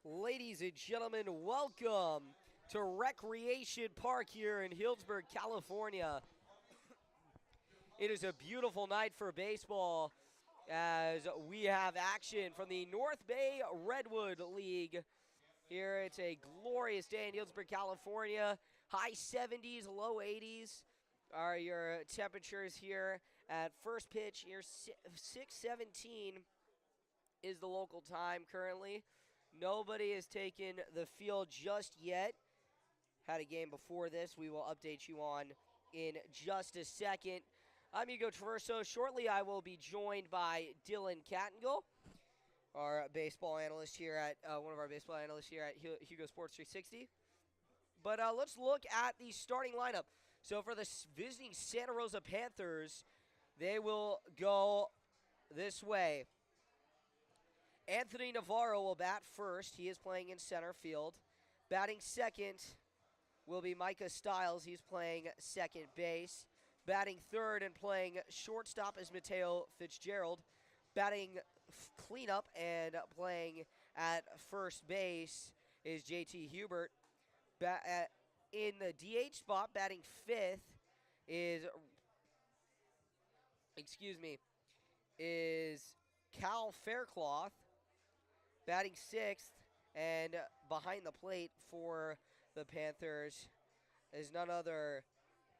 Ladies and gentlemen, welcome to Recreation Park here in Healdsburg, California. It is a beautiful night for baseball as we have action from the North Bay Redwood League. Here it's a glorious day in Healdsburg, California. High 70s, low 80s are your temperatures here at first pitch. Here 6:17 is the local time currently. Nobody has taken the field just yet. Had a game before this we will update you on in just a second. I'm Hugo Traverso. Shortly I will be joined by Dylan Cattingill, our baseball analyst here at one of our baseball analysts here at Hugo Sports 360. But let's look at the starting lineup. So for the visiting Santa Rosa Panthers, they will go this way. Anthony Navarro will bat first. He is playing in center field. Batting second will be Micah Stiles. He's playing second base. Batting third and playing shortstop is Mateo Fitzgerald. Batting cleanup and playing at first base is JT Hubert. In the DH spot, batting fifth is Cal Faircloth. Batting sixth and behind the plate for the Panthers is none other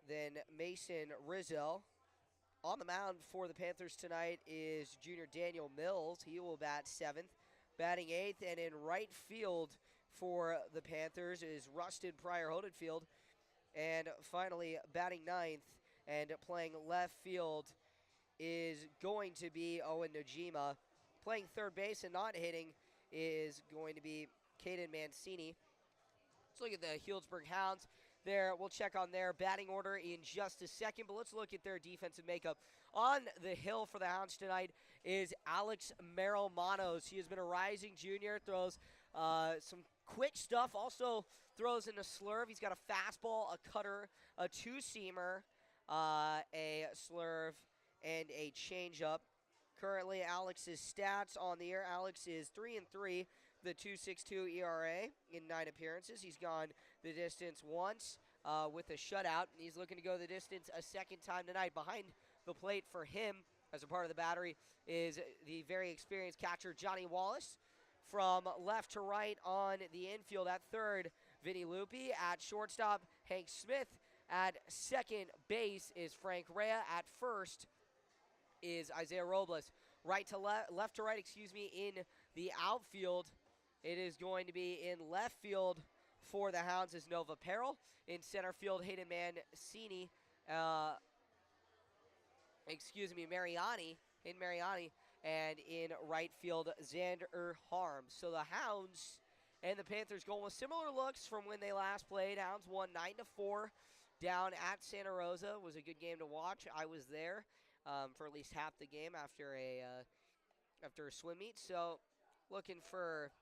than Mason Rizzo. On the mound for the Panthers tonight is junior Daniel Mills. He will bat seventh. Batting eighth, and in right field for the Panthers is Rustin Pryor-Hodenfield. And finally, batting ninth and playing left field is going to be Owen Najima. Playing third base and not hitting is going to be Caden Mancini. Let's look at the Healdsburg Hounds. We'll check on their batting order in just a second, but let's look at their defensive makeup. On the hill for the Hounds tonight is Alex Maromanos. He has been a rising junior, throws some quick stuff, also throws in a slurve. He's got a fastball, a cutter, a two-seamer, a slurve, and a changeup. Currently, Alex's stats on the year. Alex is 3-3, the 2.62 ERA in 9 appearances. He's gone the distance once with a shutout, and he's looking to go the distance a second time tonight. Behind the plate for him, as a part of the battery, is the very experienced catcher Johnny Wallace. From left to right on the infield at third, Vinny Lupi. At shortstop, Hank Smith. At second base is Frank Rea. At first is Isaiah Robles. Left to right, in the outfield. It is going to be in left field for the Hounds is Nova Peril. In center field, Hayden Mancini, Mariani. In Mariani. And in right field, Xander Harms. So the Hounds and the Panthers going with similar looks from when they last played. Hounds won 9-4 down at Santa Rosa. It was a good game to watch. I was there for at least half the game after a swim meet. So looking for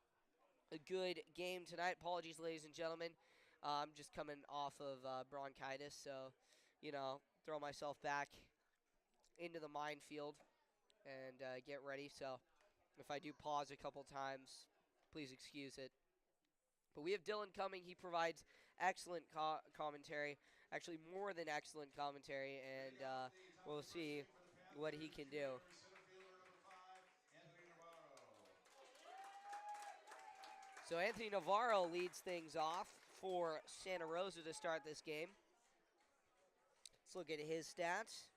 a good game tonight. Apologies, ladies and gentlemen. I'm just coming off of bronchitis, so, throw myself back into the minefield and get ready. So if I do pause a couple times, please excuse it. But we have Dylan coming. He provides excellent commentary, actually more than excellent commentary, and we'll see what he can do. So Anthony Navarro leads things off for Santa Rosa to start this game. Let's look at his stats.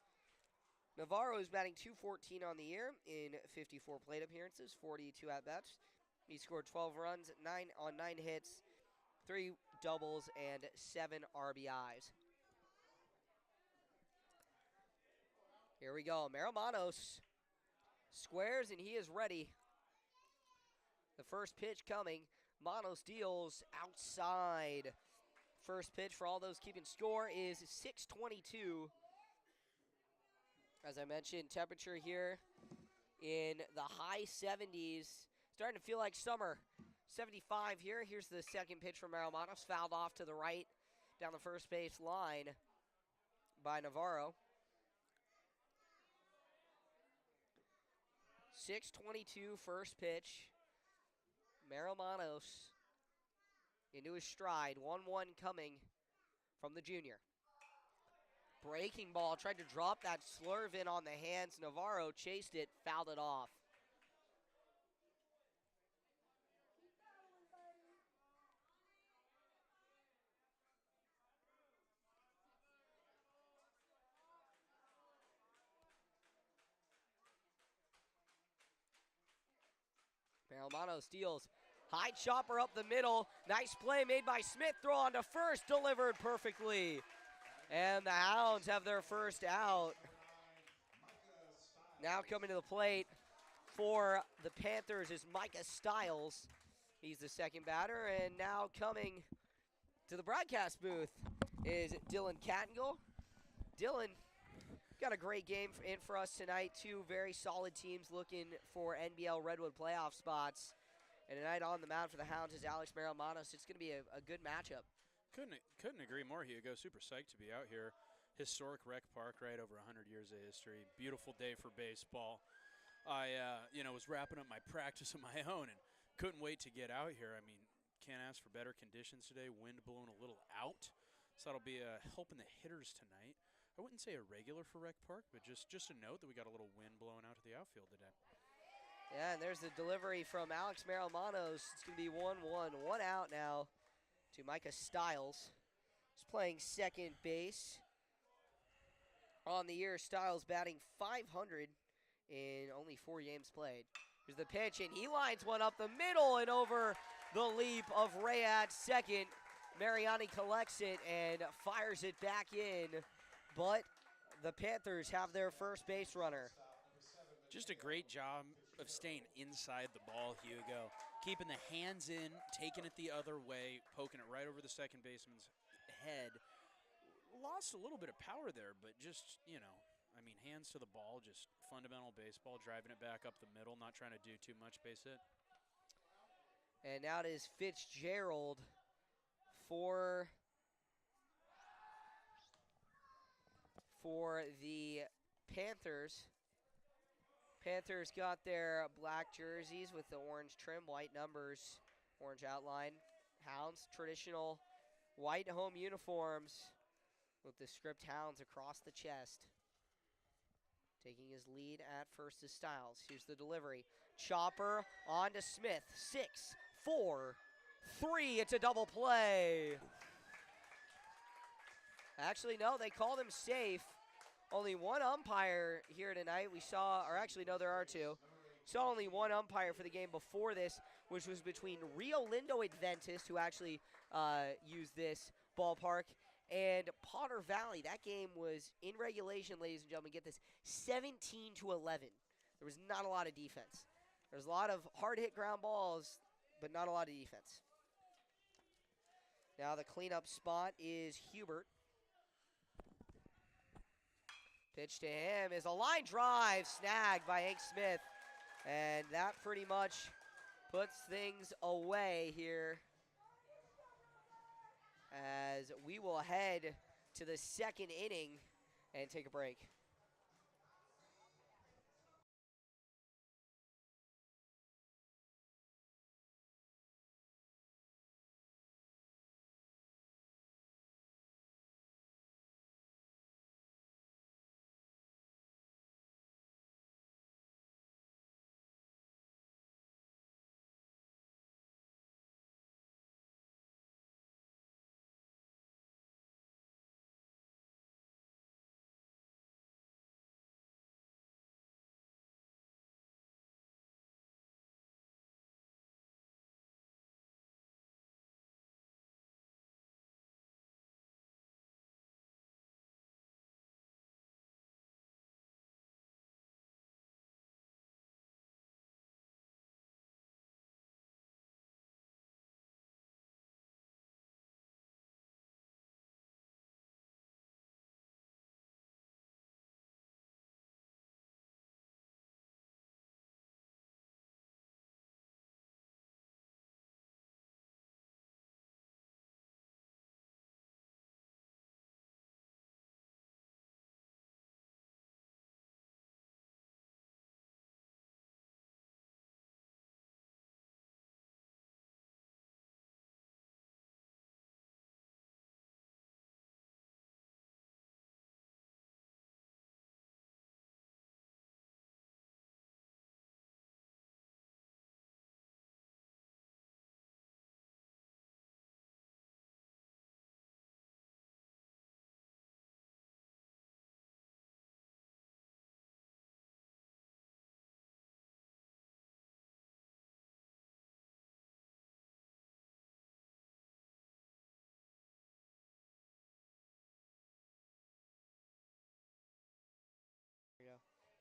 Navarro is batting .214 on the year in 54 plate appearances, 42 at-bats. He scored 12 runs, 9 hits, 3 doubles, and 7 RBIs. Here we go. Maromanos squares, and he is ready. The first pitch coming. Manos deals outside. First pitch for all those keeping score is 6:22. As I mentioned, temperature here in the high 70s. Starting to feel like summer. 75 here. Here's the second pitch from Maromanos. Fouled off to the right down the first base line by Navarro. 6:22 first pitch. Marimanos into his stride. 1-1 coming from the junior. Breaking ball, tried to drop that slurve in on the hands. Navarro chased it, fouled it off. Marilmano steals. High chopper up the middle. Nice play made by Smith. Throw on to first, delivered perfectly. And the Hounds have their first out. Now coming to the plate for the Panthers is Micah Stiles. He's the second batter. And now coming to the broadcast booth is Dylan Kattengill. Dylan got a great game in for us tonight. Two very solid teams looking for NBL Redwood playoff spots. And tonight on the mound for the Hounds is Alex Marimanos. It's going to be a good matchup. Couldn't agree more, Hugo. Super psyched to be out here. Historic rec park, right, over 100 years of history. Beautiful day for baseball. I, was wrapping up my practice of my own and couldn't wait to get out here. I mean, can't ask for better conditions today. Wind blowing a little out, so that'll be helping the hitters tonight. I wouldn't say a regular for rec park, but just a note that we got a little wind blowing out to the outfield today. Yeah, and there's the delivery from Alex Marimanos. It's going to be 1-1. One out now to Micah Stiles. He's playing second base. On the year, Stiles batting .500 in only 4 games played. Here's the pitch, and he lines one up the middle and over the leap of Ray at second. Mariani collects it and fires it back in, but the Panthers have their first base runner. Just a great job of staying inside the ball, Hugo. Keeping the hands in, taking it the other way, poking it right over the second baseman's head. Lost a little bit of power there, but just, hands to the ball, just fundamental baseball, driving it back up the middle, not trying to do too much, base hit. And now it is Fitzgerald for the Panthers. Panthers got their black jerseys with the orange trim, white numbers, orange outline. Hounds, traditional white home uniforms with the script Hounds across the chest. Taking his lead at first is Stiles. Here's the delivery. Chopper on to Smith. 6, 4, 3. It's a double play. Actually, no, they called him safe. Only one umpire here tonight. We saw, or actually, no, there are two. Saw only one umpire for the game before this, which was between Rio Lindo Adventist, who actually used this ballpark, and Potter Valley. That game was in regulation, ladies and gentlemen. Get this, 17-11. There was not a lot of defense. There's a lot of hard-hit ground balls, but not a lot of defense. Now the cleanup spot is Hubert. Pitch to him is a line drive, snagged by Hank Smith. And that pretty much puts things away here, as we will head to the second inning and take a break.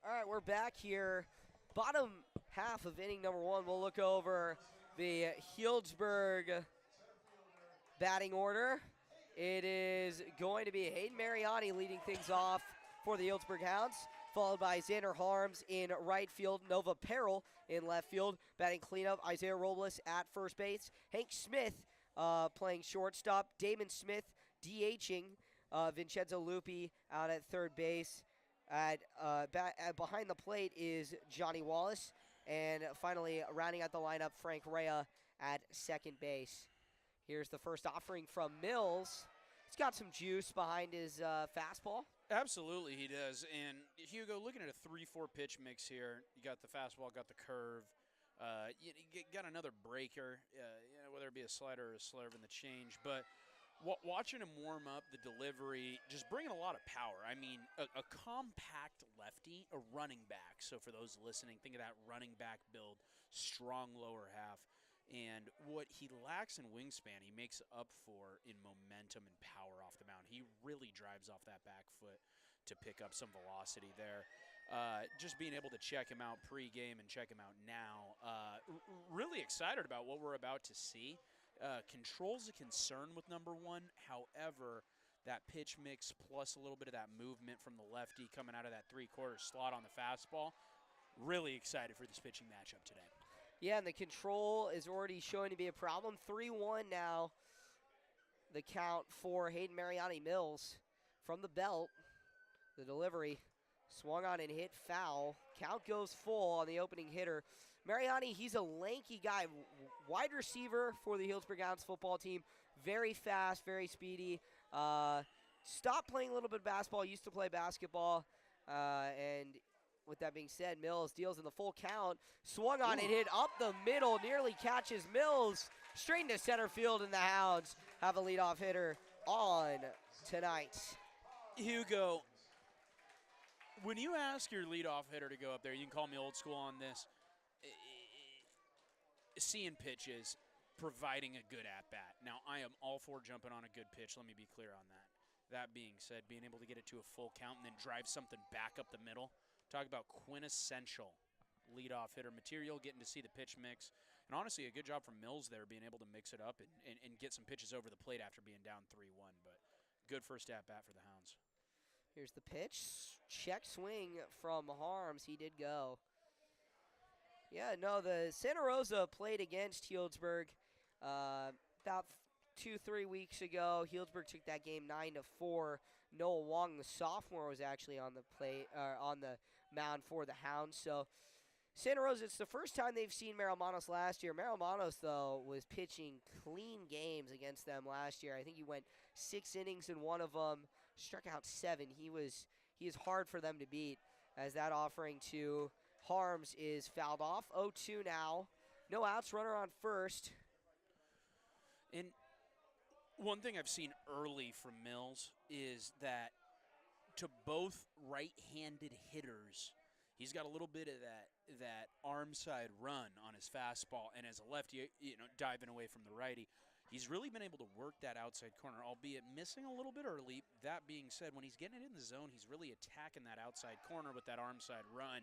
All right, we're back here. Bottom half of inning number one. We'll look over the Healdsburg batting order. It is going to be Hayden Mariani leading things off for the Healdsburg Hounds, followed by Xander Harms in right field, Nova Peril in left field, batting cleanup, Isaiah Robles at first base, Hank Smith playing shortstop, Damon Smith DHing, Vincenzo Lupi out at third base. Behind the plate is Johnny Wallace, and finally rounding out the lineup, Frank Rea at second base. Here's the first offering from Mills. He's got some juice behind his fastball. Absolutely, he does. And Hugo, looking at a 3-4 pitch mix here, you got the fastball, got the curve, you got another breaker, whether it be a slider or a slurve in the change. But watching him warm up, the delivery, just bringing a lot of power. I mean, a compact lefty, a running back. So for those listening, think of that running back build, strong lower half. And what he lacks in wingspan, he makes up for in momentum and power off the mound. He really drives off that back foot to pick up some velocity there. Just being able to check him out pregame and check him out now. Really excited about what we're about to see. Control's a concern with number one. However, that pitch mix plus a little bit of that movement from the lefty coming out of that three-quarter slot on the fastball. Really excited for this pitching matchup today. Yeah, and the control is already showing to be a problem. 3-1 now, the count for Hayden Mariani. Mills from the belt. The delivery swung on and hit foul. Count goes full on the opening hitter. Mariani, he's a lanky guy, wide receiver for the Healdsburg Hounds football team. Very fast, very speedy. Stopped playing a little bit of basketball, used to play basketball, and with that being said, Mills deals in the full count. Swung on and hit up the middle. Nearly catches Mills straight into center field, and the Hounds have a leadoff hitter on tonight. Hugo, when you ask your leadoff hitter to go up there, you can call me old school on this, seeing pitches, providing a good at-bat. Now, I am all for jumping on a good pitch. Let me be clear on that. That being said, being able to get it to a full count and then drive something back up the middle, talk about quintessential leadoff hitter material, getting to see the pitch mix. And honestly, a good job from Mills there, being able to mix it up and get some pitches over the plate after being down 3-1. But good first at-bat for the Hounds. Here's the pitch. Check swing from Harms. He did go. Yeah, no, the Santa Rosa played against Healdsburg about 2-3 weeks ago. Healdsburg took that game 9-4. Noah Wong, the sophomore, was actually on the mound for the Hounds. So Santa Rosa, it's the first time they've seen Merrill-Manos last year. Merrill-Manos, though, was pitching clean games against them last year. I think he went 6 innings in one of them, struck out 7. He is hard for them to beat, as that offering to Harms is fouled off. 0-2 now. No outs, runner on first. And one thing I've seen early from Mills is that to both right-handed hitters, he's got a little bit of that arm side run on his fastball, and as a lefty, diving away from the righty, he's really been able to work that outside corner, albeit missing a little bit early. That being said, when he's getting it in the zone, he's really attacking that outside corner with that arm side run.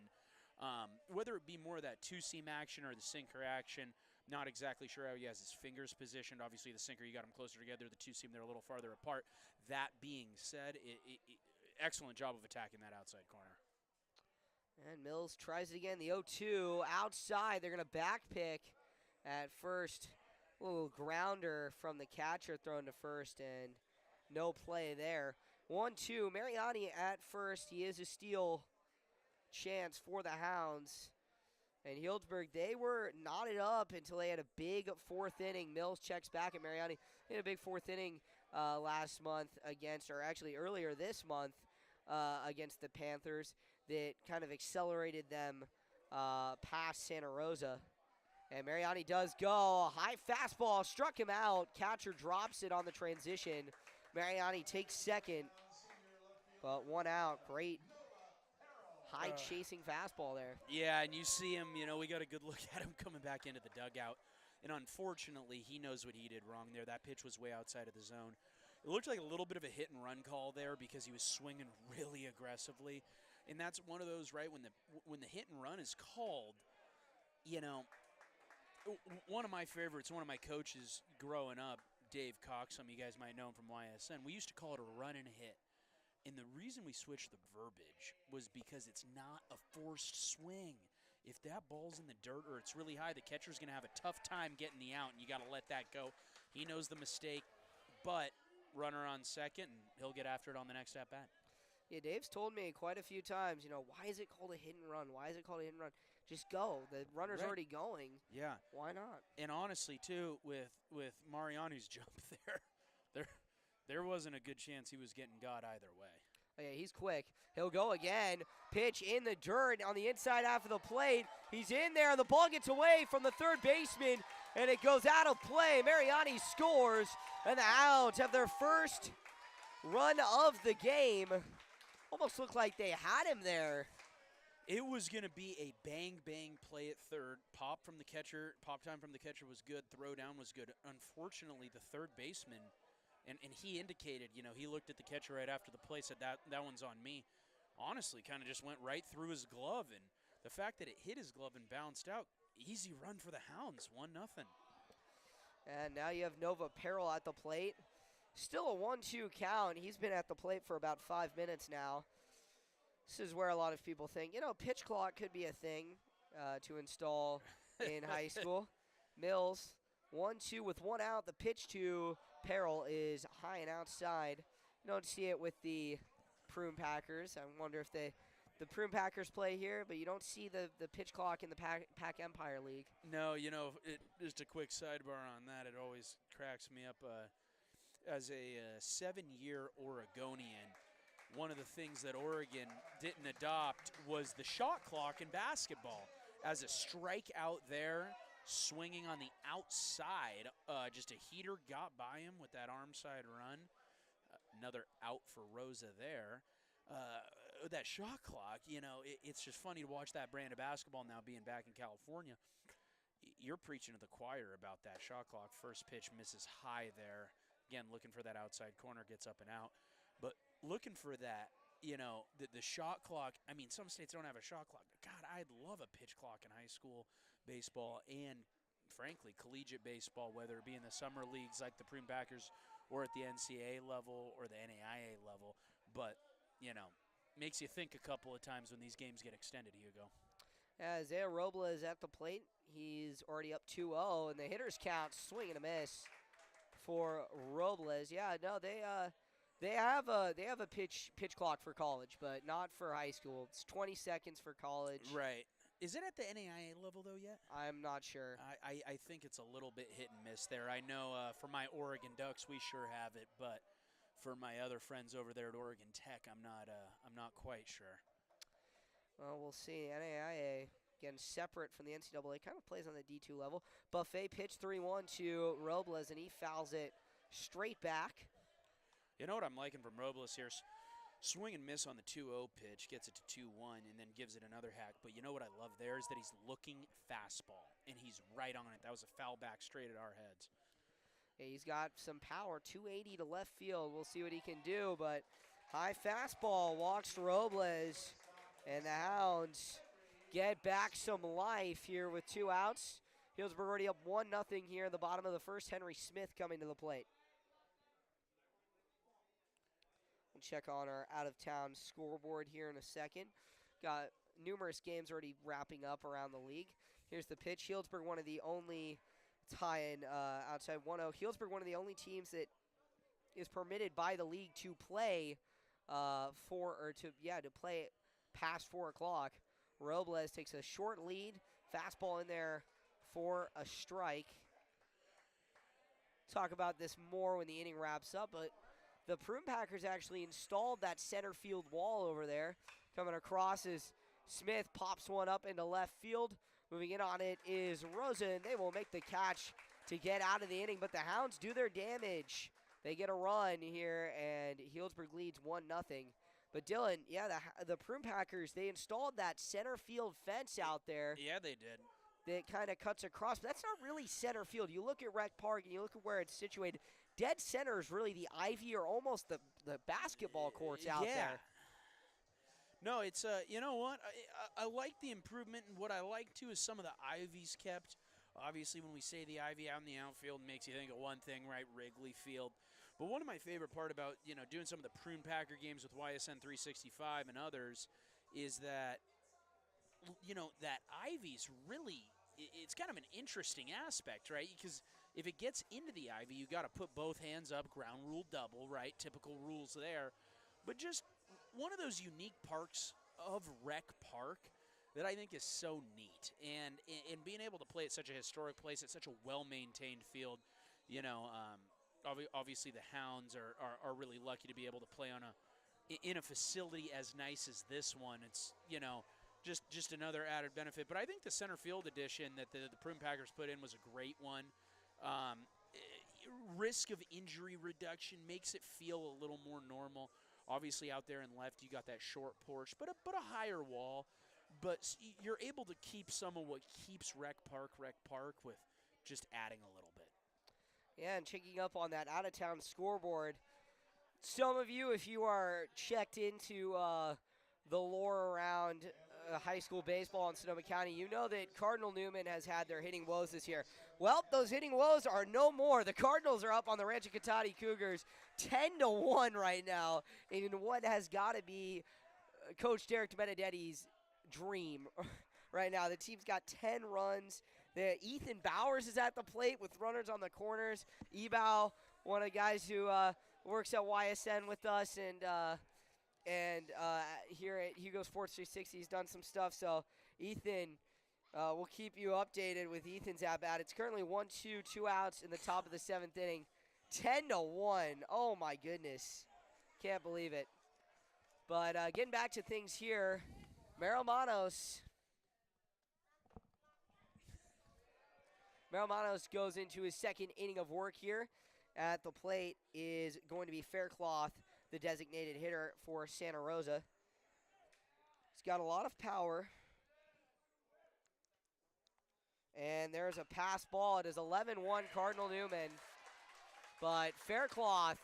Whether it be more of that two-seam action or the sinker action, not exactly sure how he has his fingers positioned. Obviously, the sinker, you got them closer together. The two-seam, they're a little farther apart. That being said, excellent job of attacking that outside corner. And Mills tries it again. The 0-2 outside. They're going to back pick at first. A little grounder from the catcher thrown to first, and no play there. 1-2. Mariani at first. He is a steal chance for the Hounds. And Healdsburg, they were knotted up until they had a big fourth inning. Mills checks back at Mariani. They had a big fourth inning last month earlier this month against the Panthers that kind of accelerated them past Santa Rosa. And Mariani does go. High fastball struck him out. Catcher drops it on the transition. Mariani takes second, but 1 out. Great high chasing fastball there. Yeah, and you see him, we got a good look at him coming back into the dugout. And unfortunately, he knows what he did wrong there. That pitch was way outside of the zone. It looked like a little bit of a hit and run call there because he was swinging really aggressively. And that's one of those, right, when the hit and run is called, you know, one of my favorites, one of my coaches growing up, Dave Cox, some of you guys might know him from YSN, we used to call it a run and a hit. And the reason we switched the verbiage was because it's not a forced swing. If that ball's in the dirt or it's really high, the catcher's going to have a tough time getting the out, and you got to let that go. He knows the mistake, but runner on second, and he'll get after it on the next at-bat. Yeah, Dave's told me quite a few times, why is it called a hit and run? Why is it called a hit and run? Just go. The runner's already going. Yeah. Why not? And honestly, too, with Mariano's jump there wasn't a good chance he was getting got either way. Oh, yeah, he's quick. He'll go again. Pitch in the dirt on the inside half of the plate. He's in there. The ball gets away from the third baseman, and it goes out of play. Mariani scores, and the Hounds have their first run of the game. Almost looked like they had him there. It was going to be a bang-bang play at third. Pop from the catcher. Pop time from the catcher was good. Throw down was good. Unfortunately, the third baseman, and he indicated, he looked at the catcher right after the play, said that one's on me. Honestly, kind of just went right through his glove, and the fact that it hit his glove and bounced out, easy run for the Hounds, 1-0. And now you have Nova Peril at the plate. Still a 1-2 count. He's been at the plate for about 5 minutes now. This is where a lot of people think, pitch clock could be a thing to install in high school. Mills, 1-2 with one out. The pitch to Peril is high and outside. You don't see it with the Prune Packers. I wonder if the Prune Packers play here, but you don't see the pitch clock in the Pack Empire League. No, just a quick sidebar on that. It always cracks me up. As a 7-year Oregonian, one of the things that Oregon didn't adopt was the shot clock in basketball. As a strike out there, swinging on the outside, just a heater got by him with that arm side run. Another out for Rosa there. That shot clock, it's just funny to watch that brand of basketball now being back in California. You're preaching to the choir about that shot clock. First pitch misses high there. Again, looking for that outside corner, gets up and out. But looking for that, the shot clock. I mean, some states don't have a shot clock. God, I'd love a pitch clock in high school baseball and, frankly, collegiate baseball, whether it be in the summer leagues like the Prune Packers or at the NCAA level or the NAIA level. But, makes you think a couple of times when these games get extended, Hugo. Isaiah Robles at the plate. He's already up 2-0, and the hitters count, swing and a miss for Robles. Yeah, no, they have a pitch clock for college, but not for high school. It's 20 seconds for college. Right. Is it at the NAIA level, though, yet? I'm not sure. I think it's a little bit hit and miss there. I know for my Oregon Ducks, we sure have it, but for my other friends over there at Oregon Tech, I'm not quite sure. Well, we'll see. NAIA, again, separate from the NCAA, kind of plays on the D2 level. Buffet pitch 3-1 to Robles, and he fouls it straight back. You know what I'm liking from Robles here? Swing and miss on the 2-0 pitch, gets it to 2-1, and then gives it another hack. But you know what I love there is that he's looking fastball, and he's right on it. That was a foul back straight at our heads. Yeah, he's got some power, 280 to left field. We'll see what he can do, but high fastball walks Robles, and the Hounds get back some life here with 2 outs. Healdsburg already up 1-0 here in the bottom of the first. Henry Smith coming to the plate. We'll check on our out-of-town scoreboard here in a second. Got numerous games already wrapping up around the league. Here's the pitch. Healdsburg, one of the only tie-in outside 1-0. Healdsburg, one of the only teams that is permitted by the league to play to play past 4 o'clock. Robles takes a short lead. Fastball in there for a strike. Talk about this more when the inning wraps up, but the Prune Packers actually installed that center field wall over there. Coming across as Smith pops one up into left field. Moving in on it is Rosa, and they will make the catch to get out of the inning, but the Hounds do their damage. They get a run here, and Healdsburg leads 1-0. But Dylan, yeah, the Prune Packers, they installed that center field fence out there. Yeah, they did. That kind of cuts across. But that's not really center field. You look at Rec Park, and you look at where it's situated. Dead center is really the ivy or almost the basketball courts out there. No, it's you know what? I like the improvement, and what I like too is some of the ivies kept. Obviously, when we say the ivy out in the outfield, makes you think of one thing, right? Wrigley Field. But one of my favorite part about doing some of the Prune Packer games with YSN 365 and others is that that ivy's really it's kind of an interesting aspect, right? Because if it gets into the ivy, you got to put both hands up, ground rule double, right? Typical rules there. But just one of those unique parks of Rec Park that I think is so neat. And being able to play at such a historic place, at such a well-maintained field, obviously the Hounds are really lucky to be able to play in a facility as nice as this one. It's, just another added benefit. But I think the center field addition that the Prune Packers put in was a great one. Risk of injury reduction makes it feel a little more normal. Obviously, out there in left, you got that short porch, but a higher wall. But you're able to keep some of what keeps Rec Park with just adding a little bit. Yeah, and checking up on that out-of-town scoreboard, some of you, if you are checked into the lore around high school baseball in Sonoma County, you know that Cardinal Newman has had their hitting woes this year. Well, those hitting woes are no more. The Cardinals are up on the Rancho Cotati Cougars 10-1 right now in what has got to be Coach Derek Benedetti's dream right now. The team's got 10 runs. Ethan Bowers is at the plate with runners on the corners. Ebow, one of the guys who works at YSN with us, and here at Hugo Sports 360, he's done some stuff. So Ethan, we'll keep you updated with Ethan's at-bat. It's currently 1-2, 2 outs in the top of the 7th inning. 10-1. Oh, my goodness. Can't believe it. But getting back to things here, Merrill Manos goes into his second inning of work here. At the plate is going to be Faircloth, the designated hitter for Santa Rosa. He's got a lot of power. And there's a pass ball. It is 11-1 Cardinal Newman. But Faircloth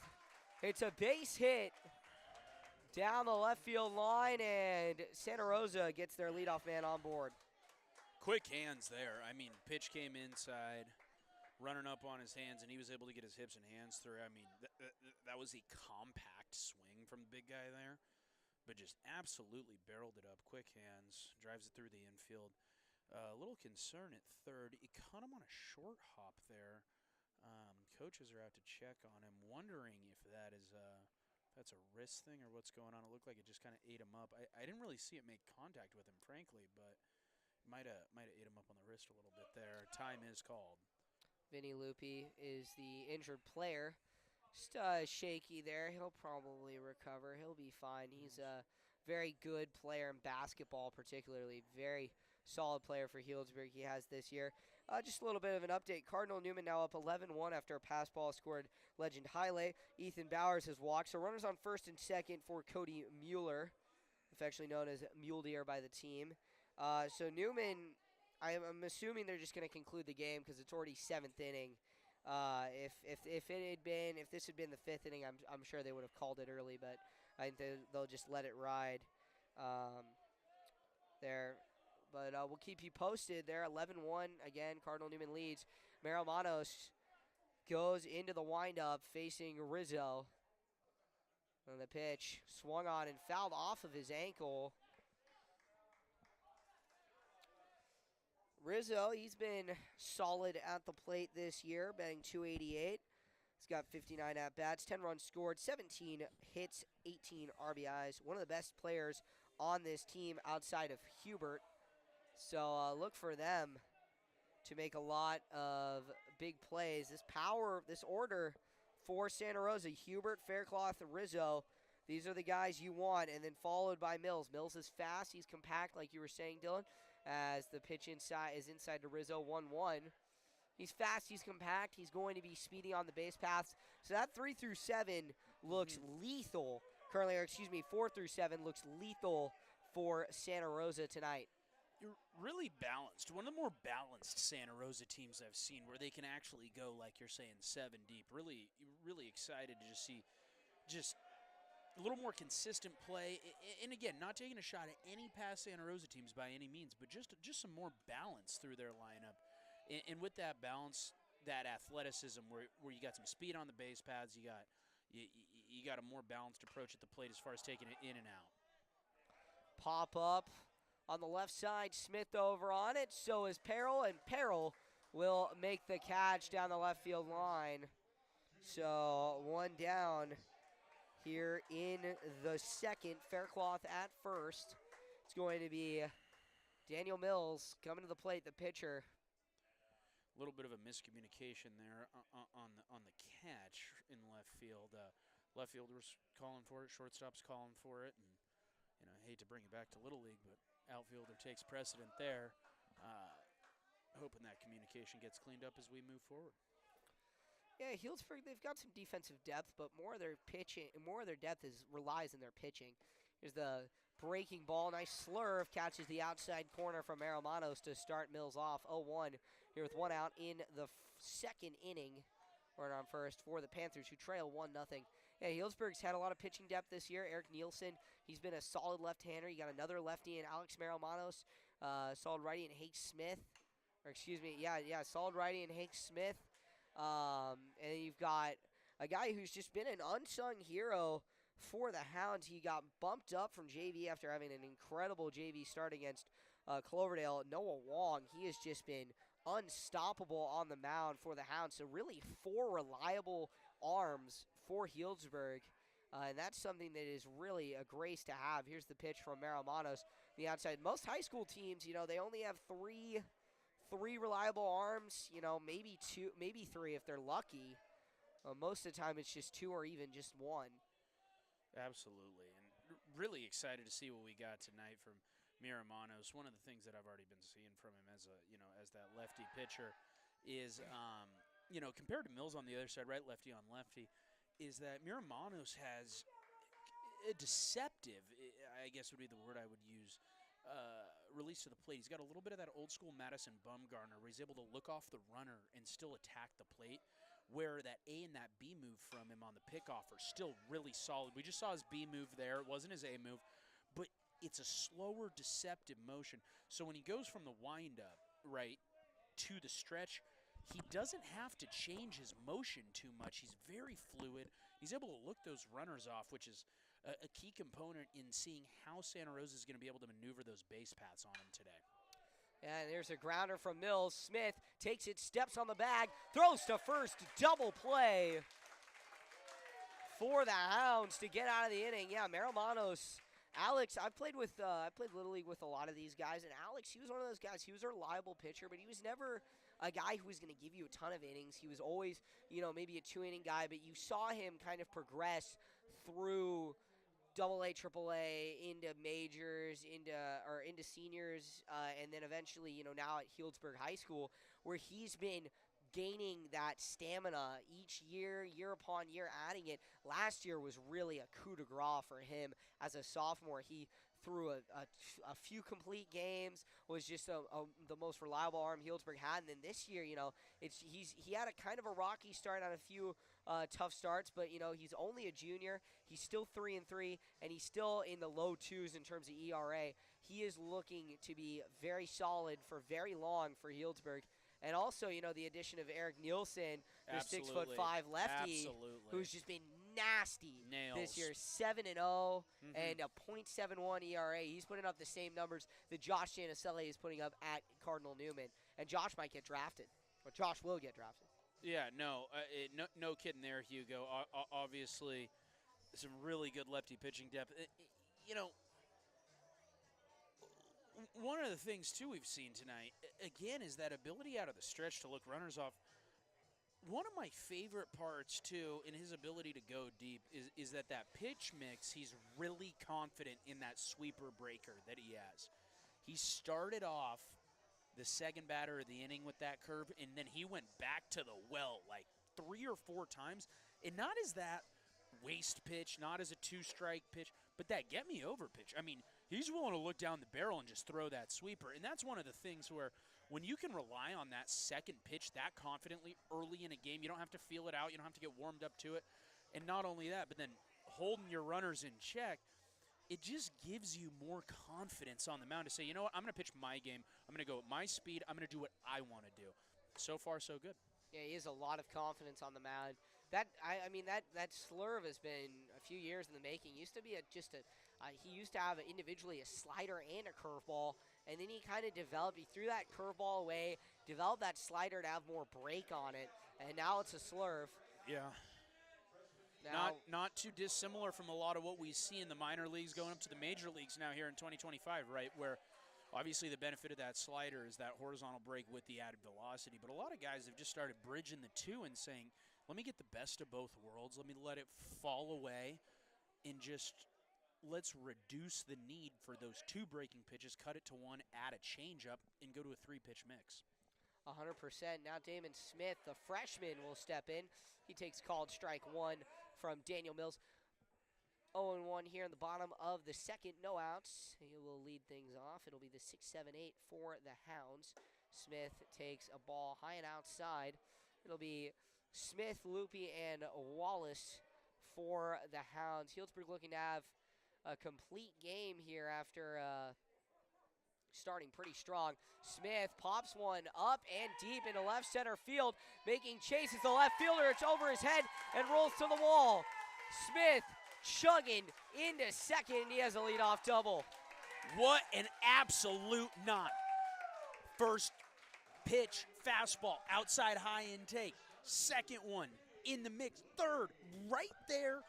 hits a base hit down the left field line, and Santa Rosa gets their leadoff man on board. Quick hands there. I mean, pitch came inside, running up on his hands, and he was able to get his hips and hands through. I mean, that was a compact swing from the big guy there, but just absolutely barreled it up. Quick hands, drives it through the infield. A little concern at third. He caught him on a short hop there. Coaches are out to check on him, wondering if that's a wrist thing or what's going on. It looked like it just kind of ate him up. I didn't really see it make contact with him, frankly, but might have ate him up on the wrist a little bit there. Time is called. Vinny Lupi is the injured player. Just shaky there. He'll probably recover. He'll be fine. He's a very good player in basketball, particularly. Very solid player for Healdsburg he has this year. Just a little bit of an update. Cardinal Newman now up 11-1 after a pass ball scored Legend Haile. Ethan Bowers has walked. So runners on first and second for Cody Mueller, affectionately known as Mule Deer by the team. So Newman, I'm assuming they're just going to conclude the game because it's already 7th inning. If this had been the 5th inning, I'm sure they would have called it early, but I think they'll just let it ride there. But we'll keep you posted there. 11-1 again. Cardinal Newman leads. Merrill Manos goes into the windup facing Rizzo. And the pitch swung on and fouled off of his ankle. Rizzo, he's been solid at the plate this year, batting .288. He's got 59 at-bats, 10 runs scored, 17 hits, 18 RBIs. One of the best players on this team outside of Hubert. So look for them to make a lot of big plays. This order for Santa Rosa, Hubert, Faircloth, and Rizzo, these are the guys you want, and then followed by Mills. Mills is fast. He's compact, like you were saying, Dylan, as the pitch is inside to Rizzo, 1-1. He's fast. He's compact. He's going to be speedy on the base paths. So that 3 through 7 looks lethal. Currently, 4 through 7 looks lethal for Santa Rosa tonight. You're really balanced. One of the more balanced Santa Rosa teams I've seen, where they can actually go, like you're saying, 7 deep. Really, really excited to just see a little more consistent play. And again, not taking a shot at any past Santa Rosa teams by any means, but just some more balance through their lineup. And with that balance, that athleticism, where you got some speed on the base paths, you got a more balanced approach at the plate as far as taking it in and out. Pop up on the left side, Smith over on it. So is Peril, and Peril will make the catch down the left field line. So one down here in the second. Faircloth at first. It's going to be Daniel Mills coming to the plate, the pitcher. A little bit of a miscommunication there on the catch in left field. Left fielder's calling for it, shortstop's calling for it, and I hate to bring it back to Little League, but outfielder takes precedent there. Hoping that communication gets cleaned up as we move forward. Yeah, Healdsburg, they've got some defensive depth, but more of their depth relies in their pitching. Here's the breaking ball, nice slurve, catches the outside corner from Aromanos to start Mills off. 0-1 here with one out in the second inning. Runner on first for the Panthers, who trail 1-0. Yeah, Healdsburg's had a lot of pitching depth this year. Eric Nielsen, he's been a solid left-hander. You got another lefty in Alex Maromanos, solid righty in Hank Smith. Solid righty in Hank Smith. And you've got a guy who's just been an unsung hero for the Hounds. He got bumped up from JV after having an incredible JV start against Cloverdale. Noah Wong, he has just been unstoppable on the mound for the Hounds. So really 4 reliable arms for Healdsburg. And that's something that is really a grace to have. Here's the pitch from Maromanos, the outside. Most high school teams, they only have three reliable arms, maybe 2, maybe 3 if they're lucky. Most of the time it's just 2 or even just 1. Absolutely, and really excited to see what we got tonight from Maromanos. One of the things that I've already been seeing from him as that lefty pitcher is, compared to Mills on the other side, right lefty on lefty, is that Maromanos has a deceptive, I guess would be the word I would use, release to the plate. He's got a little bit of that old school Madison Bumgarner where he's able to look off the runner and still attack the plate, where that A and that B move from him on the pickoff are still really solid. We just saw his B move there. It wasn't his A move, but it's a slower, deceptive motion. So when he goes from the windup, right, to the stretch, he doesn't have to change his motion too much. He's very fluid. He's able to look those runners off, which is a key component in seeing how Santa Rosa is going to be able to maneuver those base paths on him today. And there's a grounder from Mills. Smith takes it, steps on the bag, throws to first, double play for the Hounds to get out of the inning. Yeah, Maromanos. Alex, I played Little League with a lot of these guys, and Alex, he was one of those guys. He was a reliable pitcher, but he was never a guy who was going to give you a ton of innings. He was always, maybe a 2-inning guy, but you saw him kind of progress through AA, AAA, into majors, into seniors, and then eventually, now at Healdsburg High School, where he's been gaining that stamina each year, year upon year, adding it. Last year was really a coup de grace for him as a sophomore. He threw a few complete games, was just the most reliable arm Healdsburg had. And then this year, he had a kind of a rocky start on a few tough starts, but he's only a junior. He's still 3-3, and he's still in the low 2s in terms of ERA. He is looking to be very solid for very long for Healdsburg. And also, the addition of Eric Nielsen, the 6'5" lefty, who's just been nasty this year. 7-0 and a .71 ERA. He's putting up the same numbers that Josh Janicelle is putting up at Cardinal Newman. And Josh might get drafted, or Josh will get drafted. Yeah, no kidding there, Hugo. Obviously, some really good lefty pitching depth. One of the things, too, we've seen tonight, again, is that ability out of the stretch to look runners off. One of my favorite parts, too, in his ability to go deep is that pitch mix, he's really confident in that sweeper breaker that he has. He started off the second batter of the inning with that curve, and then he went back to the well like 3 or 4 times. And not as that waste pitch, not as a 2-strike pitch, but that get-me-over pitch. I mean, he's willing to look down the barrel and just throw that sweeper. And that's one of the things where when you can rely on that second pitch that confidently early in a game, you don't have to feel it out. You don't have to get warmed up to it. And not only that, but then holding your runners in check, it just gives you more confidence on the mound to say, you know what, I'm going to pitch my game. I'm going to go at my speed. I'm going to do what I want to do. So far, so good. Yeah, he has a lot of confidence on the mound. That slurve has been a few years in the making. Used to be he used to have individually a slider and a curveball, and then he kind of developed. He threw that curveball away, developed that slider to have more break on it, and now it's a slurve. Yeah. Now, Not too dissimilar from a lot of what we see in the minor leagues going up to the major leagues now here in 2025, right, where obviously the benefit of that slider is that horizontal break with the added velocity, but a lot of guys have just started bridging the two and saying, let me get the best of both worlds, let me let it fall away, and just let's reduce the need for those two breaking pitches, cut it to one, add a changeup, and go to a three-pitch mix. 100%. Now Damon Smith, the freshman, will step in. He takes called strike one from Daniel Mills. 0-1 here in the bottom of the second, no outs. He will lead things off. It'll be the 6-7-8 for the Hounds. Smith takes a ball high and outside. It'll be Smith, Loopy, and Wallace for the Hounds. Healdsburg looking to have a complete game here after starting pretty strong. Smith pops one up and deep into left center field, making chases the left fielder. It's over his head and rolls to the wall. Smith chugging into second. He has a leadoff double. What an absolute knot. First pitch, fastball, outside high intake. Second one in the mix. Third, right there,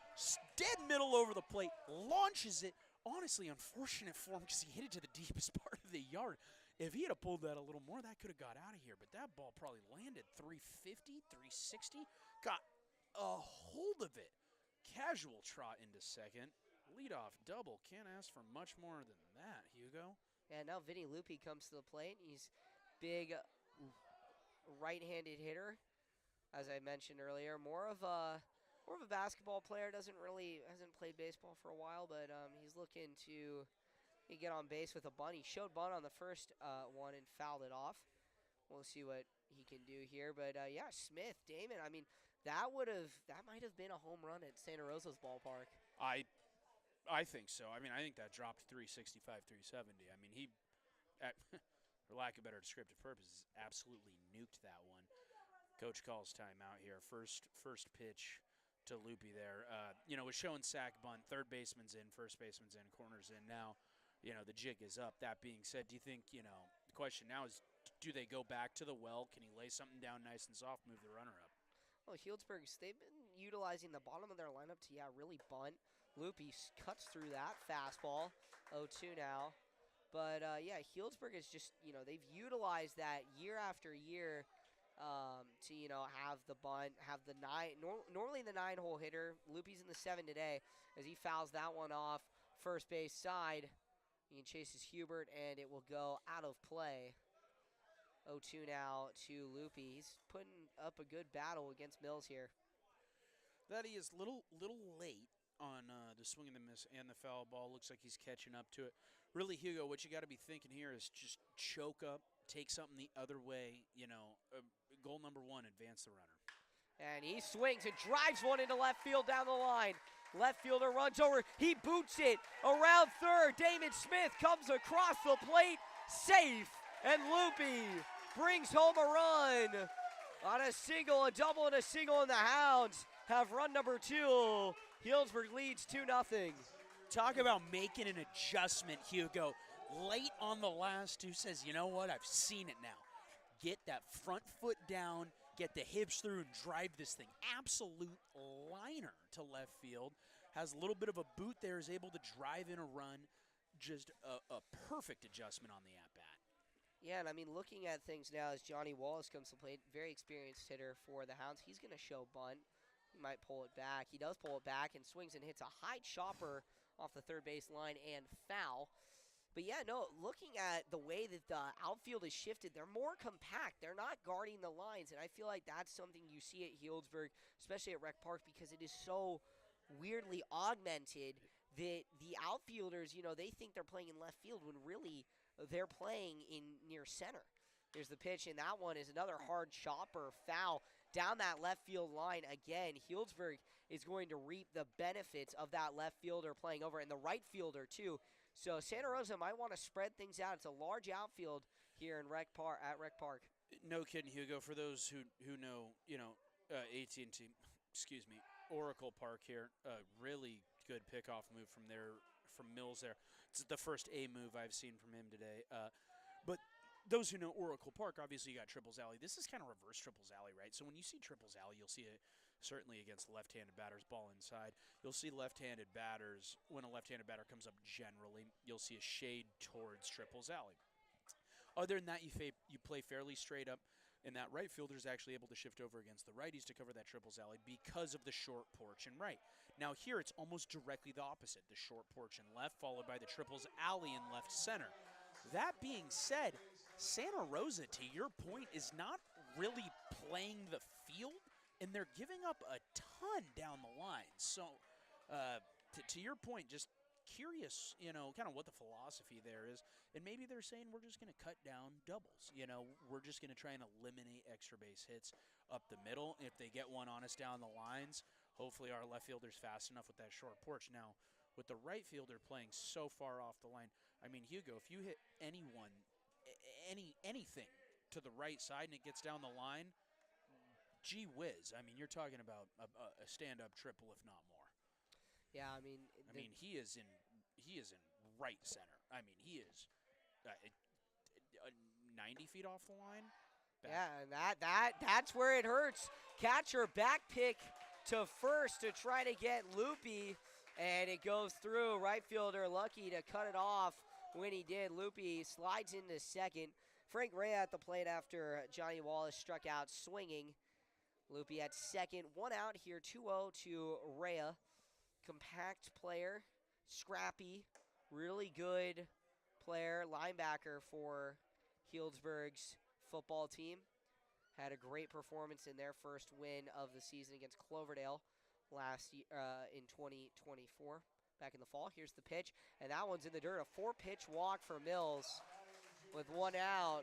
dead middle over the plate, launches it. Honestly, unfortunate for him because he hit it to the deepest part of the yard. If he had pulled that a little more, that could have got out of here. But that ball probably landed 350, 360. Got a hold of it. Casual trot into second. Leadoff double. Can't ask for much more than that, Hugo. And now Vinny Loopy comes to the plate. He's big right-handed hitter, as I mentioned earlier. More of a basketball player. Hasn't played baseball for a while, but he's looking to get on base with a bunt. He showed bunt on the first one and fouled it off. We'll see what he can do here. But yeah, Smith, Damon. I mean, that might have been a home run at Santa Rosa's ballpark. I think so. I mean, I think that dropped 365, 370. I mean, he, for lack of better descriptive purposes, absolutely nuked that one. Coach calls timeout here. First pitch to Loopy there. Was showing sack bunt. Third baseman's in, first baseman's in, corner's in. Now, the jig is up. That being said, do you think, the question now is, do they go back to the well? Can he lay something down nice and soft, move the runner up? Well, Healdsburg, they've been utilizing the bottom of their lineup to, really bunt. Loopy cuts through that fastball. 0-2 now. But, Healdsburg is just, they've utilized that year after year to, have the bunt, have the normally the 9-hole hitter. Loopy's in the 7 today as he fouls that one off first base side. He chases Hubert, and it will go out of play. 0-2 now to Loopy. He's putting up a good battle against Mills here. That he is little late on the swing and the miss and the foul ball. Looks like he's catching up to it. Really, Hugo, what you got to be thinking here is just choke up, take something the other way. Goal number one, advance the runner. And he swings and drives one into left field down the line. Left fielder runs over. He boots it around third. Damon Smith comes across the plate, safe, and Loopy brings home a run on a single, a double, and a single, and the Hounds have run number 2. Healdsburg leads 2-0. Talk about making an adjustment, Hugo. Late on the last two says, you know what, I've seen it now. Get that front foot down, get the hips through, and drive this thing. Absolute liner to left field. Has a little bit of a boot there, is able to drive in a run. Just a perfect adjustment on the at-bat. Yeah, and I mean, looking at things now as Johnny Wallace comes to play, very experienced hitter for the Hounds. He's going to show bunt. He might pull it back. He does pull it back and swings and hits a high chopper off the third base line and foul. But yeah, no, looking at the way that the outfield is shifted, they're more compact. They're not guarding the lines, and I feel like that's something you see at Healdsburg, especially at Rec Park, because it is so weirdly augmented that the outfielders, they think they're playing in left field when really they're playing in near center. There's the pitch, and that one is another hard chopper foul down that left field line again. Healdsburg is going to reap the benefits of that left fielder playing over, and the right fielder too. So Santa Rosa might want to spread things out. It's a large outfield here in Rec Park. No kidding, Hugo. For those who know, AT&T, excuse me, Oracle Park here, really good pickoff move from Mills there. It's the first A move I've seen from him today. But those who know Oracle Park, obviously you got Triples Alley. This is kind of reverse Triples Alley, right? So when you see Triples Alley, you'll see it certainly against left-handed batters, ball inside. You'll see left-handed batters, when a left-handed batter comes up generally, you'll see a shade towards Triples Alley. Other than that, you play fairly straight up, and that right fielder is actually able to shift over against the righties to cover that Triples Alley because of the short porch and right. Now here it's almost directly the opposite. The short porch and left, followed by the Triples Alley in left center. That being said, Santa Rosa, to your point, is not really playing the field, and they're giving up a ton down the line. So to your point, just curious, kind of what the philosophy there is. And maybe they're saying we're just going to cut down doubles. We're just going to try and eliminate extra base hits up the middle. If they get one on us down the lines, hopefully our left fielder's fast enough with that short porch. Now, with the right fielder playing so far off the line, I mean, Hugo, if you hit anything to the right side and it gets down the line, gee whiz. I mean, you're talking about a stand-up triple, if not more. Yeah, I mean, he is in right center. I mean, he is 90 feet off the line. Yeah, and that's where it hurts. Catcher back pick to first to try to get Loopy, and it goes through. Right fielder lucky to cut it off when he did. Loopy slides into second. Frank Rea at the plate after Johnny Wallace struck out swinging. Loopy at second. One out here, 2-0 to Rea. Compact player, scrappy, really good player, linebacker for Healdsburg's football team. Had a great performance in their first win of the season against Cloverdale in 2024, back in the fall. Here's the pitch, and that one's in the dirt. A 4-pitch walk for Mills with one out.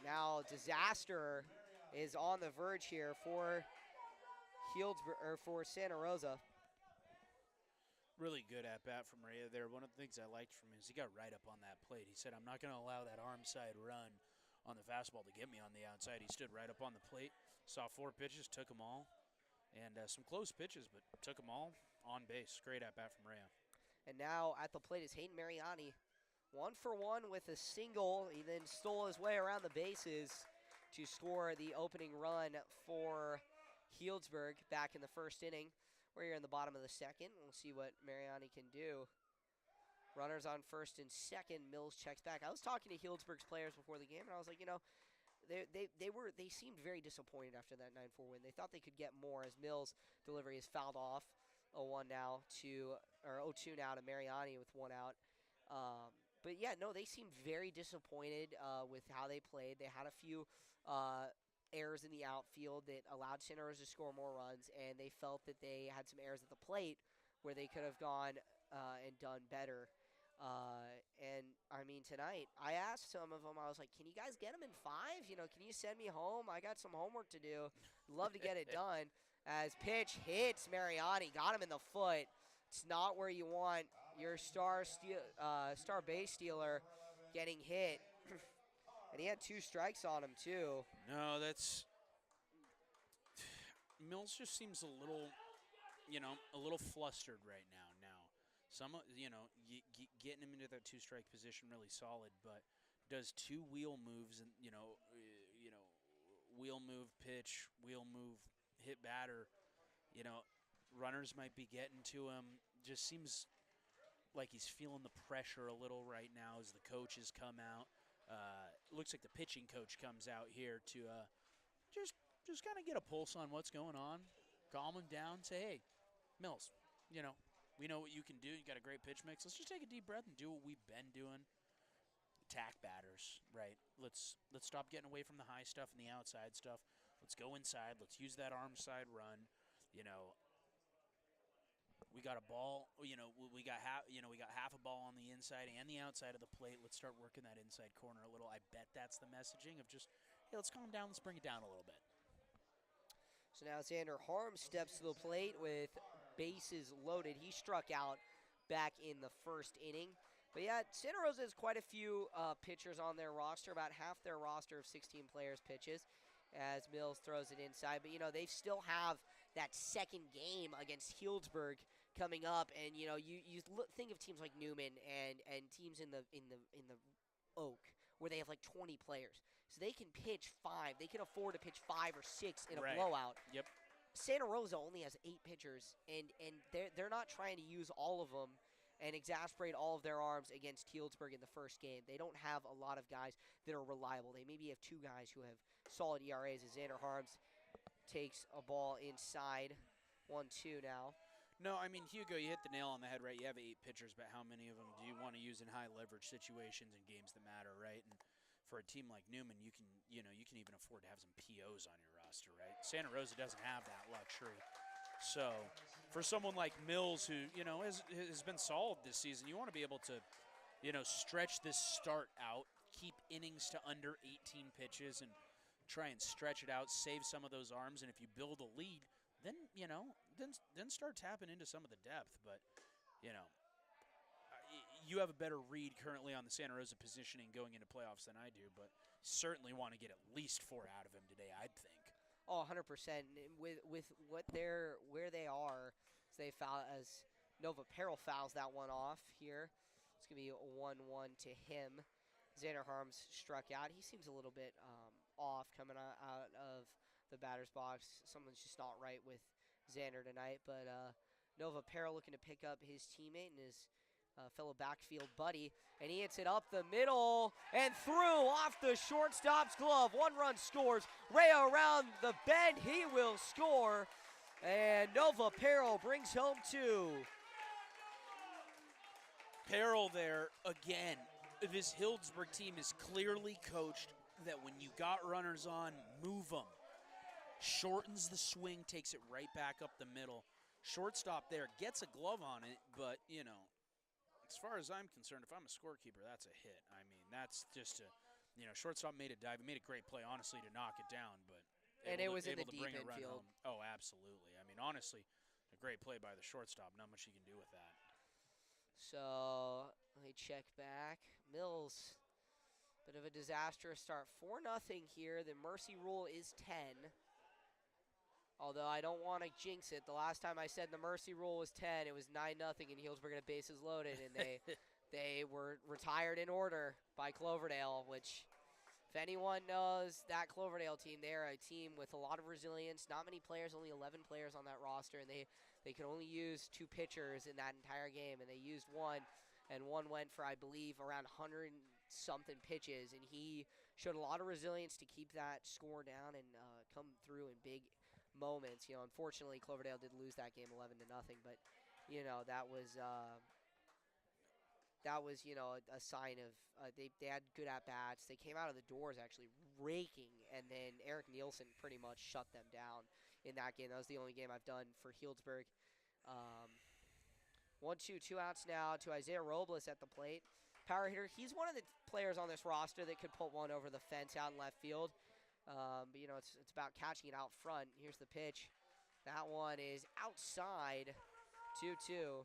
Now disaster is on the verge here for for Santa Rosa. Really good at-bat from Rea there. One of the things I liked from him is he got right up on that plate. He said, I'm not going to allow that arm side run on the fastball to get me on the outside. He stood right up on the plate, saw 4 pitches, took them all, and some close pitches, but took them all on base. Great at-bat from Rea. And now at the plate is Hayden Mariani. 1 for 1 with a single. He then stole his way around the bases to score the opening run for Healdsburg back in the first inning. We're here in the bottom of the second. We'll see what Mariani can do. Runners on first and second. Mills checks back. I was talking to Healdsburg's players before the game, and I was like, they seemed very disappointed after that 9-4 win. They thought they could get more as Mills' delivery is fouled off. 0-2 now to Mariani with 1 out. But yeah, no, they seemed very disappointed with how they played. They had a few errors in the outfield that allowed Santa Rosa to score more runs, and they felt that they had some errors at the plate where they could have gone and done better. And I mean, tonight I asked some of them, I was like, can you guys get them in 5? Can you send me home? I got some homework to do. Love to get it done. As pitch hits Mariani, got him in the foot. It's not where you want your star base stealer getting hit. And he had 2 strikes on him, too. No, that's... Mills just seems a little flustered right now. Getting him into that 2-strike position really solid, but does 2 wheel moves and, wheel move, pitch, wheel move, hit batter. Runners might be getting to him. Just seems like he's feeling the pressure a little right now as the coaches come out. Looks like the pitching coach comes out here to just kind of get a pulse on what's going on, calm him down, say, hey, Mills, we know what you can do. You got a great pitch mix. Let's just take a deep breath and do what we've been doing. Attack batters, right? Let's stop getting away from the high stuff and the outside stuff. Let's go inside. Let's use that arm side run. We got a ball, we got half a ball on the inside and the outside of the plate. Let's start working that inside corner a little. I bet that's the messaging of just, hey, let's calm down, let's bring it down a little bit. So now Xander Harms steps to the plate with bases loaded. He struck out back in the first inning. But yeah, Santa Rosa has quite a few pitchers on their roster. About half their roster of 16 players pitches as Mills throws it inside. But, they still have that second game against Healdsburg coming up. And, you think of teams like Newman and teams in the Oak where they have like 20 players. So they can pitch 5. They can afford to pitch 5 or 6 in a blowout. Yep. Santa Rosa only has 8 pitchers, and they're not trying to use all of them and exasperate all of their arms against Healdsburg in the first game. They don't have a lot of guys that are reliable. They maybe have 2 guys who have solid ERAs as Xander Harms takes a ball inside. 1-2 now. No, I mean, Hugo, you hit the nail on the head, right? You have 8 pitchers, but how many of them do you want to use in high leverage situations and games that matter, right? And for a team like Newman, you can even afford to have some POs on your roster, right? Santa Rosa doesn't have that luxury. So for someone like Mills, who, has been solid this season, you want to be able to, stretch this start out, keep innings to under 18 pitches and try and stretch it out, save some of those arms, and if you build a lead, then, then start tapping into some of the depth. But, you have a better read currently on the Santa Rosa positioning going into playoffs than I do, but certainly want to get at least 4 out of him today, I'd think. Oh, 100%. With what where they are, they foul as Nova Peril fouls that one off here. It's gonna be a 1-1 to him. Xander Harms struck out. He seems a little bit off coming out of the batter's box. Something's just not right with Xander tonight. But Nova Peril looking to pick up his teammate and his fellow backfield buddy, and he hits it up the middle and through off the shortstop's glove. 1 run scores. Rayo around the bend. He will score, and Nova Peril brings home 2. Peril there again. This Healdsburg team is clearly coached that when you got runners on, move them. Shortens the swing, takes it right back up the middle. Shortstop there gets a glove on it, but as far as I'm concerned, if I'm a scorekeeper, that's a hit. I mean, that's just a, shortstop made a dive. He made a great play, honestly, to knock it down. But it was in the deep bring a run infield. home. Oh, absolutely. I mean, honestly, a great play by the shortstop. Not much you can do with that. So let me check back. Mills, bit of a disastrous start. 4-0 here. The mercy rule is 10. Although I don't want to jinx it. The last time I said the mercy rule was 10, it was 9-0 and Healdsburg had bases loaded, and they were retired in order by Cloverdale, which, if anyone knows that Cloverdale team, they're a team with a lot of resilience. Not many players, only 11 players on that roster, and they could only use 2 pitchers in that entire game, and they used 1, and 1 went for, I believe, around 100-something pitches, and he showed a lot of resilience to keep that score down and come through in big moments. Unfortunately, Cloverdale did lose that game 11-0, but that was a sign of they had good at bats. They came out of the doors actually raking, and then Eric Nielsen pretty much shut them down in that game. That was the only game I've done for Healdsburg. 1-2, 2 outs now to Isaiah Robles at the plate. Power hitter. He's one of the players on this roster that could put one over the fence out in left field. But it's about catching it out front. Here's the pitch. That one is outside. 2-2.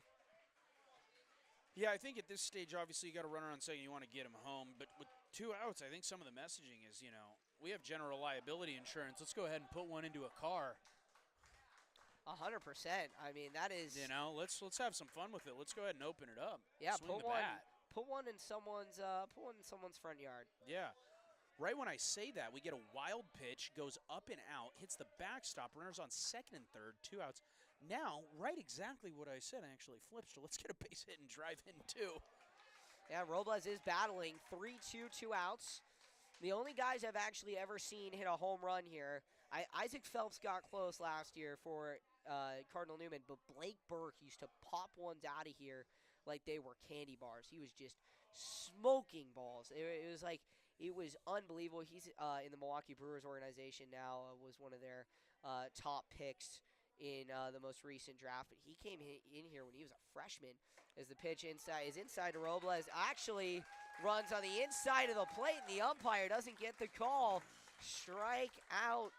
Yeah, I think at this stage, obviously, you got a runner on second. You want to get him home. But with 2 outs, I think some of the messaging is, we have general liability insurance. Let's go ahead and put one into a car. 100%. I mean, that is. Let's have some fun with it. Let's go ahead and open it up. Yeah, Swing the bat. Put one in someone's front yard. Yeah. Right when I say that, we get a wild pitch, goes up and out, hits the backstop, runners on second and third, 2 outs. Now, right exactly what I said actually flips to let's get a base hit and drive in 2. Yeah, Robles is battling 3-2, 2 outs. The only guys I've actually ever seen hit a home run here, Isaac Phelps got close last year for Cardinal Newman, but Blake Burke used to pop ones out of here like they were candy bars. He was just smoking balls. It was unbelievable. He's in the Milwaukee Brewers organization now. Was one of their top picks in the most recent draft. But he came in here when he was a freshman. As the pitch is inside to Robles. Actually runs on the inside of the plate, and the umpire doesn't get the call. Strike out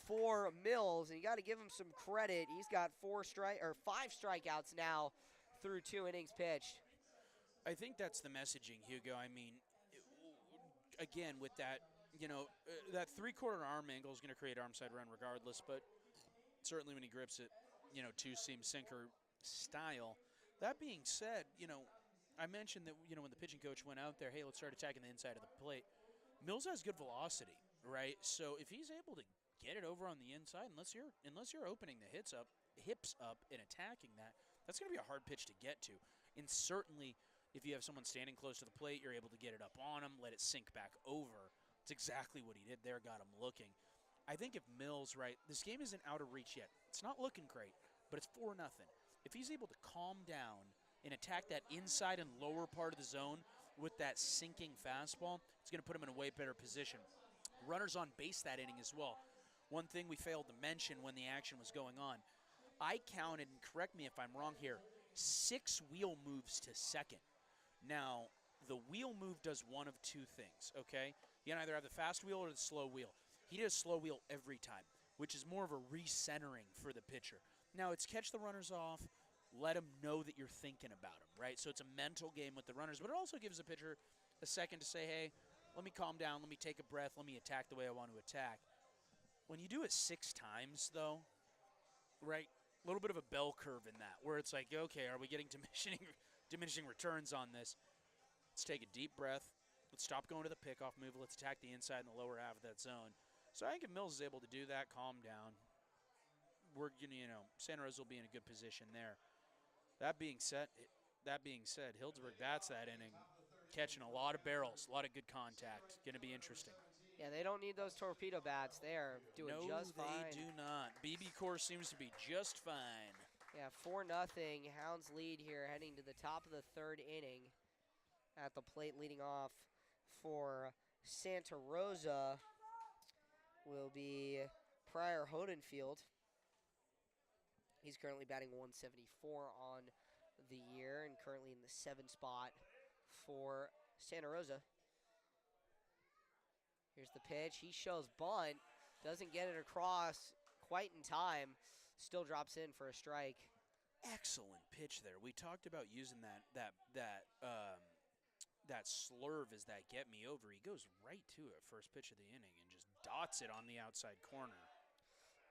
for Mills, and you got to give him some credit. He's got 5 strikeouts now through 2 innings pitched. I think that's the messaging, Hugo. I mean, again, with that, that three-quarter arm angle is going to create arm side run regardless, but certainly when he grips it, two-seam sinker style. That being said, I mentioned that, when the pitching coach went out there, hey, let's start attacking the inside of the plate. Mills has good velocity, right? So if he's able to get it over on the inside, unless you're opening the hips up and attacking that, that's going to be a hard pitch to get to. And certainly, if you have someone standing close to the plate, you're able to get it up on him, let it sink back over. It's exactly what he did there, got him looking. I think if Mills, right, this game isn't out of reach yet. It's not looking great, but it's 4-0. If he's able to calm down and attack that inside and lower part of the zone with that sinking fastball, it's going to put him in a way better position. Runners on base that inning as well. One thing we failed to mention when the action was going on, I counted, and correct me if I'm wrong here, 6 wheel moves to second. Now, the wheel move does one of 2 things, okay? You can either have the fast wheel or the slow wheel. He did a slow wheel every time, which is more of a recentering for the pitcher. Now, it's catch the runners off, let him know that you're thinking about him, right? So it's a mental game with the runners, but it also gives the pitcher a second to say, hey, let me calm down, let me take a breath, let me attack the way I want to attack. When you do it 6 times, though, right, a little bit of a bell curve in that, where it's like, okay, are we getting diminishing returns on this? Let's take a deep breath. Let's stop going to the pickoff move. Let's attack the inside and the lower half of that zone. So I think if Mills is able to do that, calm down, we're gonna, Santa Rosa will be in a good position there. That being said, Healdsburg bats that inning, catching a lot of barrels, a lot of good contact. Going to be interesting. Yeah, they don't need those torpedo bats. They are doing just fine. No, they do not. BB Core seems to be just fine. Yeah, 4-0. Hounds lead here heading to the top of the 3rd inning. At the plate leading off for Santa Rosa will be Pryor Hodenfield. He's currently batting 174 on the year and currently in the 7th spot for Santa Rosa. Here's the pitch. He shows bunt. Doesn't get it across quite in time. Still drops in for a strike. Excellent pitch there. We talked about using that slurve as that get me over. He goes right to it first pitch of the inning and just dots it on the outside corner.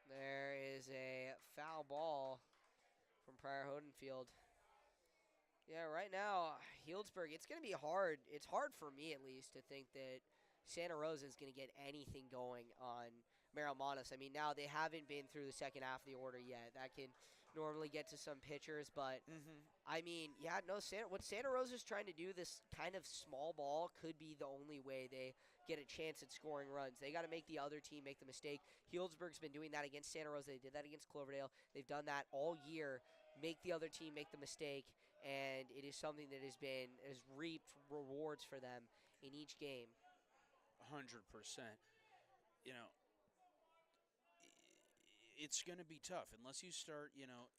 There is a foul ball from Pryor Hodenfield. Yeah, right now, Healdsburg, it's going to be hard. It's hard for me, at least, to think that Santa Rosa is going to get anything going on Marimanos. I mean, now they haven't been through the second half of the order yet. That can normally get to some pitchers, but, I mean, yeah, no, what Santa Rosa is trying to do, this kind of small ball, could be the only way they get a chance at scoring runs. They got to make the other team make the mistake. Healdsburg's been doing that against Santa Rosa. They did that against Cloverdale. They've done that all year. Make the other team make the mistake, and it is something that has reaped rewards for them in each game. 100%. It's going to be tough unless you start,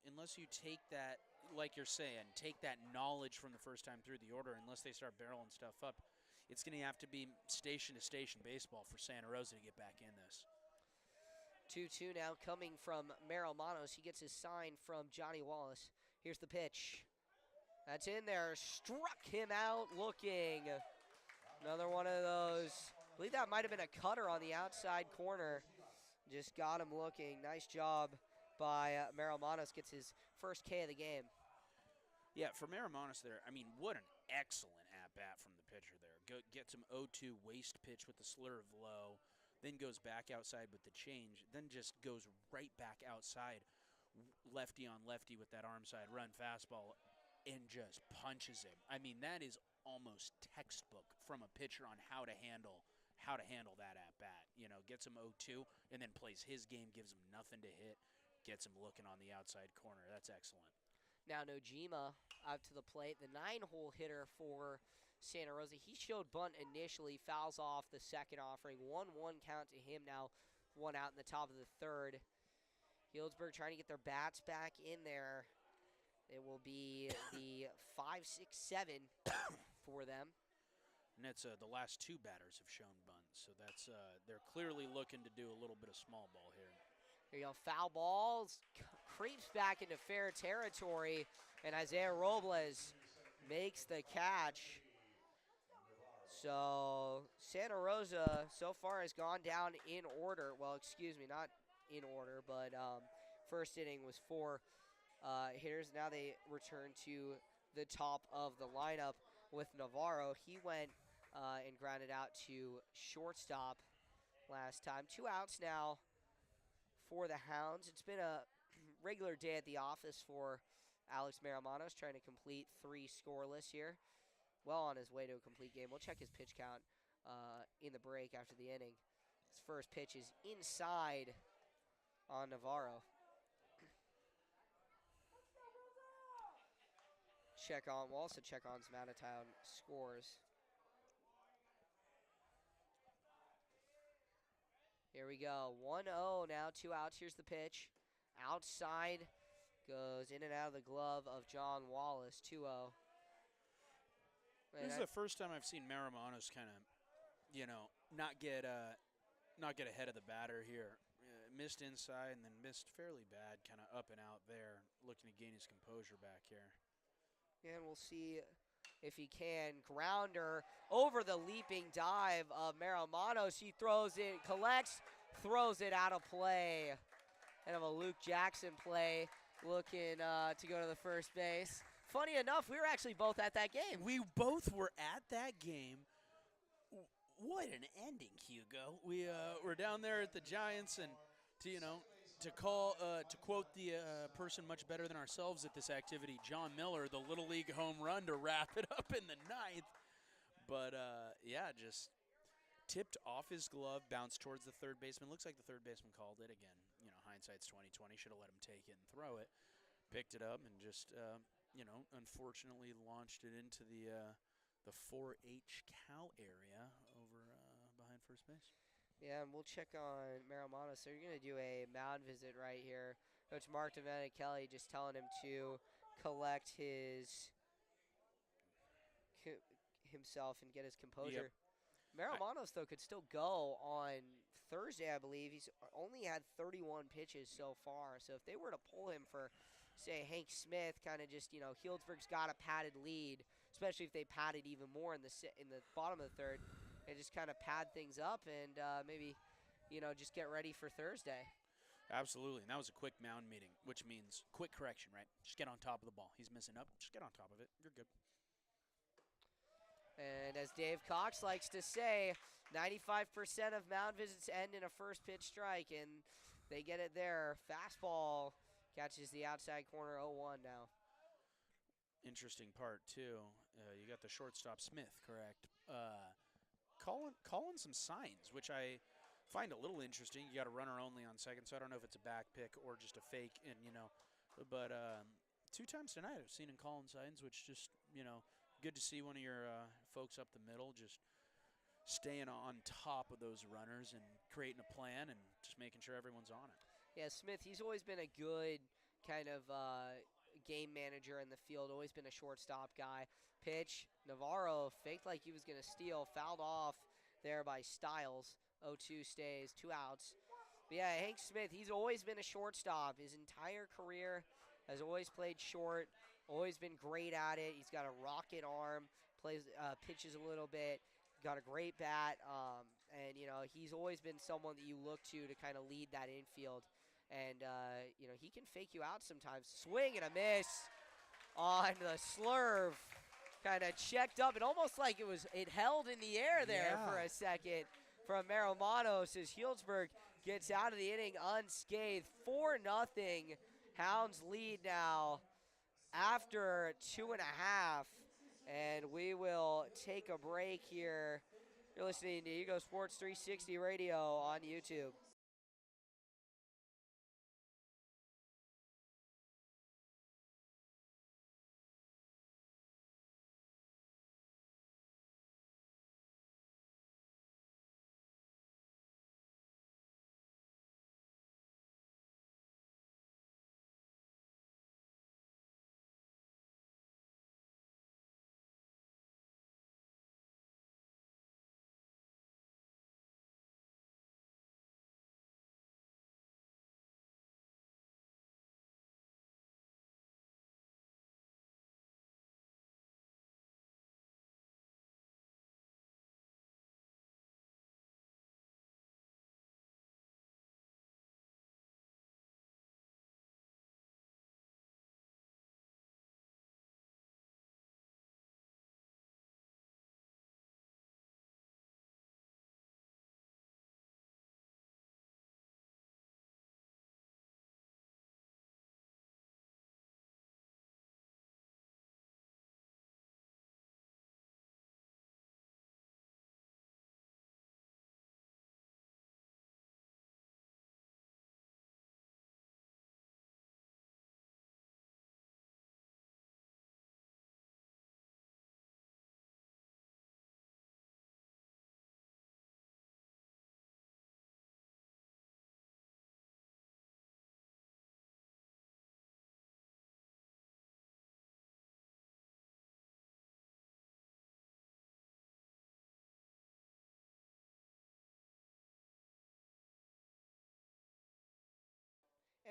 unless you take that, like you're saying, take that knowledge from the first time through the order, unless they start barreling stuff up. It's going to have to be station-to-station baseball for Santa Rosa to get back in this. 2-2 now coming from Marimanos. He gets his sign from Johnny Wallace. Here's the pitch. That's in there. Struck him out looking. Another one of those. I believe that might have been a cutter on the outside corner. Just got him looking. Nice job by Marimanos. Gets his first K of the game. Yeah, for Marimanos there, I mean, what an excellent at-bat from the pitcher there. Gets him 0-2 waste pitch with the slurve low, then goes back outside with the change, then just goes right back outside, lefty on lefty with that arm side run fastball, and just punches him. I mean, that is almost textbook from a pitcher on how to handle that at bat. Gets him 0-2 and then plays his game, gives him nothing to hit, gets him looking on the outside corner. That's excellent. Now Nojima out to the plate, the 9-hole hitter for Santa Rosa. He showed bunt initially, fouls off the second offering. 1-1 count to him now, 1 out in the top of the 3rd. Healdsburg trying to get their bats back in there. It will be the 5-6-7 for them. And that's the last 2 batters have shown bunts, so that's they're clearly looking to do a little bit of small ball here. There you go, foul balls, creeps back into fair territory, and Isaiah Robles makes the catch. So Santa Rosa so far has gone down in order. Well, excuse me, not in order, but first inning was 4 hitters. Now they return to the top of the lineup with Navarro. He went and grounded out to shortstop last time. 2 outs now for the Hounds. It's been a regular day at the office for Alex Maramanos, trying to complete 3 scoreless here. Well on his way to a complete game. We'll check his pitch count in the break after the inning. His first pitch is inside on Navarro. We'll also check on some out-of-town scores. Here we go, 1-0 now, 2 outs. Here's the pitch. Outside, goes in and out of the glove of John Wallace, 2-0. This is the first time I've seen Maramanos kind of, not get ahead of the batter here. Missed inside and then missed fairly bad, kind of up and out there, looking to gain his composure back here. And we'll see if he can. Grounder over the leaping dive of Maramanos. He throws it, collects, throws it out of play. Kind of a Luke Jackson play, looking to go to the first base. Funny enough, we were actually both at that game. We both were at that game. What an ending, Hugo. We were down there at the Giants, and to quote the person much better than ourselves at this activity, John Miller, the Little League home run to wrap it up in the 9th. But just tipped off his glove, bounced towards the third baseman. Looks like the third baseman called it again. Hindsight's 20/20. Should have let him take it and throw it. Picked it up and just unfortunately launched it into the 4H cow area over behind first base. Yeah, and we'll check on Maramanos. So you're going to do a mound visit right here. Coach Mark Kelly just telling him to collect himself and get his composure. Yep. Maramanos, though, could still go on Thursday, I believe. He's only had 31 pitches so far. So if they were to pull him for, say, Hank Smith, kind of just, Healdsburg's got a padded lead, especially if they padded even more in the bottom of the third, and just kind of pad things up and maybe, just get ready for Thursday. Absolutely, and that was a quick mound meeting, which means quick correction, right? Just get on top of the ball. He's missing up. Just get on top of it. You're good. And as Dave Cox likes to say, 95% of mound visits end in a first pitch strike, and they get it there. Fastball catches the outside corner, 0-1 now. Interesting part, too. You got the shortstop Smith, correct? Calling some signs, which I find a little interesting. You got a runner only on second, so I don't know if it's a back pick or just a fake. And but 2 times tonight I've seen him calling signs, which just good to see one of your folks up the middle just staying on top of those runners and creating a plan and just making sure everyone's on it. Yeah, Smith, he's always been a good kind of game manager in the field, always been a shortstop guy. Pitch, Navarro faked like he was going to steal, fouled off there by Stiles. 0-2 stays, 2 outs. But yeah, Hank Smith, he's always been a shortstop. His entire career has always played short, always been great at it. He's got a rocket arm, pitches a little bit, got a great bat, and he's always been someone that you look to kind of lead that infield. And he can fake you out sometimes. Swing and a miss on the slurve. Kind of checked up. It almost like it held in the air there for a second from Maramanos as Healdsburg gets out of the inning unscathed. 4-0. Hounds lead now after 2.5. And we will take a break here. You're listening to Hugo Sports 360 Radio on YouTube.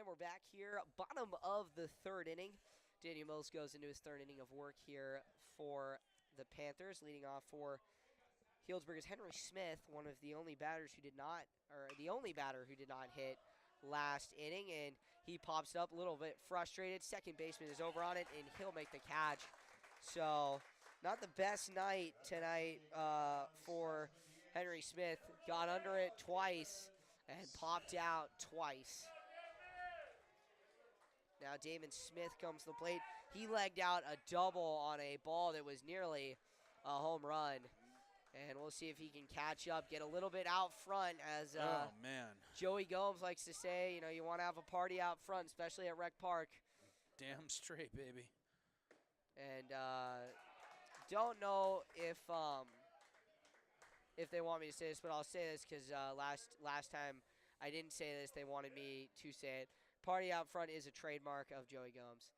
And we're back here, bottom of the third inning. Daniel Mills goes into his third inning of work here for the Panthers. Leading off for Healdsburg is Henry Smith, one of the only batters who did not, or the only batter who did not hit last inning. And he pops up a little bit frustrated. Second baseman is over on it, and he'll make the catch. So not the best night tonight for Henry Smith. Got under it twice and popped out twice. Now Damon Smith comes to the plate. He legged out a double on a ball that was nearly a home run. And we'll see if he can catch up, get a little bit out front, as oh, man. Joey Gomes likes to say, you want to have a party out front, especially at Rec Park. Damn straight, baby. And don't know if they want me to say this, but I'll say this because last time I didn't say this. They wanted me to say it. Party out front is a trademark of Joey Gomes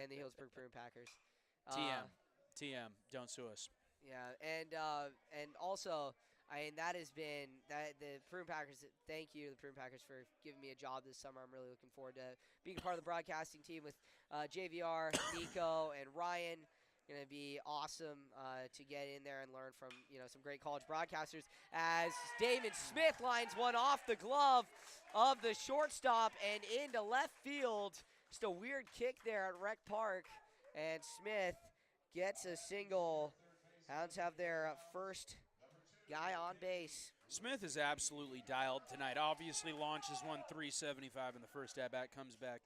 and the Healdsburg Prune Packers. TM, don't sue us. Yeah, and also, that has been the Prune Packers. Thank you to the Prune Packers for giving me a job this summer. I'm really looking forward to being a part of the broadcasting team with JVR, Nico, and Ryan. Going to be awesome to get in there and learn from some great college broadcasters. As Damon Smith lines one off the glove of the shortstop and into left field. Just a weird kick there at Rec Park, and Smith gets a single. Hounds have their first guy on base. Smith is absolutely dialed tonight. Obviously launches 375 in the first at-bat, comes back,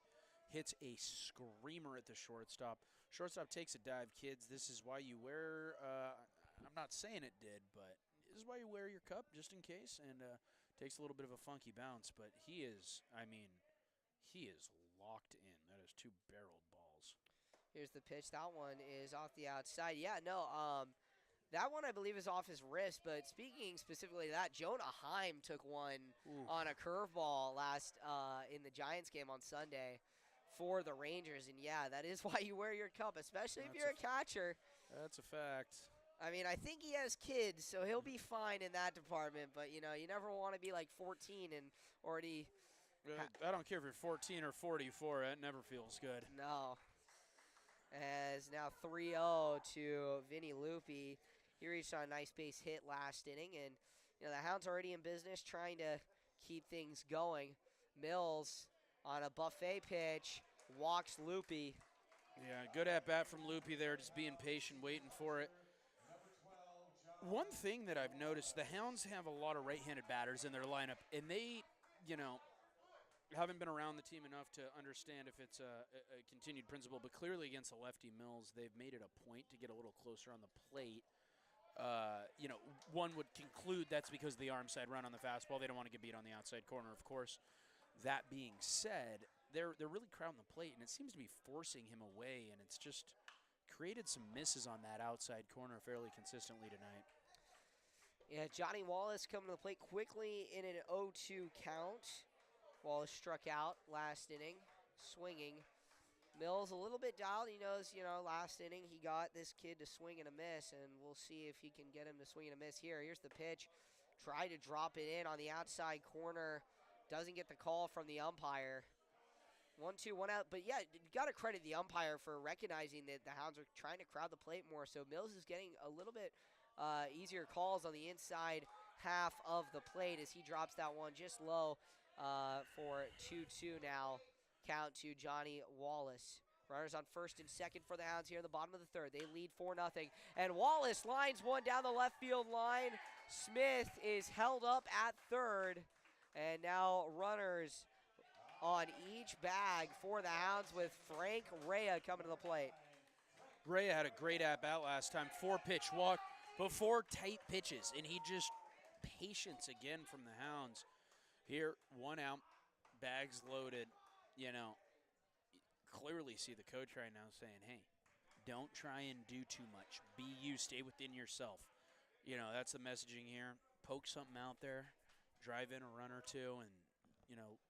hits a screamer at the shortstop. Shortstop takes a dive, kids. This is why you wear, I'm not saying it did, but this is why you wear your cup, just in case, and takes a little bit of a funky bounce. But he is locked in. That is 2 barreled balls. Here's the pitch. That one is off the outside. Yeah, no, that one I believe is off his wrist, but speaking specifically of that, Jonah Heim took one on a curveball last in the Giants game on Sunday for the Rangers, and yeah, that is why you wear your cup, especially if you're a catcher. That's a fact. I mean, I think he has kids, so he'll be fine in that department, but, you never want to be like 14 and already... I don't care if you're 14 or 44, it never feels good. No. As now 3-0 to Vinny Lupi. He reached on a nice base hit last inning, and the Hounds already in business trying to keep things going. Mills on a buffet pitch walks Lupi. Yeah, good at-bat from Lupi there, just being patient, waiting for it. One thing that I've noticed, the Hounds have a lot of right-handed batters in their lineup, and they, haven't been around the team enough to understand if it's a continued principle, but clearly against the lefty Mills, they've made it a point to get a little closer on the plate. One would conclude that's because of the arm side run on the fastball. They don't want to get beat on the outside corner, of course. That being said, they're really crowding the plate, and it seems to be forcing him away, and it's just created some misses on that outside corner fairly consistently tonight. Yeah, Johnny Wallace coming to the plate quickly in an 0-2 count. Wallace struck out last inning, swinging. Mills a little bit dialed. He knows, last inning he got this kid to swing and a miss, and we'll see if he can get him to swing and a miss here. Here's the pitch. Try to drop it in on the outside corner. Doesn't get the call from the umpire. 1-2, 1 out. But, yeah, you got to credit the umpire for recognizing that the Hounds are trying to crowd the plate more. So Mills is getting a little bit easier calls on the inside half of the plate as he drops that one just low for 2-2 now. Count to Johnny Wallace. Runners on first and second for the Hounds here in the bottom of the third. They lead 4-0. And Wallace lines one down the left field line. Smith is held up at third. And now runners on each bag for the Hounds with Frank Rea coming to the plate. Rea had a great at-bat last time. 4-pitch walk before tight pitches. And he just patience again from the Hounds. Here, 1 out, bags loaded. Clearly see the coach right now saying, hey, don't try and do too much. Be you, stay within yourself. That's the messaging here. Poke something out there, drive in a run or two, and,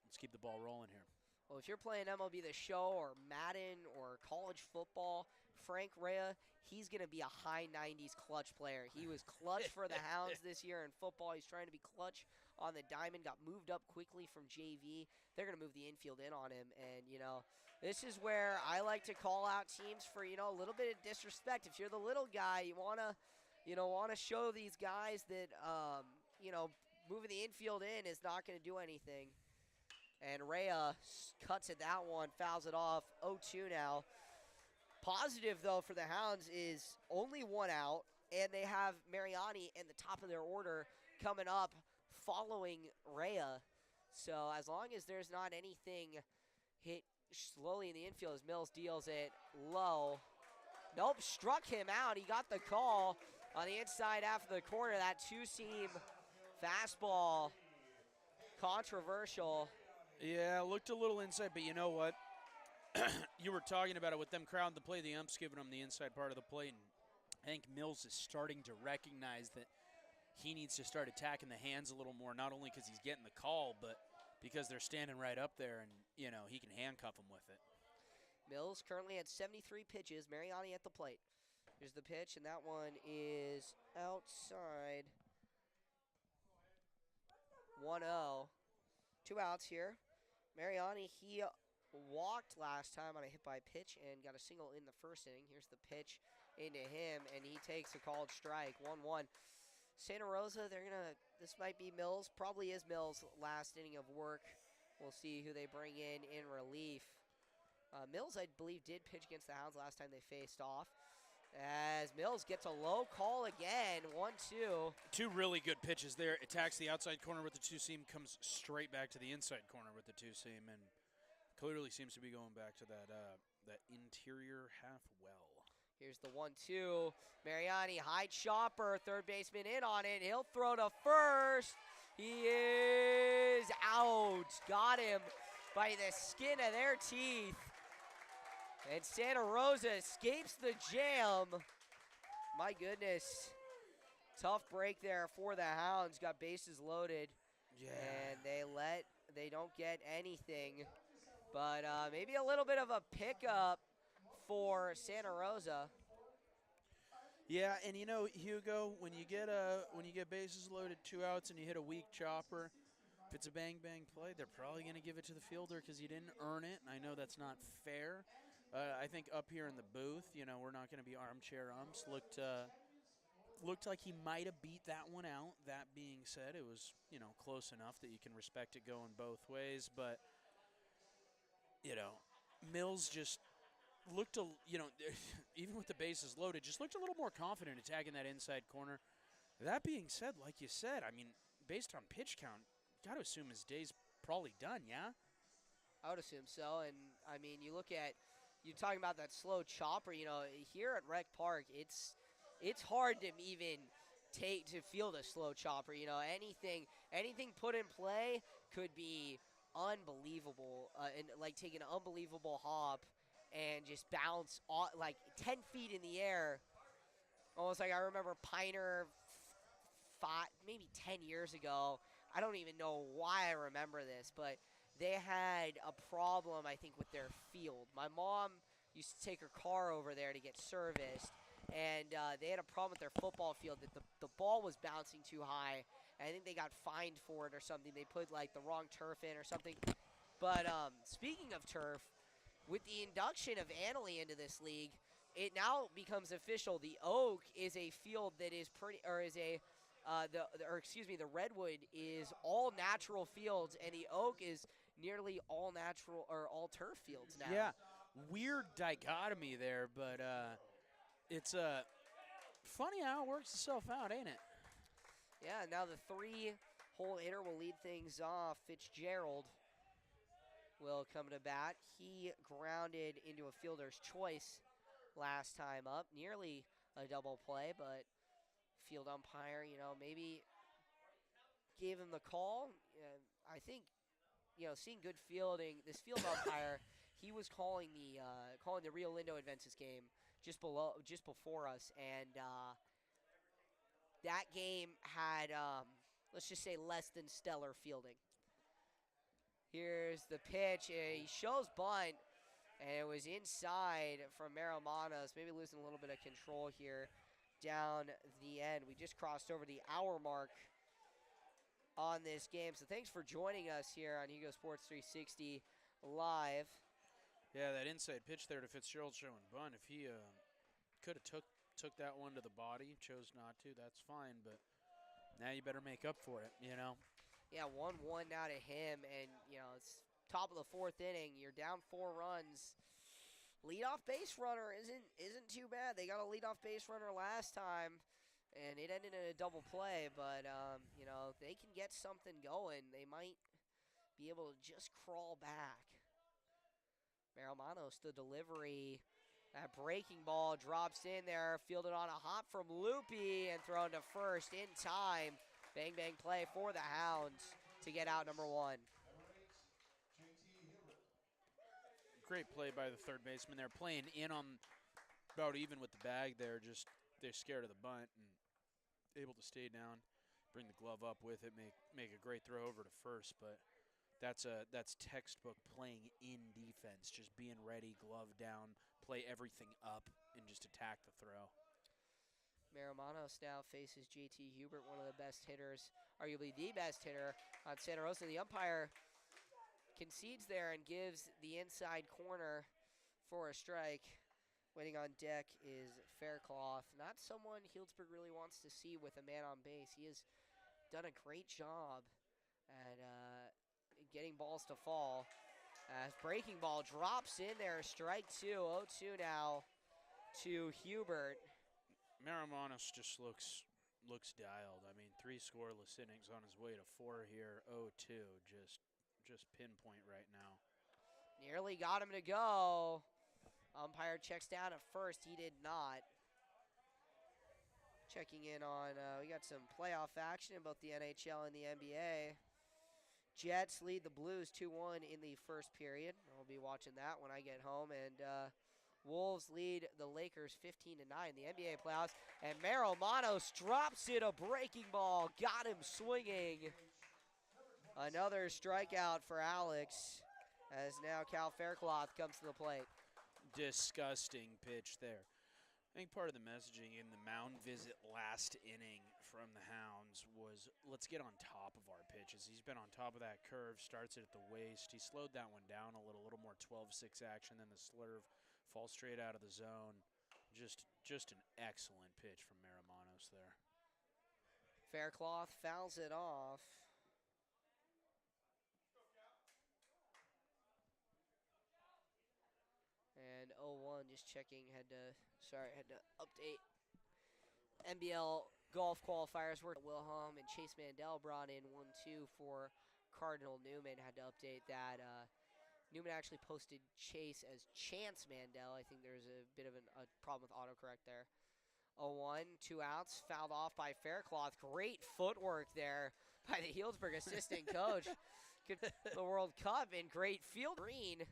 let's keep the ball rolling here. Well, if you're playing MLB The Show or Madden or college football, Frank Rea, he's going to be a high 90s clutch player. He was clutch for the Hounds this year in football. He's trying to be clutch on the diamond, got moved up quickly from JV. They're going to move the infield in on him. And, this is where I like to call out teams for, a little bit of disrespect. If you're the little guy, you want to show these guys that, moving the infield in is not going to do anything. And Rhea cuts at that one, fouls it off, 0-2 now. Positive, though, for the Hounds is only one out, and they have Mariani in the top of their order coming up following Rhea. So as long as there's not anything hit slowly in the infield as Mills deals it low. Nope, struck him out. He got the call on the inside half of the corner. That two-seam fastball, controversial. Yeah, looked a little inside, but you know what? You were talking about it with them crowding the play. The ump's giving them the inside part of the plate, and I think Mills is starting to recognize that he needs to start attacking the hands a little more, not only because he's getting the call, but because they're standing right up there, and, he can handcuff them with it. Mills currently at 73 pitches. Mariani at the plate. Here's the pitch, and that one is outside. 1-0. 2 outs here. Mariani, he walked last time on a hit by pitch and got a single in the first inning. Here's the pitch into him, and he takes a called strike. 1-1. Santa Rosa, this might be Mills, probably is Mills' last inning of work. We'll see who they bring in relief. Mills, I believe, did pitch against the Hounds last time they faced off. As Mills gets a low call again, 1-2. Two really good pitches there. Attacks the outside corner with the two-seam, comes straight back to the inside corner with the two-seam, and clearly seems to be going back to that interior half well. Here's the 1-2. Mariani, high chopper, third baseman in on it. He'll throw to first. He is out. Got him by the skin of their teeth. And Santa Rosa escapes the jam. My goodness. Tough break there for the Hounds. Got bases loaded. Yeah. And they don't get anything. But maybe a little bit of a pickup for Santa Rosa. Yeah, and Hugo, when you get bases loaded, 2 outs, and you hit a weak chopper, if it's a bang-bang play, they're probably going to give it to the fielder because you didn't earn it, and I know that's not fair. I think up here in the booth, we're not going to be armchair umps. Looked like he might have beat that one out. That being said, it was, close enough that you can respect it going both ways. But, Mills just looked, even with the bases loaded, just looked a little more confident attacking that inside corner. That being said, like you said, based on pitch count, got to assume his day's probably done, yeah? I would assume so. And, you're talking about that slow chopper, here at Rec Park, it's hard to even to field a slow chopper. Anything put in play could be unbelievable, and take an unbelievable hop and just bounce 10 feet in the air. Almost like I remember Piner maybe 10 years ago. I don't even know why I remember this, but they had a problem, I think, with their field. My mom used to take her car over there to get serviced, and they had a problem with their football field that the ball was bouncing too high. And I think they got fined for it or something. They put, the wrong turf in or something. But speaking of turf, with the induction of Annalee into this league, it now becomes official. The Oak is a field that is the Redwood is all natural fields, and the Oak is nearly all natural or all turf fields now. Yeah, weird dichotomy there, but it's funny how it works itself out, ain't it? Yeah, now the 3-hole hitter will lead things off. Fitzgerald will come to bat. He grounded into a fielder's choice last time up. Nearly a double play, but field umpire, maybe gave him the call. I think, seeing good fielding, this field umpire, he was calling the Rio Lindo Adventist game just before us, and that game had, let's just say, less than stellar fielding. Here's the pitch. He shows bunt, and it was inside from Marimanos. Maybe losing a little bit of control here down the end. We just crossed over the hour mark on this game. So thanks for joining us here on Hugo Sports 360 Live. Yeah, that inside pitch there to Fitzgerald showing bunt. If he could have took that one to the body, chose not to, that's fine. But now you better make up for it, you know. Yeah, 1-1 now to him, and it's top of the fourth inning. You're down 4 runs. Leadoff base runner isn't too bad. They got a leadoff base runner last time, and it ended in a double play. But if they can get something going, they might be able to just crawl back. Maromanos, the delivery. That breaking ball drops in there, fielded on a hop from Loopy and thrown to first in time. Bang, bang play for the Hounds to get out number 1. Great play by the third baseman. They're playing in on about even with the bag there. Just they're scared of the bunt and able to stay down, bring the glove up with it, make a great throw over to first. But that's textbook playing in defense, just being ready, glove down, play everything up, and just attack the throw. Maromanos now faces JT Hubert, one of the best hitters, arguably the best hitter on Santa Rosa. The umpire concedes there and gives the inside corner for a strike. Waiting on deck is Faircloth. Not someone Healdsburg really wants to see with a man on base. He has done a great job at getting balls to fall. As breaking ball drops in there, strike 2, 0-2 now to Hubert. Maromanos just looks dialed. I mean, 3 scoreless innings on his way to 4 here, 0-2, just pinpoint right now. Nearly got him to go. Umpire checks down at first. He did not. Checking in on, we got some playoff action in both the NHL and the NBA. Jets lead the Blues 2-1 in the first period. I'll be watching that when I get home. And Wolves lead the Lakers 15-9 in the NBA playoffs. And Maromanos drops it, a breaking ball. Got him swinging. Another strikeout for Alex, as now Cal Faircloth comes to the plate. Disgusting pitch there. I think part of the messaging in the mound visit last inning from the Hounds was, let's get on top of our pitches. He's been on top of that curve, starts it at the waist. He slowed that one down a little more 12-6 action than the slurve, falls straight out of the zone. Just an excellent pitch from Maromanos there. Faircloth fouls it off. And 0-1, just checking, had to update NBL golf qualifiers. We're Wilhelm and Chase Mandel brought in 1-2 for Cardinal Newman. Had to update that. Newman actually posted Chase as Chance Mandel. I think there's a bit of a problem with autocorrect there. 0-1, 2 outs, fouled off by Faircloth. Great footwork there by the Healdsburg assistant coach. The World Cup in great field. Green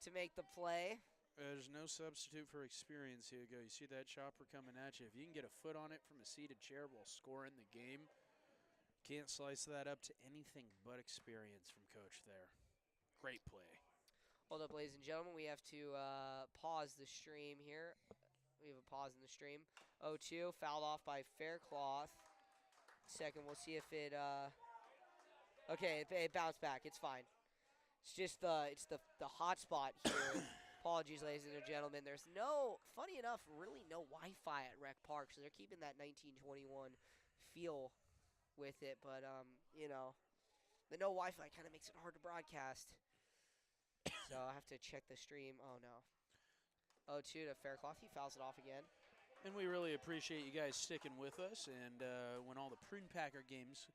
to make the play. There's no substitute for experience, Hugo. You see that chopper coming at you. If you can get a foot on it from a seated chair while scoring the game, can't slice that up to anything but experience from Coach there. Great play. Hold up, ladies and gentlemen. We have to pause the stream here. We have a pause in the stream. 0-2, fouled off by Faircloth. Second, we'll see if it okay, it bounced back. It's fine. It's just the hot spot here. Apologies, ladies and gentlemen. There's funny enough, really no Wi-Fi at Rec Park, so they're keeping that 1921 feel with it. But, the no Wi-Fi kind of makes it hard to broadcast. So I have to check the stream. Oh, no. 0-2 to Faircloth. He fouls it off again. And we really appreciate you guys sticking with us. And when all the Prune Packer games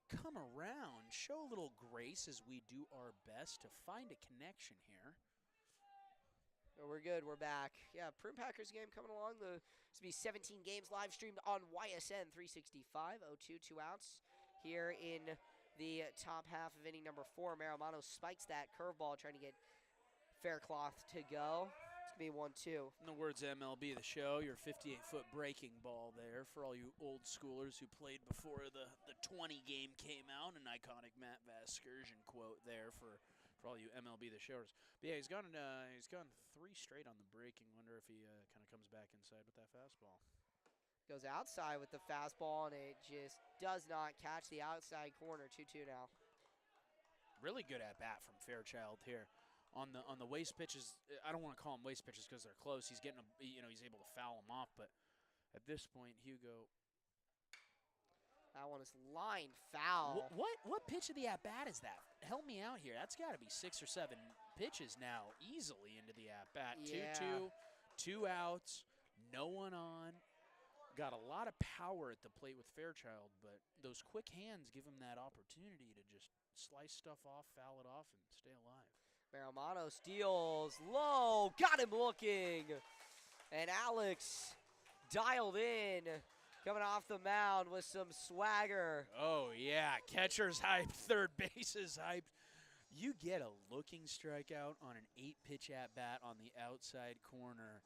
come around, show a little grace as we do our best to find a connection here. We're good. We're back. Yeah, Prune Packers game coming along. This will be 17 games live streamed on YSN 365. 0-2, 2 outs here in the top half of inning number 4. Maromanos spikes that curveball, trying to get Faircloth to go. It's going to be 1-2. In the words of MLB The Show, your 58-foot breaking ball there for all you old schoolers who played before the 20 game came out. An iconic Matt Vasgersian quote there for all you MLB The Showers. But yeah, he's gone 3 straight on the breaking. Wonder if he kind of comes back inside with that fastball. Goes outside with the fastball, and it just does not catch the outside corner. 2-2 now. Really good at bat from Fairchild here. On the waste pitches, I don't want to call them waste pitches because they're close. He's getting he's able to foul them off. But at this point, Hugo. That one is line foul. What pitch of the at bat is that? Help me out here. That's got to be 6 or 7 pitches now, easily into the at bat. Yeah. 2-2, 2 outs, no one on. Got a lot of power at the plate with Fairchild, but those quick hands give him that opportunity to just slice stuff off, foul it off, and stay alive. Maramano steals low, got him looking. And Alex dialed in, coming off the mound with some swagger. Oh, yeah, catcher's hype, third base is hype. You get a looking strikeout on an 8-pitch at-bat on the outside corner.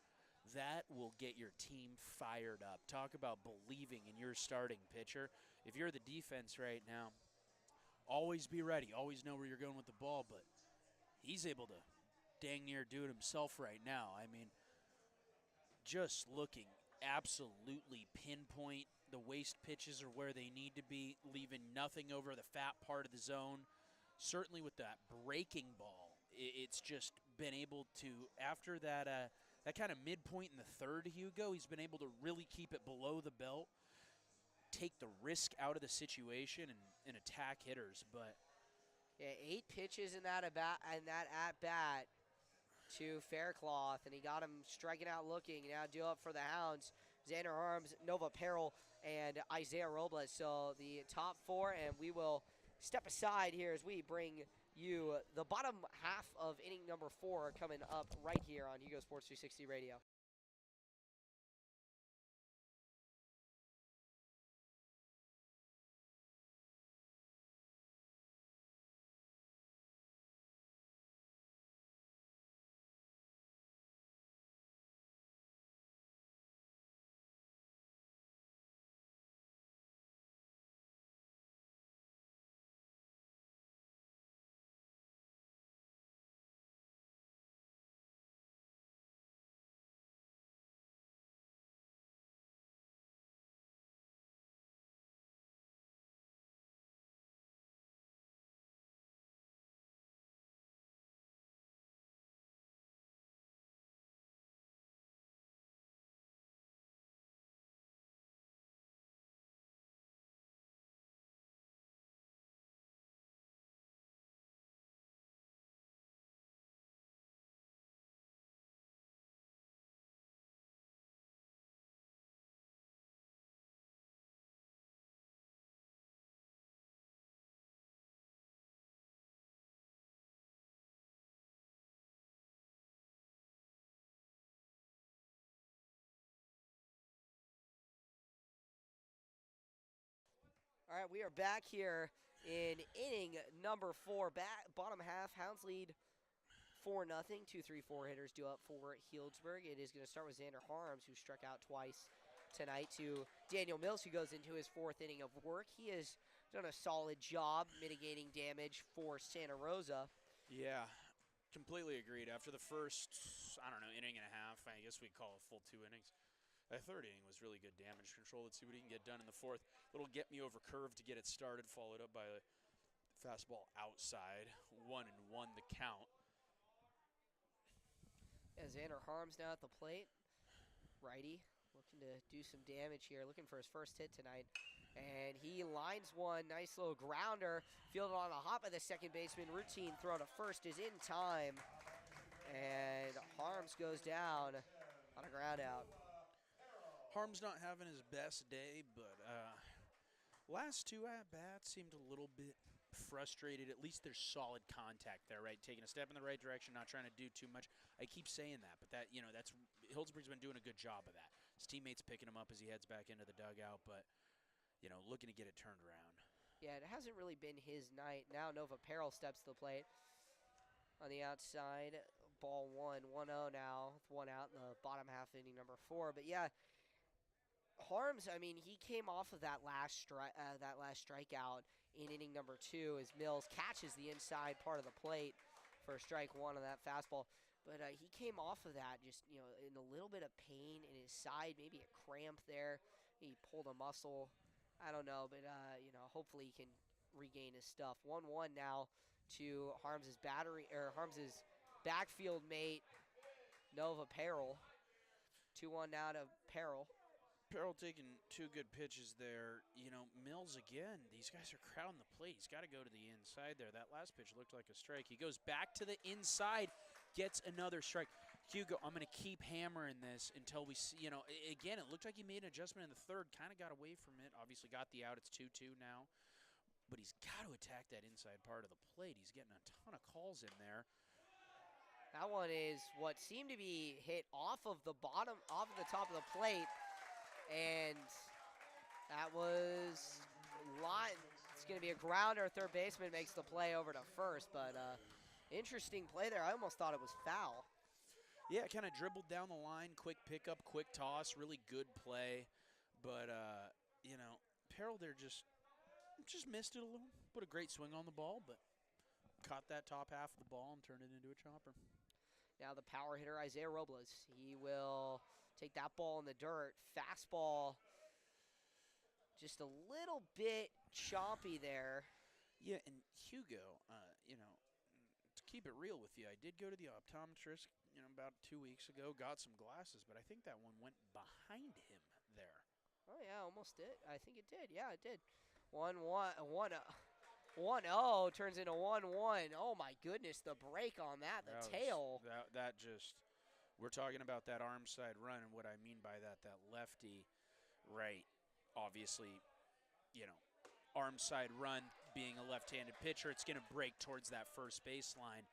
That will get your team fired up. Talk about believing in your starting pitcher. If you're the defense right now, always be ready. Always know where you're going with the ball, but he's able to dang near do it himself right now. I mean, just looking absolutely pinpoint. The waste pitches are where they need to be, leaving nothing over the fat part of the zone. Certainly with that breaking ball, it's just been able to, after that that kind of midpoint in the third, Hugo, he's been able to really keep it below the belt, take the risk out of the situation, and attack hitters. But yeah, 8 pitches in that at-bat to Faircloth, and he got him striking out looking. Now due up for the Hounds, Xander Harms, Nova Peril, and Isaiah Robles. So the top 4, and we will step aside here as we bring you the bottom half of inning number 4 coming up right here on Hugo Sports 360 Radio. All right, we are back here in inning number 4. Bottom half, Hounds lead 4-0. 2-3-4 hitters due up for Healdsburg. It is going to start with Xander Harms, who struck out twice tonight, to Daniel Mills, who goes into his 4th inning of work. He has done a solid job mitigating damage for Santa Rosa. yeah, completely agreed. After the first, I don't know, inning and a half, I guess we'd call it full 2 innings. That third inning was really good damage control. Let's see what he can get done in the 4th. Little get me over curve to get it started, followed up by a fastball outside. 1-1 the count. As Xander Harms now at the plate. Righty looking to do some damage here, looking for his first hit tonight. And he lines one, nice little grounder, fielded on a hop by the second baseman. Routine throw to first is in time. And Harms goes down on a ground out. Harm's not having his best day, but last 2 at-bats seemed a little bit frustrated. At least there's solid contact there, right? Taking a step in the right direction, not trying to do too much. I keep saying that, but that's Healdsburg's been doing a good job of that. His teammates picking him up as he heads back into the dugout, but looking to get it turned around. Yeah, it hasn't really been his night. Now Nova Peril steps to the plate on the outside. Ball 1, 1-0 now, with 1 out in the bottom half inning number 4. But yeah, Harms, I mean, he came off of that last strikeout in inning number 2 as Mills catches the inside part of the plate for strike 1 on that fastball. But he came off of that just, in a little bit of pain in his side, maybe a cramp there. he pulled a muscle. I don't know, but hopefully he can regain his stuff. 1-1 now to Harms's backfield mate Nova Peril. 2-1 now to Peril. Peril taking two good pitches there. Mills again, these guys are crowding the plate. He's got to go to the inside there. That last pitch looked like a strike. He goes back to the inside, gets another strike. Hugo, I'm going to keep hammering this until we see, again, it looked like he made an adjustment in the third, kind of got away from it, obviously got the out. It's 2-2 now. But he's got to attack that inside part of the plate. He's getting a ton of calls in there. That one is what seemed to be hit off of the top of the plate. And that was line. It's going to be a grounder. Third baseman makes the play over to first, but interesting play there. I almost thought it was foul. Yeah, kind of dribbled down the line, quick pickup, quick toss, really good play. But, Peril there just missed it a little. Put a great swing on the ball, but caught that top half of the ball and turned it into a chopper. Now the power hitter, Isaiah Robles. He will take that ball in the dirt. Fastball just a little bit choppy there. Yeah, and Hugo, to keep it real with you, I did go to the optometrist, about 2 weeks ago, got some glasses, but I think that one went behind him there. Oh, yeah, almost did. I think it did. Yeah, it did. 1-0 turns into 1-1. Oh, my goodness, the break on that, tail. That just, we're talking about that arm side run, and what I mean by that lefty, right, obviously, arm side run being a left-handed pitcher, it's going to break towards that first baseline.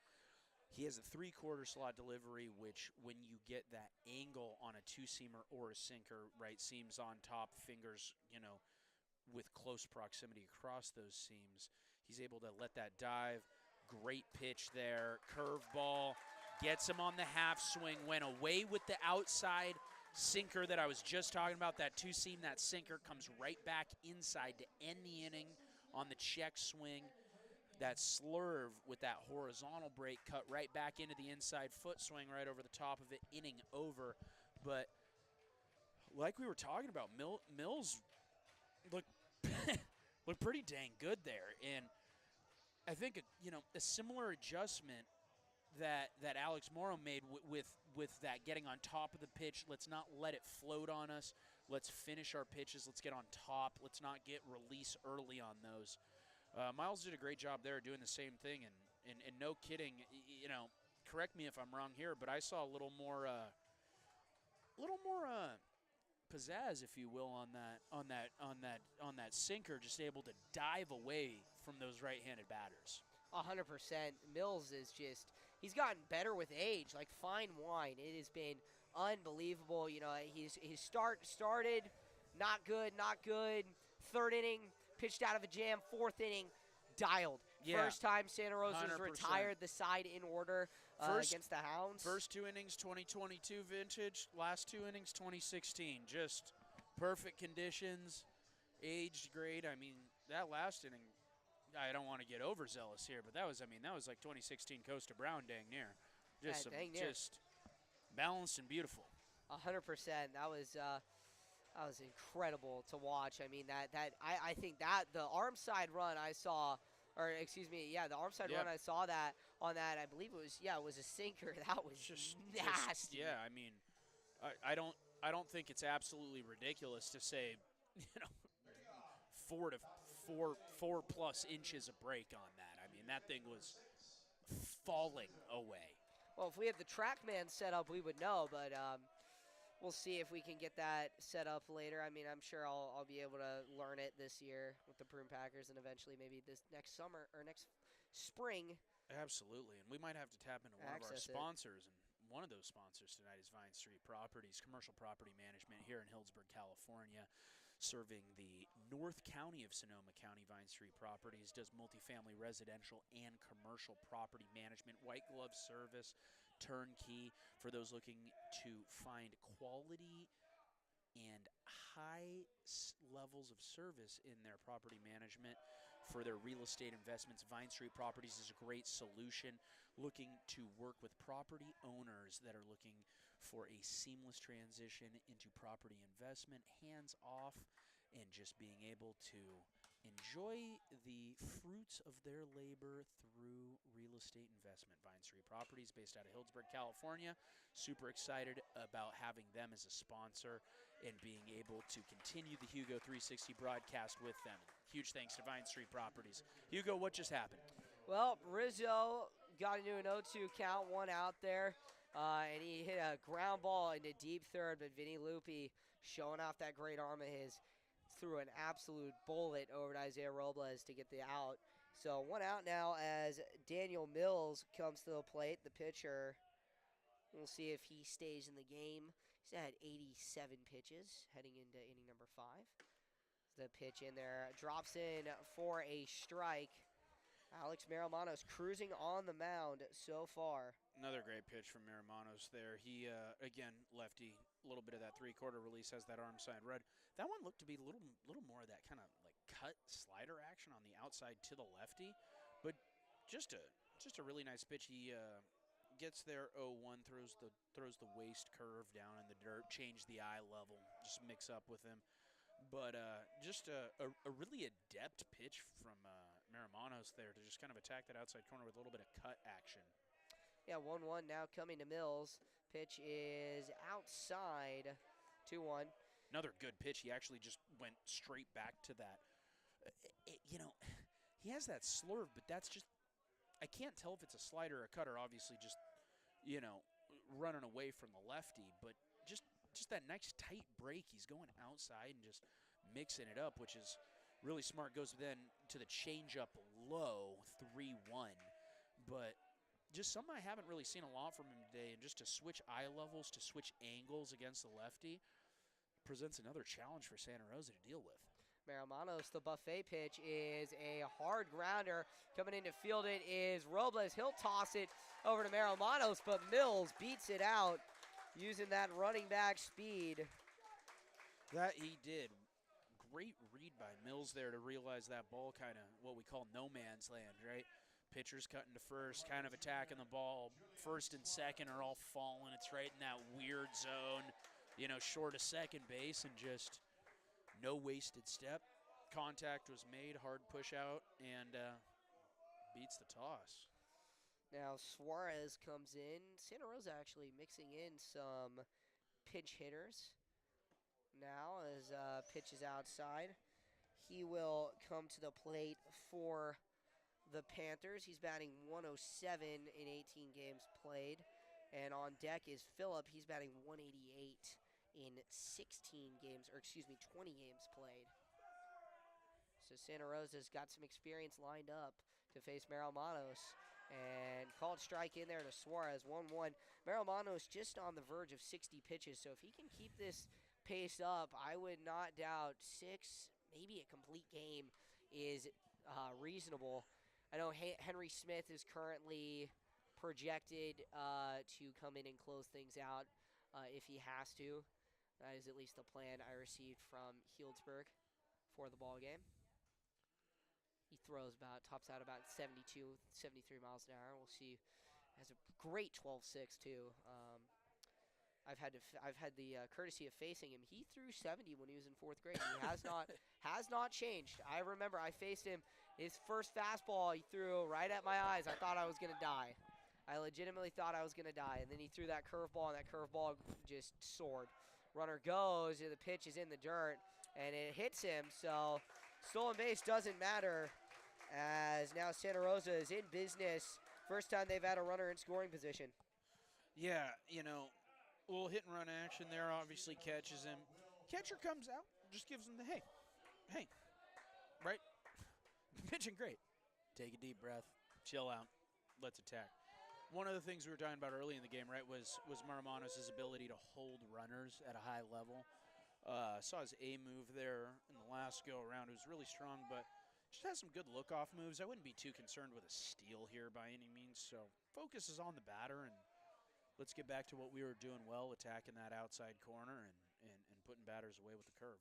He has a three-quarter slot delivery, which when you get that angle on a two-seamer or a sinker, right, seams on top, fingers, with close proximity across those seams, he's able to let that dive. Great pitch there. Curveball. Gets him on the half swing. Went away with the outside sinker that I was just talking about. That two-seam, that sinker comes right back inside to end the inning on the check swing. That slurve with that horizontal break cut right back into the inside foot swing right over the top of it, inning over. But like we were talking about, Mills looked pretty dang good there. And I think, a similar adjustment that Alex Morrow made with that getting on top of the pitch. Let's not let it float on us. Let's finish our pitches. Let's get on top. Let's not get release early on those. Miles did a great job there doing the same thing, and no kidding, correct me if I'm wrong here, but I saw a little more pizzazz, if you will, on that sinker, just able to dive away from those right-handed batters. 100%. Mills is he's gotten better with age, like fine wine. It has been unbelievable. He's started not good. Third inning, pitched out of a jam. Fourth inning, dialed. Yeah. First time Santa Rosa's 100%. retired the side in order against the Hounds. First 2 innings, 2022 vintage. Last 2 innings, 2016. Just perfect conditions, aged great. I mean, that last inning, I don't want to get overzealous here, but that was like 2016 Costa Brown dang near. Just balanced and beautiful. 100%. That was incredible to watch. I mean, I think that the arm side run I saw, the arm side run I saw that on that, I believe it was a sinker. That was just nasty. I mean, I don't think it's absolutely ridiculous to say, 4 plus inches of break on that. I mean, that thing was falling away. Well, if we had the TrackMan set up, we would know, but we'll see if we can get that set up later. I mean, I'm sure I'll be able to learn it this year with the Prune Packers and eventually maybe this next summer or next spring. Absolutely, and we might have to tap into one of our sponsors, and one of those sponsors tonight is Vine Street Properties, commercial property management here in Healdsburg, California, serving the North County of Sonoma County. Vine Street Properties does multifamily residential and commercial property management, white glove service, turnkey for those looking to find quality and high levels of service in their property management for their real estate investments. Vine Street Properties is a great solution. Looking to work with property owners that are looking for a seamless transition into property investment, hands off, and just being able to enjoy the fruits of their labor through real estate investment. Vine Street Properties, based out of Healdsburg, California. Super excited about having them as a sponsor and being able to continue the Hugo 360 broadcast with them. Huge thanks to Vine Street Properties. Hugo, what just happened? Well, Rizzo got into an 0-2 count, one out there, and he hit a ground ball into deep third, but Vinny Lupi, showing off that great arm of his, threw an absolute bullet over to Isaiah Robles to get the out. So one out now as Daniel Mills comes to the plate, the pitcher. We'll see if he stays in the game. He's had 87 pitches heading into inning number 5. The pitch in there drops in for a strike. Alex Marimanos cruising on the mound so far. Another great pitch from Marimanos there. He, again, lefty, a little bit of that three-quarter release, has that arm side red. That one looked to be a little more of that kind of like cut slider action on the outside to the lefty, but just a really nice pitch. He gets there 0-1, throws the waist curve down in the dirt, change the eye level, just mix up with him. But just a really adept pitch from Marimanos there to just kind of attack that outside corner with a little bit of cut action. Yeah, 1-1 now coming to Mills. Pitch is outside, 2-1. Another good pitch. He actually just went straight back to that. He has that slurve, but that's just, I can't tell if it's a slider or a cutter. Obviously just, running away from the lefty, but just that nice tight break. He's going outside and just mixing it up, which is really smart. Goes then to the changeup low, 3-1. But just something I haven't really seen a lot from him today, and just to switch eye levels, to switch angles against the lefty, presents another challenge for Santa Rosa to deal with. Marimanos, the buffet pitch is a hard grounder. Coming in to field it is Robles. He'll toss it over to Marimanos, but Mills beats it out using that running back speed. That he did. Great read by Mills there to realize that ball kind of what we call no man's land, right? Pitcher's cutting to first, kind of attacking the ball. First and second are all falling. It's right in that weird zone, short of second base, and just no wasted step. Contact was made, hard push out, and beats the toss. Now Suarez comes in. Santa Rosa actually mixing in some pinch hitters now as pitch is outside. He will come to the plate for the Panthers. He's batting 107 in 18 games played. And on deck is Phillip. He's batting 188 in 20 games played. So Santa Rosa's got some experience lined up to face Marimanos. And called strike in there to Suarez, 1-1. Marimanos just on the verge of 60 pitches, so if he can keep this pace up, I would not doubt 6, maybe a complete game is reasonable. I know Henry Smith is currently projected to come in and close things out if he has to. That is at least the plan I received from Healdsburg for the ball game. He tops out about 72, 73 miles an hour. We'll see. Has a great 12.6 too. I've had the courtesy of facing him. He threw 70 when he was in 4th grade. He has not changed. I remember I faced him. His first fastball he threw right at my eyes. I thought I was gonna die. I legitimately thought I was gonna die. And then he threw that curveball, and that curveball just soared. Runner goes, and the pitch is in the dirt, and it hits him. So stolen base doesn't matter, as now Santa Rosa is in business. First time they've had a runner in scoring position. Yeah, a little hit and run action there, obviously catches him. Catcher comes out, just gives him the hey, right? Pitching great. Take a deep breath, chill out, let's attack. One of the things we were talking about early in the game, right, was Marimanos' ability to hold runners at a high level. Saw his A move there in the last go-around. It was really strong, but just has some good look-off moves. I wouldn't be too concerned with a steal here by any means, so focus is on the batter, and let's get back to what we were doing well, attacking that outside corner and putting batters away with the curve.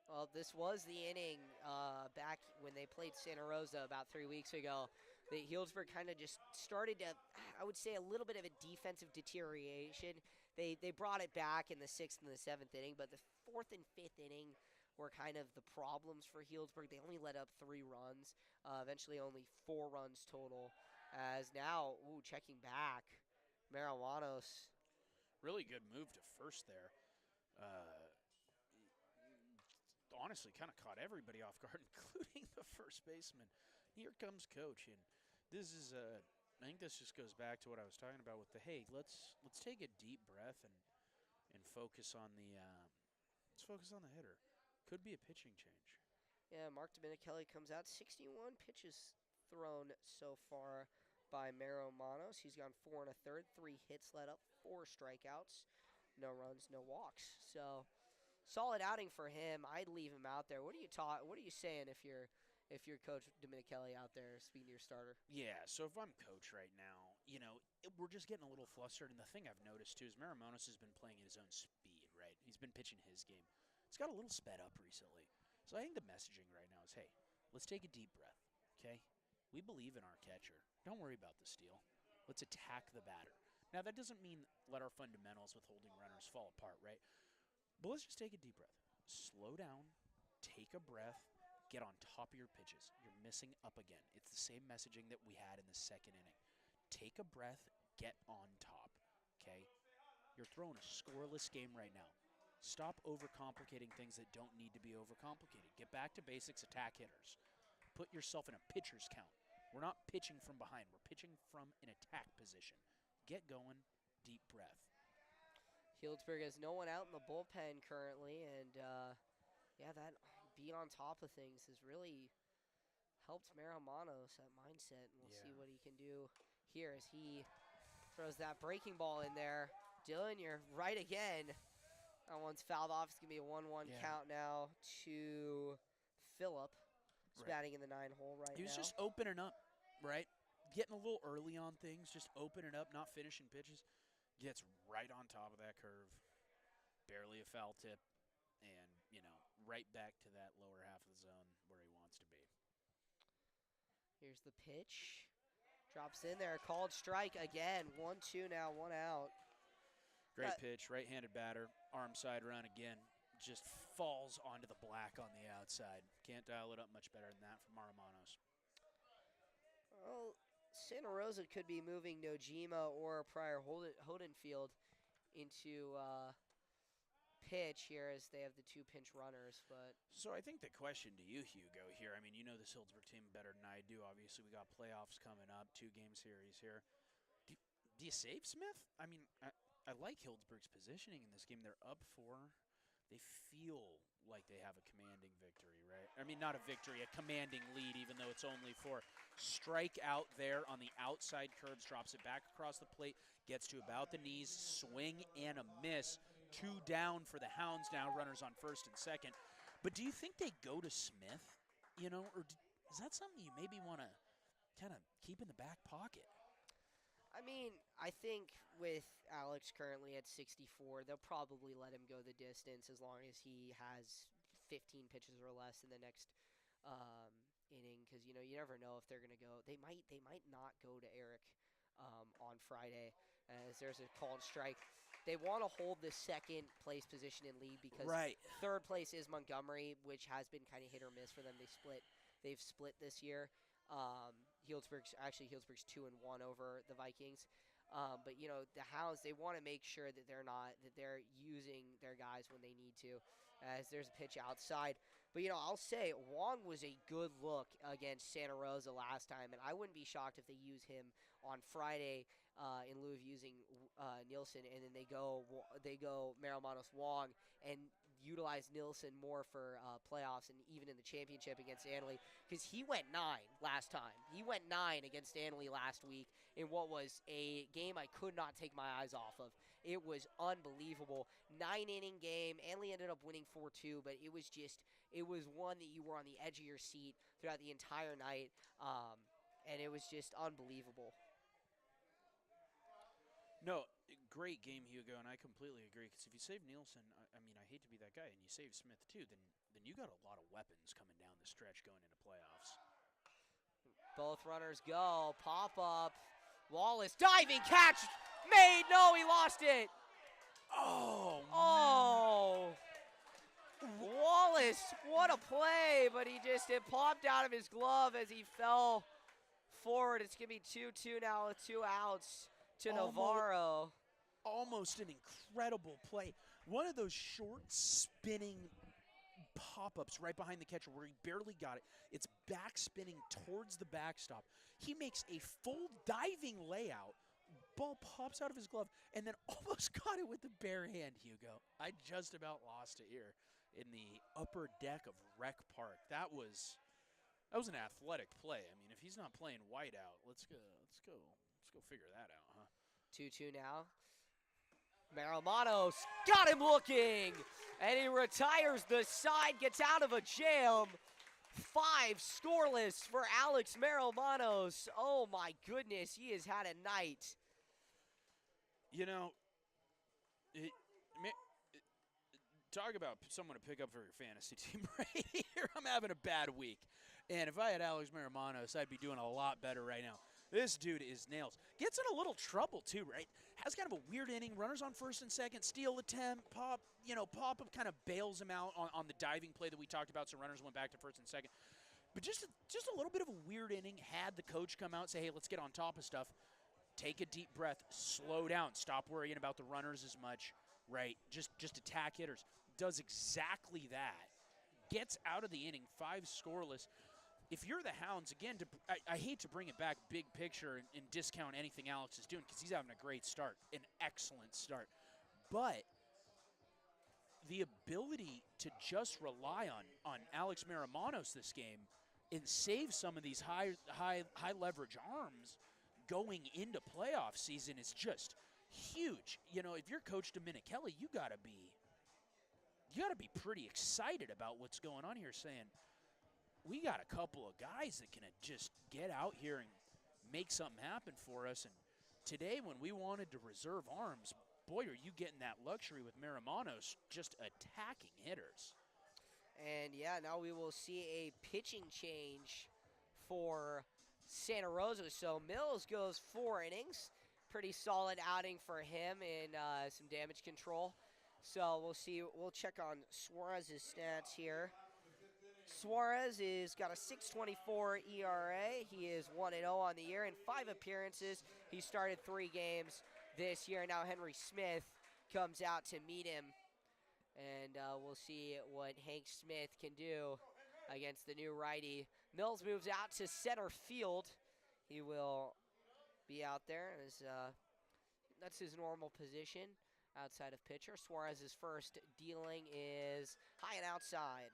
Well, this was the inning back when they played Santa Rosa about 3 weeks ago. The Healdsburg kind of just started to, I would say, a little bit of a defensive deterioration. they brought it back in the 6th and the 7th inning, but the 4th and 5th inning were kind of the problems for Healdsburg. They only let up 3 runs, eventually only 4 runs total. As now, checking back, Marijuanos. Really good move to first there. Honestly, kind of caught everybody off guard, including the first baseman. Here comes coach, and this is I think this just goes back to what I was talking about with the hey, let's take a deep breath and focus on the let's focus on the hitter. Could be a pitching change. Yeah, Mark Dominichelli comes out. 61 pitches thrown so far by Mero Manos. He's gone 4 1/3, 3 hits let up, 4 strikeouts, no runs, no walks. So solid outing for him. I'd leave him out there. What are you saying if you're Coach Dominichelli out there speaking to your starter? Yeah, so if I'm coach right now, we're just getting a little flustered. And the thing I've noticed, too, is Maramonos has been playing at his own speed, right? He's been pitching his game. It's got a little sped up recently. So I think the messaging right now is, hey, let's take a deep breath, okay? We believe in our catcher. Don't worry about the steal. Let's attack the batter. Now, that doesn't mean let our fundamentals with holding runners fall apart, right? But let's just take a deep breath. Slow down, take a breath, get on top of your pitches. You're missing up again. It's the same messaging that we had in the 2nd inning. Take a breath, get on top, okay? You're throwing a scoreless game right now. Stop overcomplicating things that don't need to be overcomplicated. Get back to basics, attack hitters. Put yourself in a pitcher's count. We're not pitching from behind. We're pitching from an attack position. Get going, deep breath. Healdsburg has no one out in the bullpen currently, and that being on top of things has really helped Marimanos, that mindset, and we'll see what he can do here as he throws that breaking ball in there. Dylan, you're right again. That one's fouled off. It's going to be a 1-1 count now to Phillip. He's batting in the 9-hole right now. He was just opening up, right? Getting a little early on things, just opening up, not finishing pitches. Gets right on top of that curve. Barely a foul tip. And, right back to that lower half of the zone where he wants to be. Here's the pitch. Drops in there. Called strike again. 1-2 now, 1 out. Great pitch. Right-handed batter. Arm side run again. Just falls onto the black on the outside. Can't dial it up much better than that from Maramanos. Well, Santa Rosa could be moving Nojima or Pryor Hodenfield into pitch here as they have the 2 pinch runners. But so I think the question to you, Hugo, here, I mean, you know this Healdsburg team better than I do. Obviously, we got playoffs coming up, 2-game series here. Do you save Smith? I mean, I like Healdsburg's positioning in this game. They're up 4. They feel like they have a commanding victory, right? I mean, not a victory, a commanding lead, even though it's only 4. Strike out there on the outside curves, drops it back across the plate, gets to about the knees, swing and a miss. 2 down for the Hounds now, runners on 1st and 2nd. But do you think they go to Smith, or is that something you maybe want to kind of keep in the back pocket? I mean, I think with Alex currently at 64, they'll probably let him go the distance as long as he has 15 pitches or less in the next inning, because you never know if they're going to go. They might not go to Eric on Friday, as there's a called strike. They want to hold the 2nd place position in lead because 3rd place is Montgomery, which has been kind of hit or miss for them. They've split this year. Healdsburg's 2-1 over the Vikings. But the Hounds, they want to make sure that they're using their guys when they need to, as there's a pitch outside. But I'll say Wong was a good look against Santa Rosa last time, and I wouldn't be shocked if they use him on Friday in lieu of using Nielsen, and then they go Marimanos Wong and utilize Nielsen more for playoffs and even in the championship against Annalee, because he went 9 last time. He went 9 against Annalee last week in what was a game I could not take my eyes off of. It was unbelievable. 9-inning game. Annalee ended up winning 4-2, but it was one that you were on the edge of your seat throughout the entire night, and it was just unbelievable. No, great game, Hugo, and I completely agree. Because if you save Nielsen, I mean, I hate to be that guy, and you save Smith too, then you got a lot of weapons coming down the stretch going into playoffs. Both runners go. Pop up. Wallace diving catch made. No, he lost it. Oh, Oh! Wallace, what a play, but it popped out of his glove as he fell forward. It's going to be 2-2 now with 2 outs to Navarro. almost an incredible play. One of those short spinning pop-ups right behind the catcher where he barely got it. It's back spinning towards the backstop. He makes a full diving layout. Ball pops out of his glove and then almost got it with the bare hand, Hugo. I just about lost it here in the upper deck of Rec Park. That was an athletic play. I mean, if he's not playing whiteout, let's go figure that out, huh? 2-2 now. Maromanos got him looking, and he retires the side, gets out of a jam. 5 scoreless for Alex Maromanos. Oh my goodness, he has had a night. You know, talk about someone to pick up for your fantasy team right here. I'm having a bad week. And if I had Alex Maromanos, I'd be doing a lot better right now. This dude is nails. Gets in a little trouble, too, right? Has kind of a weird inning. Runners on first and second. Steal attempt. Pop-up kind of bails him out on the diving play that we talked about, so runners went back to first and second. But just a little bit of a weird inning. Had the coach come out and say, hey, let's get on top of stuff. Take a deep breath. Slow down. Stop worrying about the runners as much, right? Just attack hitters. Does exactly that. Gets out of the inning, 5 scoreless. If you're the Hounds, again, I hate to bring it back big picture and discount anything Alex is doing because he's having a great start, an excellent start. But the ability to just rely on Alex Maromanos this game and save some of these high leverage arms going into playoff season is just huge. You know, if you're Coach Dominichelli, you got to be pretty excited about what's going on here, saying, we got a couple of guys that can just get out here and make something happen for us. And today when we wanted to reserve arms, boy, are you getting that luxury with Maromanos just attacking hitters. And, yeah, now we will see a pitching change for Santa Rosa. So Mills goes 4 innings. Pretty solid outing for him in some damage control. So we'll see. We'll check on Suarez's stats here. Suarez is got a 6.24 ERA. He is 1-0 on the year in 5 appearances. He started 3 games this year. Now Henry Smith comes out to meet him, and we'll see what Hank Smith can do against the new righty. Mills moves out to center field. He will be out there as that's his normal position outside of pitcher. Suarez's first dealing is high and outside.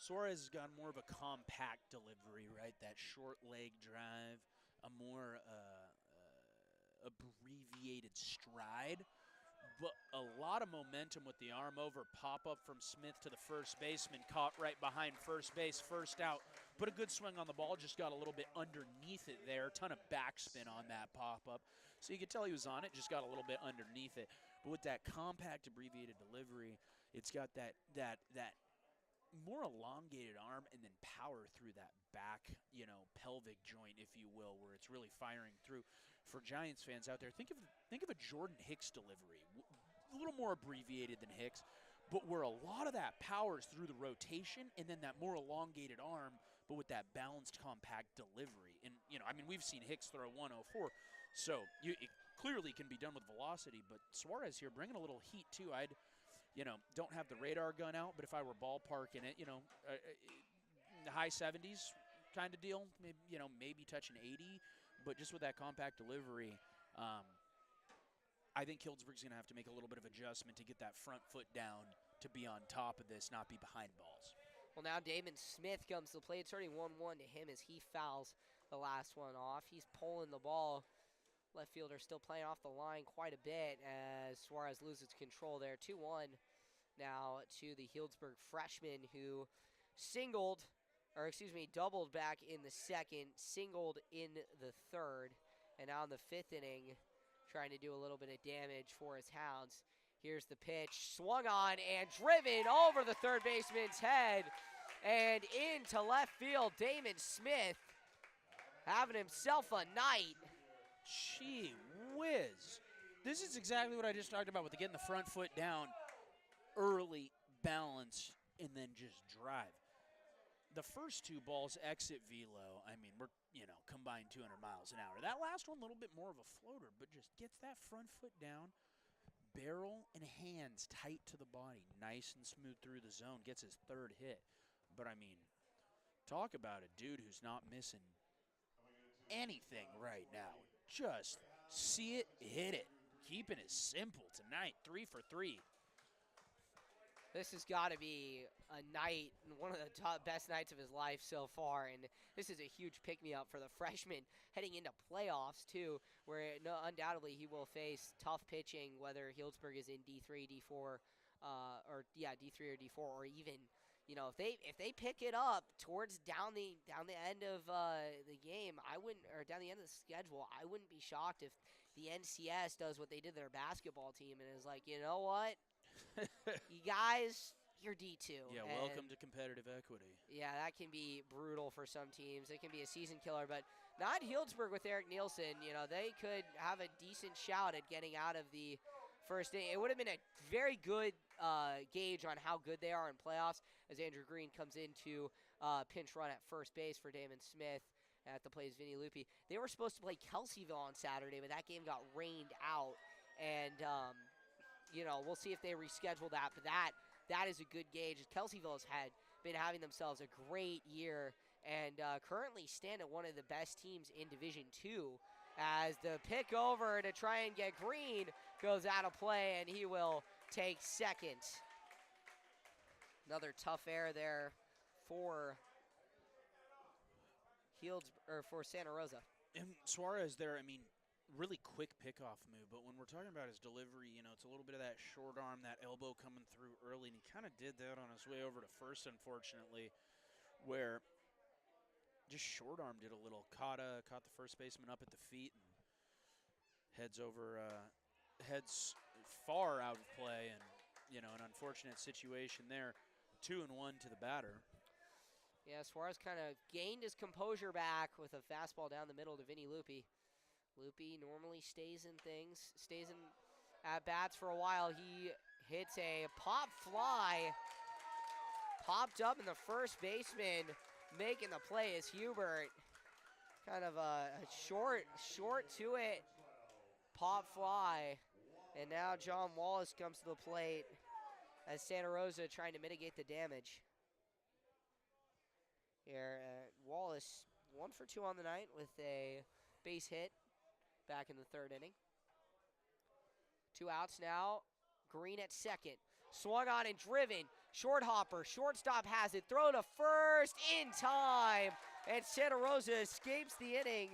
Suarez has got more of a compact delivery, right? That short leg drive, a more abbreviated stride, but a lot of momentum with the arm over pop-up from Smith to the first baseman, caught right behind first base, first out. Put a good swing on the ball, just got a little bit underneath it there. Ton of backspin on that pop-up. So you could tell he was on it, just got a little bit underneath it. But with that compact abbreviated delivery, it's got that more elongated arm and then power through that back, pelvic joint, if you will, where it's really firing through. For Giants fans out there, think of a Jordan Hicks delivery, a little more abbreviated than Hicks, but where a lot of that power is through the rotation and then that more elongated arm, but with that balanced, compact delivery. And we've seen Hicks throw 104, so it clearly can be done with velocity. But Suarez here bringing a little heat too. Don't have the radar gun out, but if I were ballparking it, high 70s kind of deal, maybe touching 80, but just with that compact delivery, I think Healdsburg's going to have to make a little bit of adjustment to get that front foot down to be on top of this, not be behind balls. Well, now Damon Smith comes to the plate. It's already 1-1 to him as he fouls the last one off. He's pulling the ball. Left fielder still playing off the line quite a bit as Suarez loses control there. 2-1 now to the Healdsburg freshman who doubled back in the second, singled in the third, and now in the 5th inning trying to do a little bit of damage for his Hounds. Here's the pitch, swung on and driven over the third baseman's head and into left field. Damon Smith having himself a night. Gee whiz. This is exactly what I just talked about with getting the front foot down early, balance, and then just drive. The first two balls exit velo. I mean, we're, combined 200 miles an hour. That last one, a little bit more of a floater, but just gets that front foot down, barrel and hands tight to the body, nice and smooth through the zone, gets his third hit. But, I mean, talk about a dude who's not missing anything right now. Just see it, hit it. Keeping it simple tonight, 3 for 3. This has got to be a night, one of the best nights of his life so far, and this is a huge pick-me-up for the freshman heading into playoffs, too, where undoubtedly he will face tough pitching, whether Healdsburg is in D3, D4, D3 or D4, or even, if they pick it up towards down the end of the game, down the end of the schedule, I wouldn't be shocked if the NCS does what they did to their basketball team and is like, you know what? You guys, you're D2. Yeah, welcome to competitive equity. Yeah, that can be brutal for some teams. It can be a season killer, but not Healdsburg with Eric Nielsen. They could have a decent shout at getting out of the first inning. It would have been a very good gauge on how good they are in playoffs as Andrew Green comes into pinch run at first base for Damon Smith at the plays Vinny Lupi. They were supposed to play Kelseyville on Saturday, but that game got rained out, and we'll see if they reschedule that, but that is a good gauge. Kelseyville has been having themselves a great year and currently stand at one of the best teams in Division II as the pick over to try and get Green goes out of play, and he will take second. Another tough error there for for Santa Rosa. And Suarez there, really quick pickoff move, but when we're talking about his delivery, it's a little bit of that short arm, that elbow coming through early, and he kind of did that on his way over to first, unfortunately, where just short arm did a little, caught the first baseman up at the feet, and heads far out of play, and an unfortunate situation there. 2-1 to the batter. Yeah, Suarez kind of gained his composure back with a fastball down the middle to Vinny Lupi. Lupi normally stays in at-bats for a while. He hits a pop fly. Popped up, and the first baseman making the play is Hubert. Kind of a short to it pop fly. And now John Wallace comes to the plate as Santa Rosa trying to mitigate the damage. Here, Wallace 1 for 2 on the night with a base hit back in the third inning. 2 outs now. Green at second. Swung on and driven. Short hopper. Shortstop has it. Throw to first in time. And Santa Rosa escapes the inning.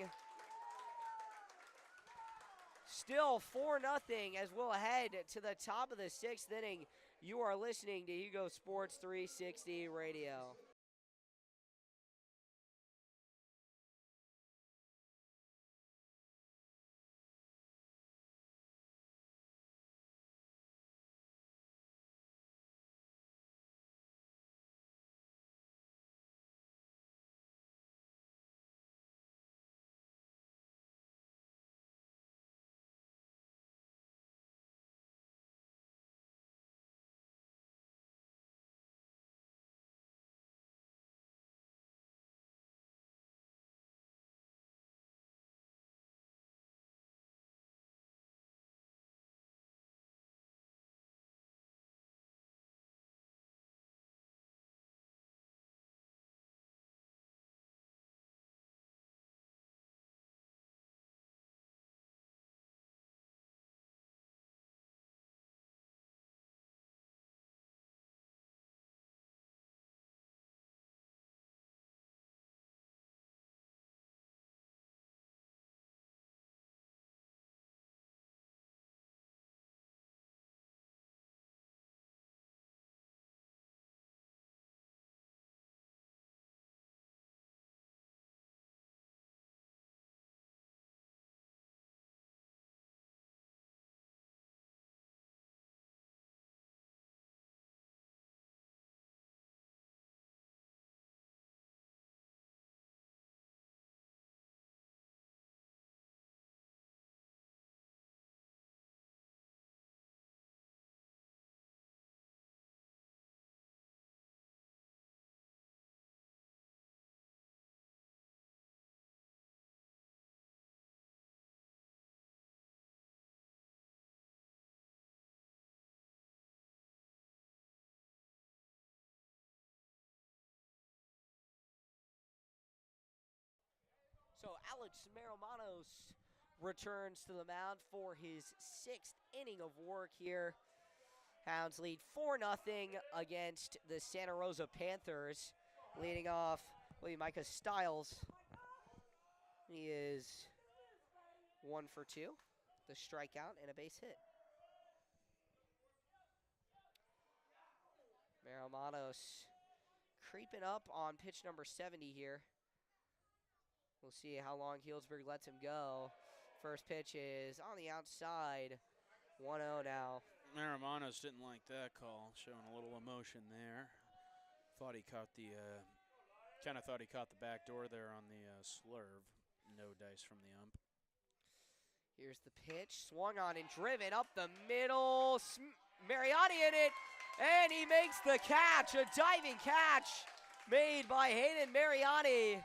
Still 4-0 as we'll head to the top of the 6th inning. You are listening to Hugo Sports 360 Radio. So Alex Maromanos returns to the mound for his 6th inning of work here. Hounds lead 4-0 against the Santa Rosa Panthers. Leading off, Micah Stiles. He is 1 for 2. The strikeout and a base hit. Maromanos creeping up on pitch number 70 here. We'll see how long Healdsburg lets him go. First pitch is on the outside. 1-0 now. Maromanos didn't like that call, showing a little emotion there. Thought he caught the, kind of thought he caught the back door there on the slurve. No dice from the ump. Here's the pitch, swung on and driven up the middle. Mariani in it, and he makes the catch. A diving catch made by Hayden Mariani.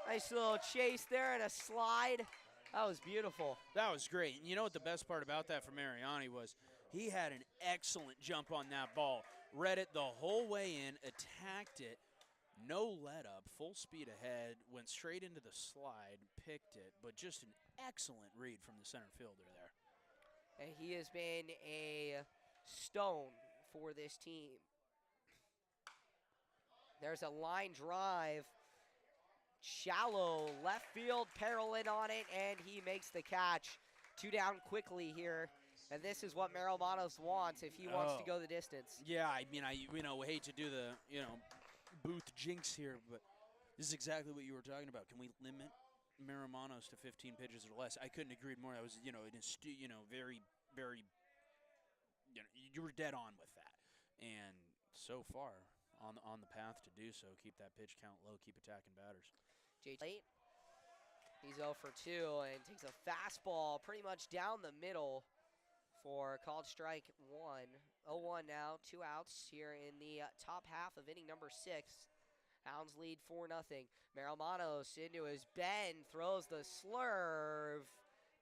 Nice little chase there and a slide. That was beautiful. That was great. And you know what the best part about that for Mariani was? He had an excellent jump on that ball. Read it the whole way in, attacked it, no let up, full speed ahead, went straight into the slide, picked it, but just an excellent read from the center fielder there. And he has been a stone for this team. There's a line drive. Shallow left field, Parolin on it, and he makes the catch. 2 down quickly here. And this is what Maromanos wants if he wants to go the distance. Yeah, I mean, I hate to do the, booth jinx here, but this is exactly what you were talking about. Can we limit Maromanos to 15 pitches or less? I couldn't agree more. That was, very, very, you were dead on with that. And so far, on the path to do so, keep that pitch count low, keep attacking batters. Late. He's 0 for 2 and takes a fastball pretty much down the middle for called strike 1. 0-1 now, 2 outs here in the top half of inning number 6. Hounds lead 4-0. Maromanos into his bend, throws the slurve.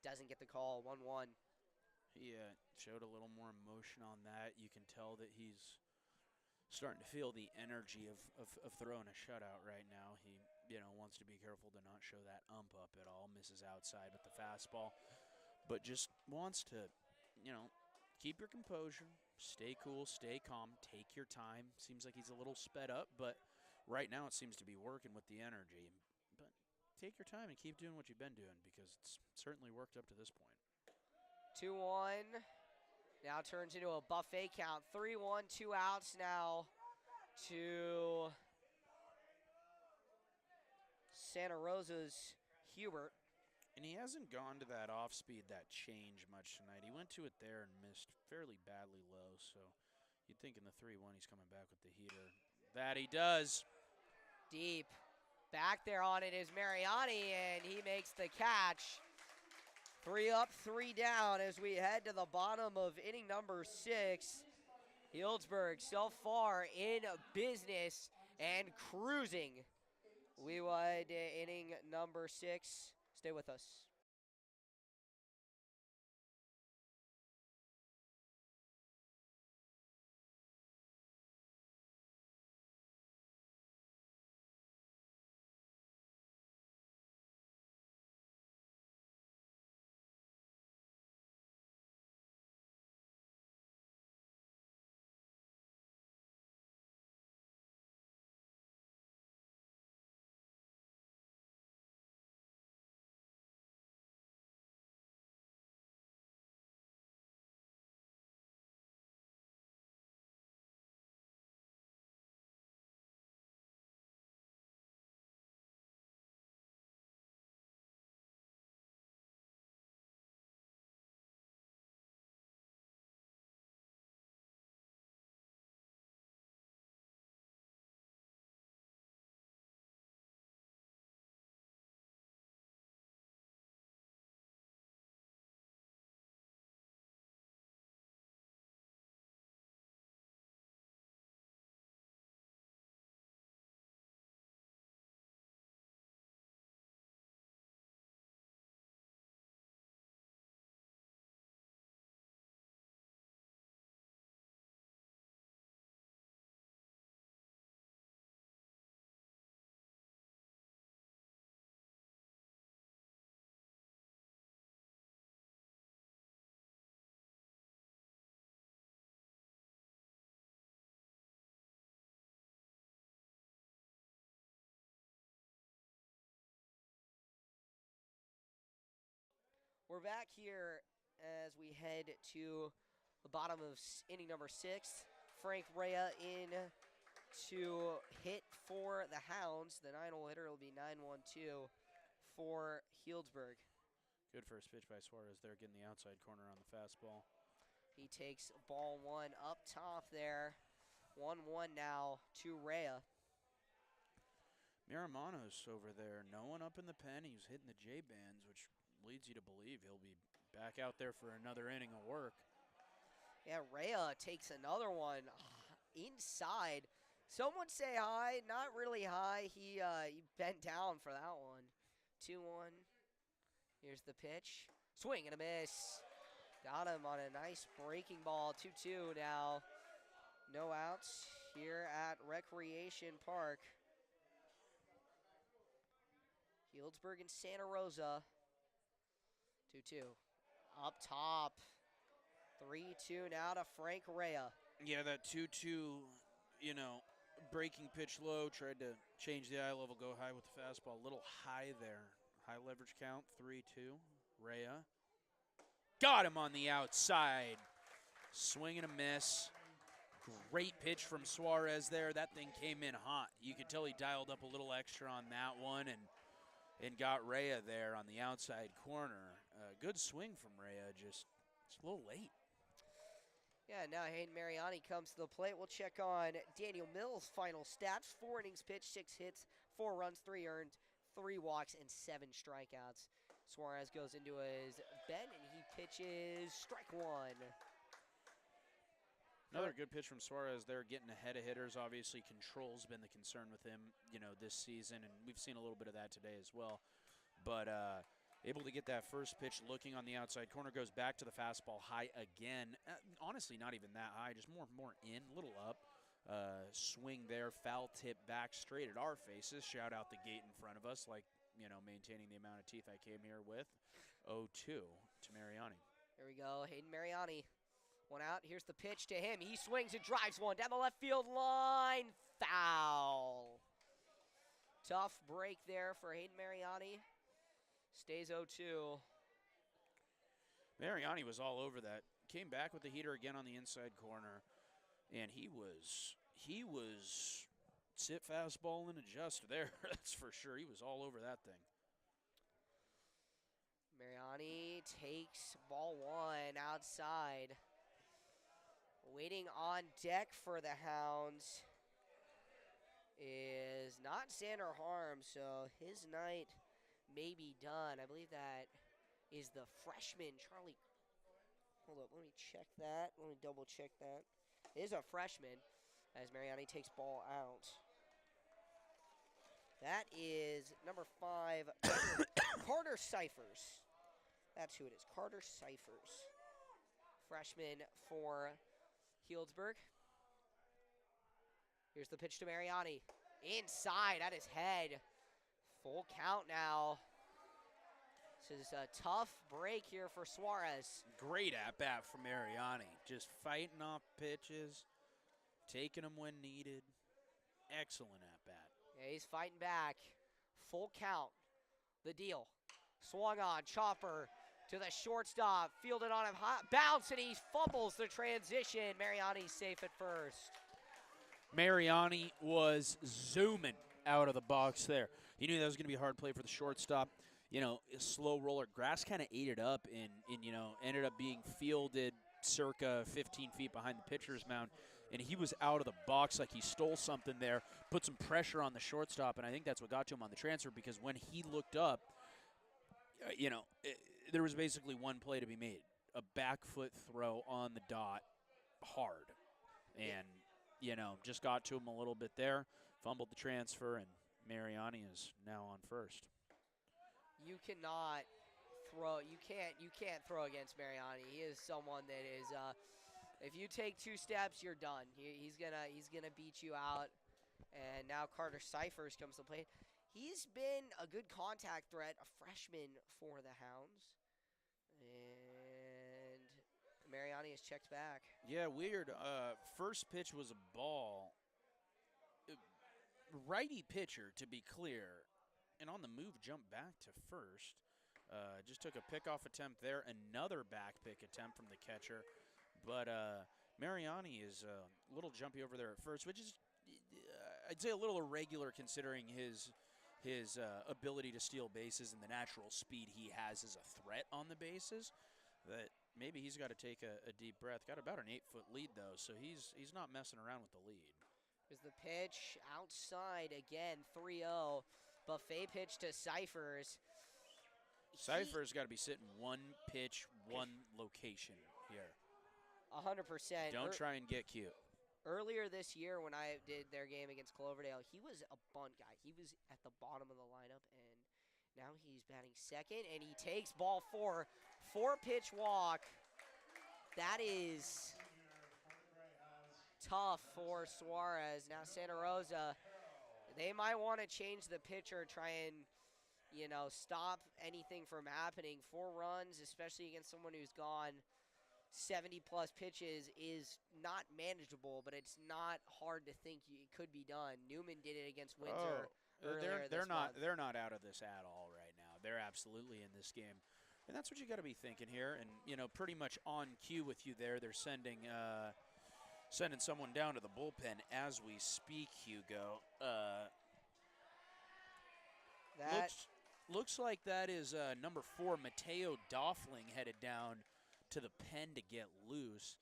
Doesn't get the call, 1-1. He showed a little more emotion on that. You can tell that he's starting to feel the energy of throwing a shutout right now. He, wants to be careful to not show that ump up at all. Misses outside with the fastball. But just wants to, keep your composure, stay cool, stay calm, take your time. Seems like he's a little sped up, but right now it seems to be working with the energy. But take your time and keep doing what you've been doing because it's certainly worked up to this point. 2-1. Now turns into a buffet count. 3-1, 2 outs now to Santa Rosa's Hubert. And he hasn't gone to that off-speed, that change much tonight. He went to it there and missed fairly badly low, so you'd think in the 3-1 he's coming back with the heater. That he does. Deep. Back there on it is Mariani, and he makes the catch. 3 up, 3 down as we head to the bottom of inning number 6. Healdsburg so far in business and cruising. We would inning number 6. Stay with us. We're back here as we head to the bottom of inning number 6. Frank Rea in to hit for the Hounds. The 9-hole hitter will be 9-1-2 for Healdsburg. Good first pitch by Suarez there, getting the outside corner on the fastball. He takes ball 1 up top there. 1-1 now to Rea. Miramanos over there, no one up in the pen. He was hitting the J-bands, which leads you to believe he'll be back out there for another inning of work. Yeah, Rea takes another one inside. Someone say hi. Not really high. He bent down for that one. 2-1. Here's the pitch. Swing and a miss. Got him on a nice breaking ball. 2-2 now. No outs here at Recreation Park. Healdsburg and Santa Rosa. 2-2. Up top. 3-2 now to Frank Rea. Yeah, that 2-2, breaking pitch low, tried to change the eye level, go high with the fastball. A little high there. High leverage count, 3-2. Rea. Got him on the outside. Swing and a miss. Great pitch from Suarez there. That thing came in hot. You could tell he dialed up a little extra on that one and got Rea there on the outside corner. Good swing from Rea, just a little late. Yeah, now Hayden Mariani comes to the plate. We'll check on Daniel Mills' final stats. 4 innings pitched, 6 hits, 4 runs, 3 earned, 3 walks, and 7 strikeouts. Suarez goes into his bend, and he pitches strike 1. Another good pitch from Suarez there, getting ahead of hitters. Obviously, control's been the concern with him, this season, and we've seen a little bit of that today as well. But able to get that first pitch looking on the outside corner, goes back to the fastball high again. Honestly, not even that high, just more in, a little up. Swing there, foul tip back straight at our faces. Shout out the gate in front of us, like, maintaining the amount of teeth I came here with. 0-2 to Mariani. Here we go, Hayden Mariani. 1 out, here's the pitch to him. He swings and drives one down the left field line. Foul. Tough break there for Hayden Mariani. Stays 0-2. Mariani was all over that. Came back with the heater again on the inside corner, and he was sit fastball and adjust there. That's for sure. He was all over that thing. Mariani takes ball 1 outside. Waiting on deck for the Hounds is not Xander Harms, so his night may be done. I believe that is the freshman, Charlie. Hold up, let me check that. Let me double check that. It is a freshman as Mariani takes ball out. That is number 5, Carter Cyphers. That's who it is, Carter Cyphers. Freshman for Healdsburg. Here's the pitch to Mariani. Inside at his head. Full count now. This is a tough break here for Suarez. Great at-bat from Mariani. Just fighting off pitches, taking them when needed. Excellent at-bat. Yeah, he's fighting back. Full count. The deal. Swung on. Chopper to the shortstop. Fielded on him. Bounce, and he fumbles the transition. Mariani's safe at first. Mariani was zooming out of the box there. He knew that was going to be a hard play for the shortstop. A slow roller. Grass kind of ate it up and ended up being fielded circa 15 feet behind the pitcher's mound. And he was out of the box like he stole something there, put some pressure on the shortstop, and I think that's what got to him on the transfer, because when he looked up, there was basically one play to be made. A back foot throw on the dot, hard. And, just got to him a little bit there, fumbled the transfer, and Mariani is now on first. You cannot throw. You can't throw against Mariani. He is someone that is. If you take 2 steps, you're done. He's gonna beat you out. And now Carter Cyphers comes to play. He's been a good contact threat, a freshman for the Hounds. And Mariani is checked back. Yeah, weird. First pitch was a ball. Righty pitcher, to be clear, and on the move jumped back to first. Just took a pickoff attempt there. Another back pick attempt from the catcher. But Mariani is a little jumpy over there at first, which is, I'd say, a little irregular considering his ability to steal bases and the natural speed he has as a threat on the bases. That maybe he's got to take a deep breath. Got about an 8-foot lead, though, so he's not messing around with the lead. There's the pitch outside again, 3-0. Buffet pitch to Cyphers. Cyphers got to be sitting one pitch, one location here. 100%. Don't try and get cute. Earlier this year when I did their game against Cloverdale, he was a bunt guy. He was at the bottom of the lineup, and now he's batting second, and he takes ball 4. 4-pitch walk. That is tough for Suarez. Now Santa Rosa, they might want to change the pitcher, try and, stop anything from happening. 4 runs, especially against someone who's gone 70-plus pitches, is not manageable, but it's not hard to think it could be done. Newman did it against Windsor earlier this month. They're not out of this at all right now. They're absolutely in this game. And that's what you got to be thinking here. And, pretty much on cue with you there. They're sending someone down to the bullpen as we speak, Hugo. Looks like that is number 4, Mateo Doffling, headed down to the pen to get loose.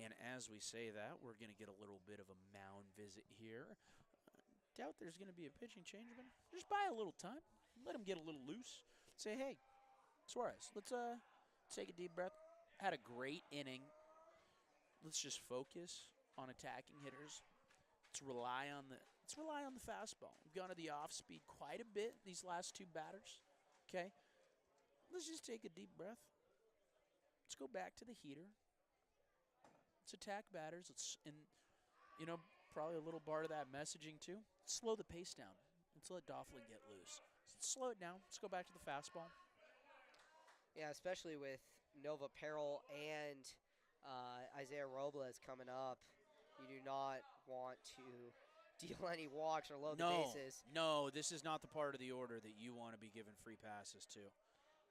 And as we say that, we're going to get a little bit of a mound visit here. Doubt there's going to be a pitching change, but just buy a little time. Let him get a little loose. Say, hey, Suarez, let's take a deep breath. Had a great inning. Let's just focus on attacking hitters. Let's rely on the fastball. We've gone to the off speed quite a bit these last 2 batters. Okay, let's just take a deep breath. Let's go back to the heater. Let's attack batters. Probably a little part of that messaging too. Let's slow the pace down. Let's let Doffling get loose. Let's slow it down. Let's go back to the fastball. Yeah, especially with Nova Peril and Isaiah Robles coming up. You do not want to deal any walks or load the bases. No, this is not the part of the order that you want to be giving free passes to.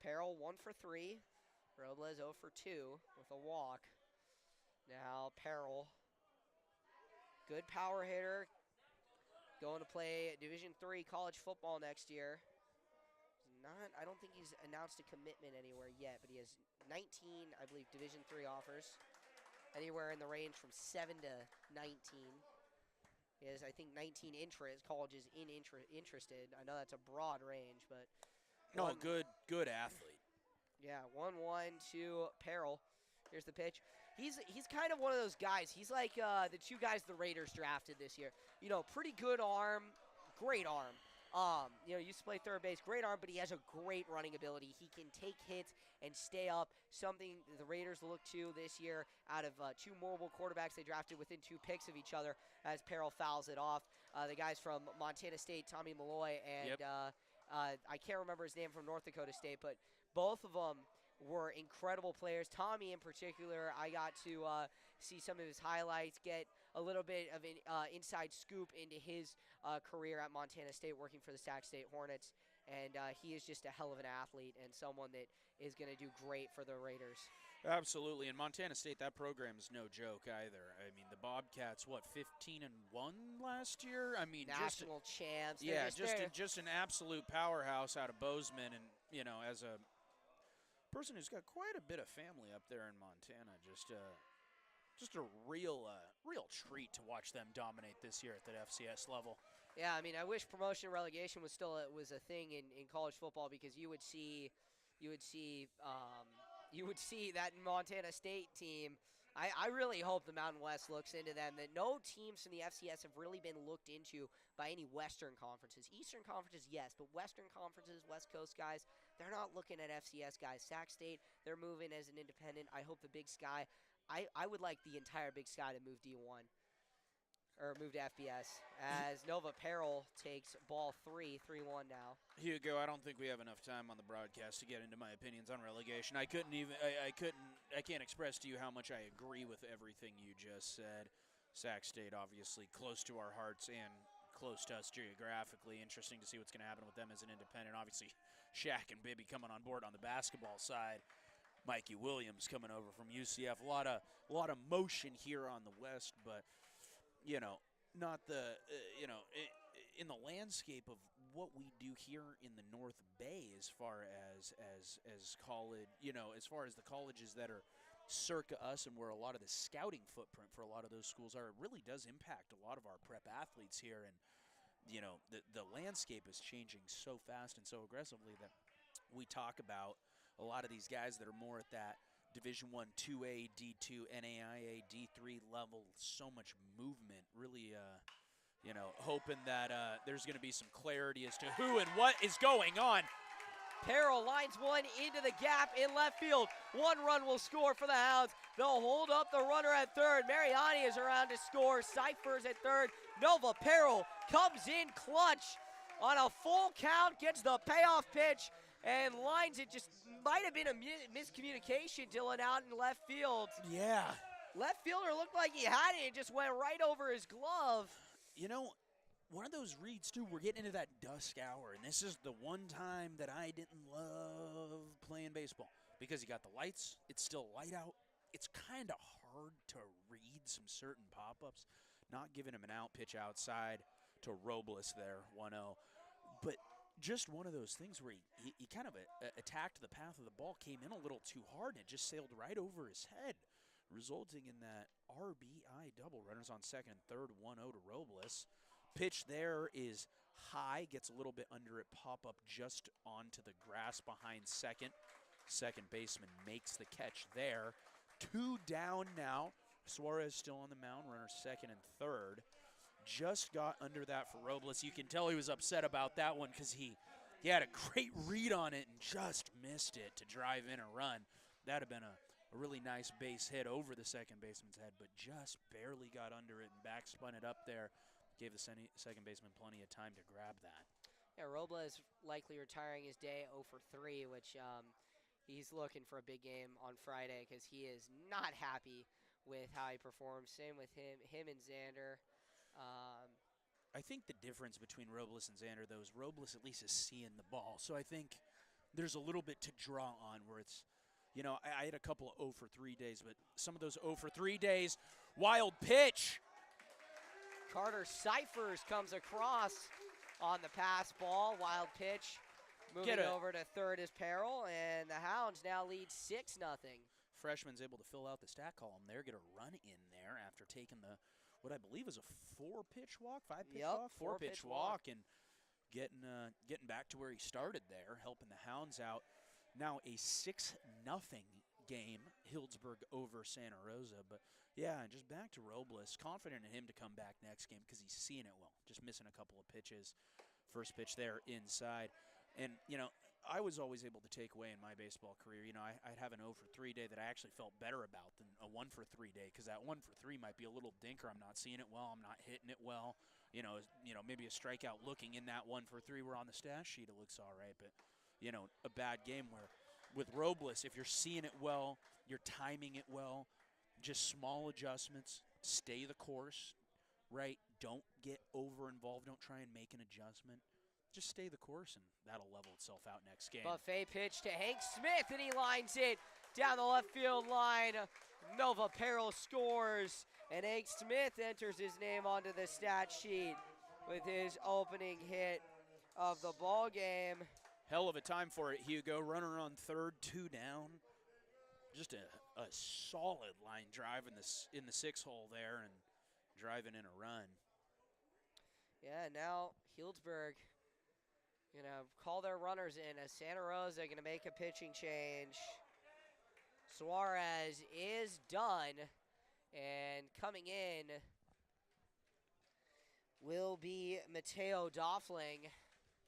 Peril 1 for 3. Robles 0 for 2 with a walk. Now Peril, good power hitter, going to play Division III college football next year. I don't think he's announced a commitment anywhere yet, but he has 19, I believe, Division III offers, anywhere in the range from 7 to 19. He has, I think, 19 colleges interested. I know that's a broad range, but good athlete. Yeah, 1-1 to Peril. Here's the pitch. He's kind of one of those guys. He's like the 2 guys the Raiders drafted this year. Pretty good arm, great arm. Used to play third base, great arm, but he has a great running ability. He can take hits and stay up, something the Raiders look to this year out of 2 mobile quarterbacks they drafted within 2 picks of each other as Peril fouls it off. The guys from Montana State, Tommy Malloy, and I can't remember his name from North Dakota State, but both of them were incredible players. Tommy in particular, I got to see some of his highlights, get a little bit of an inside scoop into his career at Montana State working for the Sac State Hornets. And he is just a hell of an athlete and someone that is going to do great for the Raiders. Absolutely. And Montana State, that program is no joke either. I mean, the Bobcats, 15-1 last year? I mean, national champs. Yeah, just an absolute powerhouse out of Bozeman. And, as a person who's got quite a bit of family up there in Montana, just a real treat to watch them dominate this year at that FCS level. Yeah, I mean, I wish promotion and relegation was still was a thing in college football, because you would see that Montana State team. I really hope the Mountain West looks into them. That no teams from the FCS have really been looked into by any Western conferences. Eastern conferences, yes, but Western conferences, West Coast guys, they're not looking at FCS guys. Sac State, they're moving as an independent. I hope the Big Sky. I would like the entire Big Sky to move D1 or move to FBS, as Nova Peril takes ball 3, 3-1 now. Hugo, I don't think we have enough time on the broadcast to get into my opinions on relegation. I can't express to you how much I agree with everything you just said. Sac State, obviously, close to our hearts and close to us geographically. Interesting to see what's going to happen with them as an independent. Obviously, Shaq and Bibby coming on board on the basketball side. Mikey Williams coming over from UCF. A lot of motion here on the West, but not the in the landscape of what we do here in the North Bay as far as college, as far as the colleges that are circa us and where a lot of the scouting footprint for a lot of those schools are, it really does impact a lot of our prep athletes here. And the landscape is changing so fast and so aggressively that we talk about a lot of these guys that are more at that Division I, 2A, D2, NAIA, D3 level. So much movement. Really, hoping that there's going to be some clarity as to who and what is going on. Peril lines one into the gap in left field. One run will score for the Hounds. They'll hold up the runner at third. Mariani is around to score. Cyphers at third. Nova Peril comes in clutch on a full count, gets the payoff pitch, and lines it. Just might have been a miscommunication, Dylan, out in left field. Yeah. Left fielder looked like he had it. It just went right over his glove. One of those reads, too, we're getting into that dusk hour, and this is the one time that I didn't love playing baseball because you got the lights. It's still light out. It's kind of hard to read some certain pop-ups. Not giving him an out pitch outside to Robles there, 1-0. But just one of those things where he kind of attacked the path of the ball, came in a little too hard, and it just sailed right over his head, resulting in that RBI double. Runners on second and third, 1-0 to Robles. Pitch there is high, gets a little bit under it, pop up just onto the grass behind second. Second baseman makes the catch there. 2 down now. Suarez still on the mound, runners second and third. Just got under that for Robles. You can tell he was upset about that one because he had a great read on it and just missed it to drive in a run. That would have been a really nice base hit over the second baseman's head, but just barely got under it and back spun it up there. Gave the second baseman plenty of time to grab that. Yeah, Robles likely retiring his day 0 for 3, which he's looking for a big game on Friday because he is not happy with how he performs. Same with him and Xander. I think the difference between Robles and Xander, though, is Robles at least is seeing the ball. So I think there's a little bit to draw on where it's, I had a couple of 0 for 3 days, but some of those 0 for 3 days, wild pitch. Carter Cyphers comes across on the pass ball. Wild pitch. Moving over to third is Peril, and the Hounds now lead 6-0. Freshman's able to fill out the stat column there, get a run in there after taking what I believe is a 4-pitch walk, 5-pitch walk, 4-pitch walk, and getting back to where he started there, helping the Hounds out. Now a 6-0 game, Healdsburg over Santa Rosa. But, yeah, just back to Robles. Confident in him to come back next game because he's seeing it well. Just missing a couple of pitches. First pitch there inside. And, I was always able to take away in my baseball career. I'd have an 0 for 3 day that I actually felt better about than a 1 for 3 day because that 1 for 3 might be a little dinker. I'm not seeing it well. I'm not hitting it well. Maybe a strikeout looking in that 1 for 3 where on the stat sheet it looks all right. But, a bad game where with Robles, if you're seeing it well, you're timing it well, just small adjustments, stay the course, right? Don't get over-involved. Don't try and make an adjustment. Just stay the course, and that'll level itself out next game. Buffet pitch to Hank Smith, and he lines it down the left field line. Nova Peril scores, and Hank Smith enters his name onto the stat sheet with his opening hit of the ball game. Hell of a time for it, Hugo. Runner on third, 2 down. Just a solid line drive in the 6-hole there and driving in a run. Yeah, now Healdsburg call their runners in as Santa Rosa going to make a pitching change. Suarez is done, and coming in will be Mateo Doffling.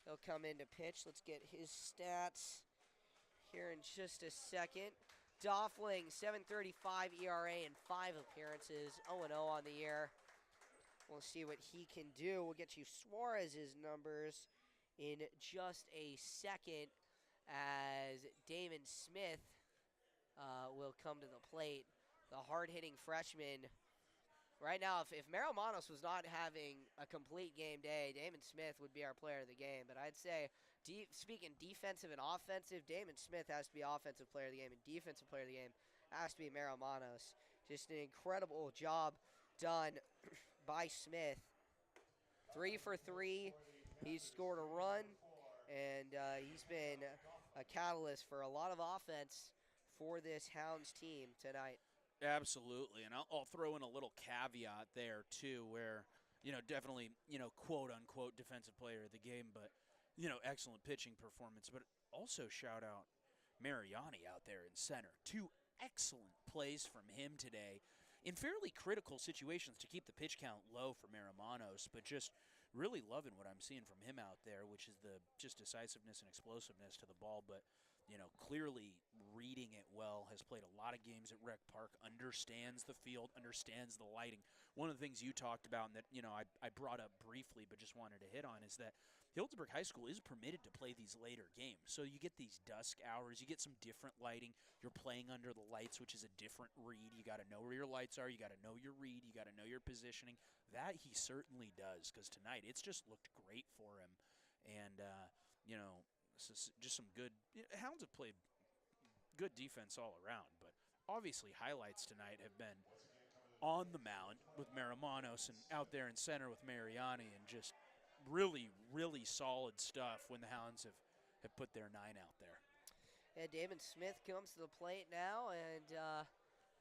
He'll come in to pitch. Let's get his stats here in just a second. Doffling, 7.35 ERA and 5 appearances, 0-0 on the year. We'll see what he can do. We'll get you Suarez's numbers in just a second as Damon Smith will come to the plate. The hard-hitting freshman Right now, if Maromanos was not having a complete game day, Damon Smith would be our player of the game. But I'd say, speaking defensive and offensive, Damon Smith has to be offensive player of the game, and defensive player of the game has to be Maromanos. Just an incredible job done by Smith. 3 for 3. He's scored a run, and he's been a catalyst for a lot of offense for this Hounds team tonight. Absolutely, and I'll throw in a little caveat there too, where definitely quote unquote defensive player of the game, but excellent pitching performance. But also shout out Mariani out there in center. 2 excellent plays from him today in fairly critical situations to keep the pitch count low for Maromanos, but just really loving what I'm seeing from him out there, which is the just decisiveness and explosiveness to the ball, but clearly reading it well, has played a lot of games at Rec Park, understands the field, understands the lighting. One of the things you talked about and that, I brought up briefly but just wanted to hit on is that Healdsburg High School is permitted to play these later games. So you get these dusk hours, you get some different lighting. You're playing under the lights, which is a different read. You got to know where your lights are. You got to know your read. You got to know your positioning. That he certainly does, because tonight it's just looked great for him. And, just some good – Hounds have played good defense all around, but obviously highlights tonight have been on the mound with Maromanos and out there in center with Mariani, and just really, really solid stuff when the Hounds have put their 9 out there. Yeah, Damon Smith comes to the plate now and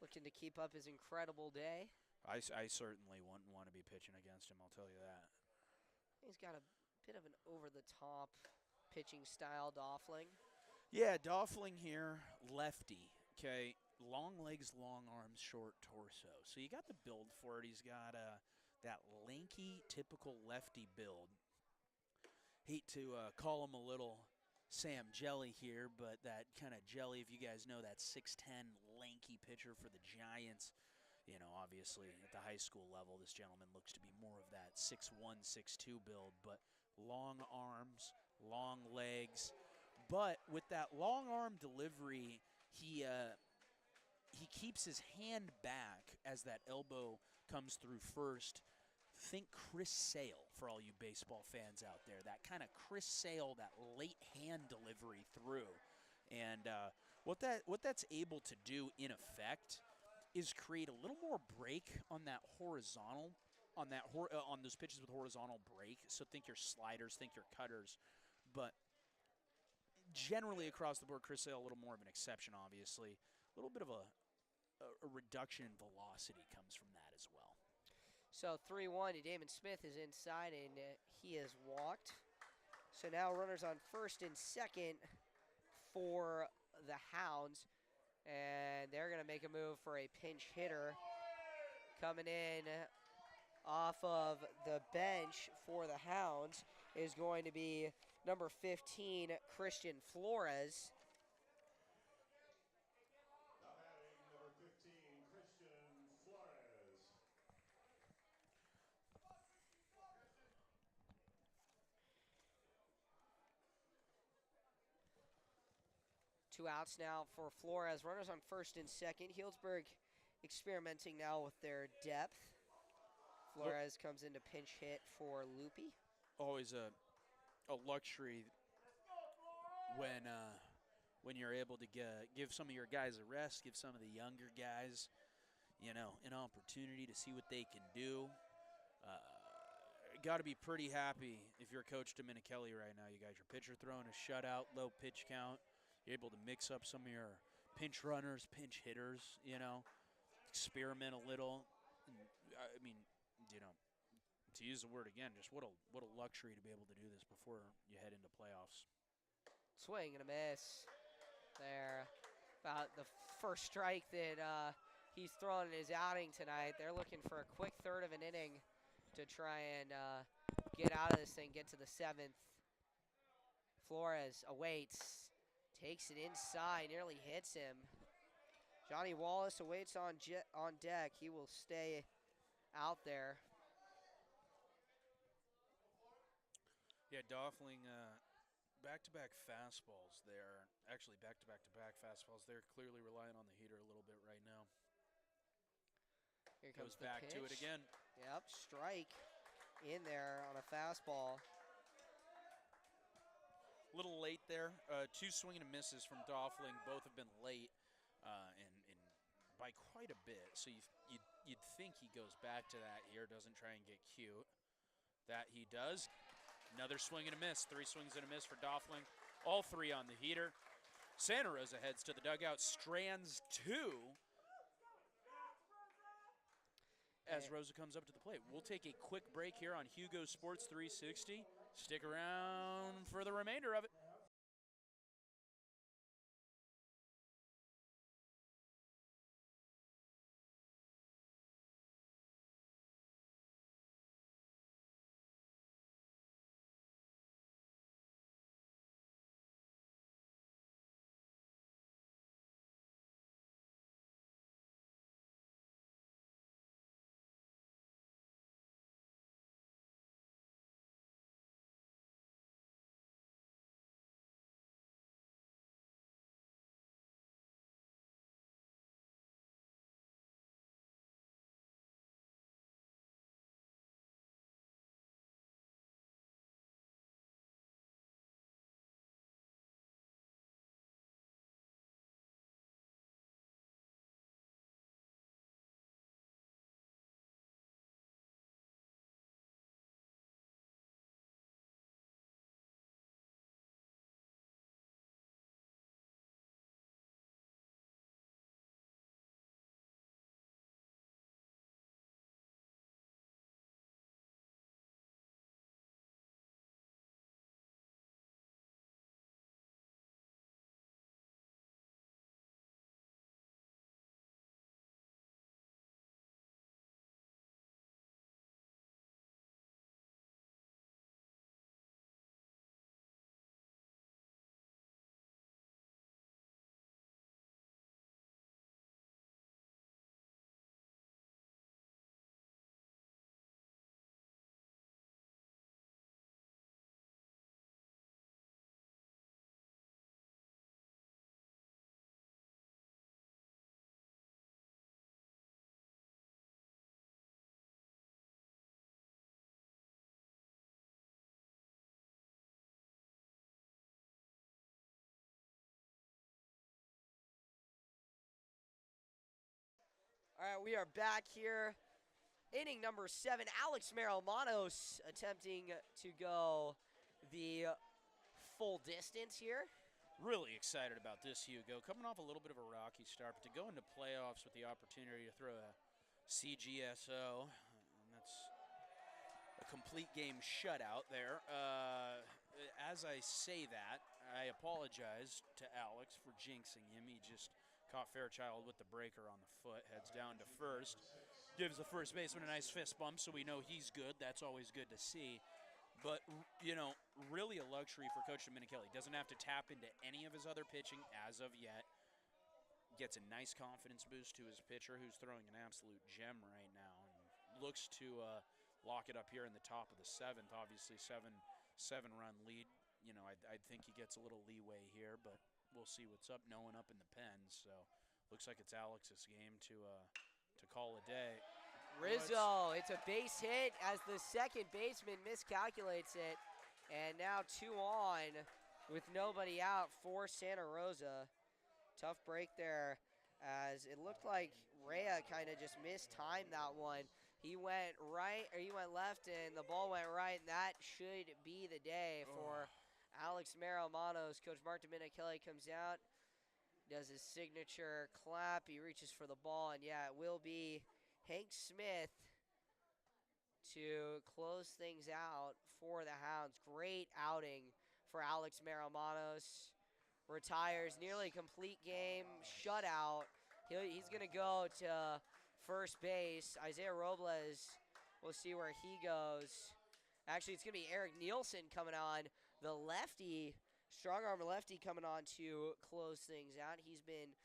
looking to keep up his incredible day. I certainly wouldn't want to be pitching against him, I'll tell you that. He's got a bit of an over-the-top pitching style, Doffling. Yeah, Doffling here, lefty, okay? Long legs, long arms, short torso. So you got the build for it. He's got that lanky, typical lefty build. Hate to call him a little Sam Jelly here, but that kind of Jelly, if you guys know, that 6'10", lanky pitcher for the Giants. Obviously at the high school level, this gentleman looks to be more of that 6'1", 6'2" build, but long arms, long legs. But with that long arm delivery, he keeps his hand back as that elbow comes through first. Think Chris Sale for all you baseball fans out there. That kind of Chris Sale, that late hand delivery through. And what that's able to do in effect is create a little more break on that horizontal, on those pitches with horizontal break. So think your sliders, think your cutters. But generally across the board, Chris Sale a little more of an exception, obviously. A little bit of a reduction in velocity comes from that as well. So 3-1 to Damon Smith is inside, and he is walked. So now runners on first and second for the Hounds, and they're going to make a move for a pinch hitter. Coming in off of the bench for the Hounds is going to be number 15, Christian Flores. Number 15, Christian Flores. Two outs now for Flores. Runners on first and second. Healdsburg experimenting now with their depth. Flores comes in to pinch hit for Loopy. Always a luxury when you're able to give some of your guys a rest, give some of the younger guys, an opportunity to see what they can do. Got to be pretty happy if you're Coach Dominichelli right now. You got your pitcher throwing a shutout, low pitch count. You're able to mix up some of your pinch runners, pinch hitters, experiment a little. I mean, to use the word again, just what a luxury to be able to do this before you head into playoffs. Swing and a miss there. About the first strike that he's thrown in his outing tonight. They're looking for a quick third of an inning to try and get out of this thing, get to the seventh. Flores awaits, takes it inside, nearly hits him. Johnny Wallace awaits on deck. He will stay out there. Yeah, Doffling, back-to-back fastballs there. Actually, back-to-back-to-back fastballs. They're clearly relying on the heater a little bit right now. Here Goes comes the back pitch. to it again. Yep, strike in there on a fastball. A little late there. Two swing and misses from Doffling. Both have been late and by quite a bit. So you'd think he goes back to that here, doesn't try and get cute. That he does. Another swing and a miss. 3 swings and a miss for Doffling. All 3 on the heater. Santa Rosa heads to the dugout. Strands 2. As Rosa comes up to the plate. We'll take a quick break here on Hugo Sports 360. Stick around for the remainder of it. All right, we are back here. Inning number 7, Alex Manos attempting to go the full distance here. Really excited about this, Hugo. Coming off a little bit of a rocky start, but to go into playoffs with the opportunity to throw a CGSO, and that's a complete game shutout there. As I say that, I apologize to Alex for jinxing him. He just caught Fairchild with the breaker on the foot, heads down to first, gives the first baseman a nice fist bump, so we know he's good. That's always good to see. But, you know, really a luxury for Coach Dominichelli. Doesn't have to tap into any of his other pitching as of yet. Gets a nice confidence boost to his pitcher, who's throwing an absolute gem right now, and looks to lock it up here in the top of the 7th. Obviously, seven-run lead. You know, I think he gets a little leeway here, but we'll see what's up. No one up in the pen, so looks like it's Alex's game to call a day. Rizzo, it's a base hit as the second baseman miscalculates it. And now 2 on with nobody out for Santa Rosa. Tough break there as it looked like Rhea kind of just mistimed that one. He went right, or he went left, and the ball went right, and that should be the day for Alex Manos. Coach Mark Dominichelli comes out, does his signature clap. He reaches for the ball, and yeah, it will be Hank Smith to close things out for the Hounds. Great outing for Alex Manos. Retires, nearly complete game, shutout. He's going to go to first base. Isaiah Robles, we'll see where he goes. Actually, it's going to be Eric Nielsen coming on, the lefty, strong arm lefty coming on to close things out. He's been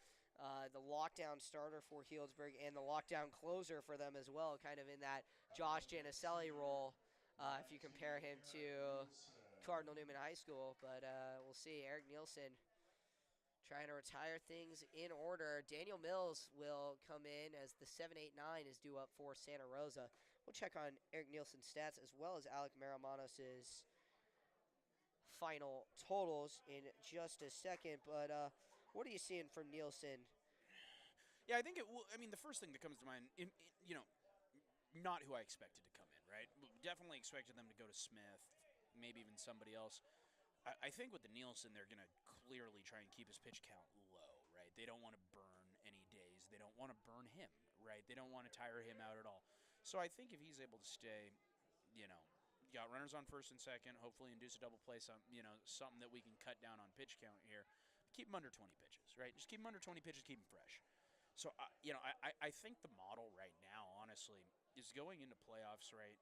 the lockdown starter for Healdsburg and the lockdown closer for them as well, kind of in that Josh Janicelli role, if you compare him to Cardinal Newman High School. But we'll see. Eric Nielsen trying to retire things in order. Daniel Mills will come in as the 7-8-9 is due up for Santa Rosa. We'll check on Eric Nielsen's stats as well as Alec Maramanos' final totals in just a second. But what are you seeing from Nielsen? Yeah, I think it will. I mean, the first thing that comes to mind, not who I expected to come in, right? Definitely expected them to go to Smith, maybe even somebody else. I think with the Nielsen, they're going to clearly try and keep his pitch count low, right? They don't want to burn any days. They don't want to burn him, right? They don't want to tire him out at all. So I think if he's able to stay, got runners on first and second, hopefully induce a double play, something that we can cut down on pitch count here. Keep him under 20 pitches, right? Just keep him under 20 pitches, keep him fresh. So, I think the model right now, honestly, is going into playoffs, right?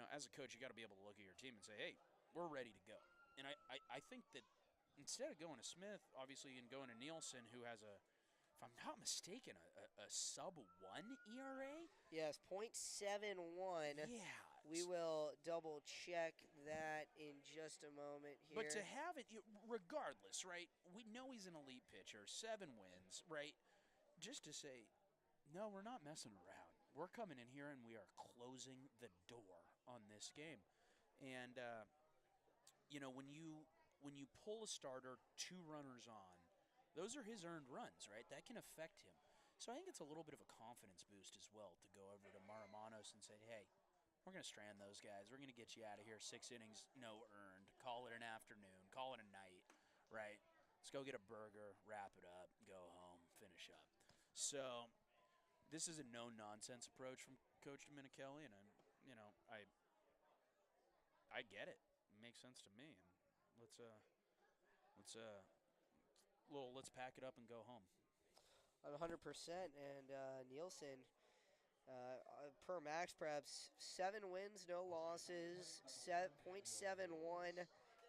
As a coach, you got to be able to look at your team and say, hey, we're ready to go. And I think that instead of going to Smith, obviously, and going to Nielsen, who has if I'm not mistaken, a sub-1 ERA? Yes, .71. Yeah. We will double check that in just a moment here. But to have it, regardless, right, we know he's an elite pitcher, 7 wins, right? Just to say, no, we're not messing around. We're coming in here and we are closing the door on this game. And, when you pull a starter 2 runners on, those are his earned runs, right? That can affect him. So I think it's a little bit of a confidence boost as well to go over to Maramanos and say, hey, we're going to strand those guys. We're going to get you out of here. 6 innings, no earned. Call it an afternoon. Call it a night, right? Let's go get a burger, wrap it up, go home, finish up. So this is a no-nonsense approach from Coach Dominichelli, and I get it. It makes sense to me. And let's pack it up and go home. 100%. And Nielsen, per Max Preps, 7 wins, no losses, .71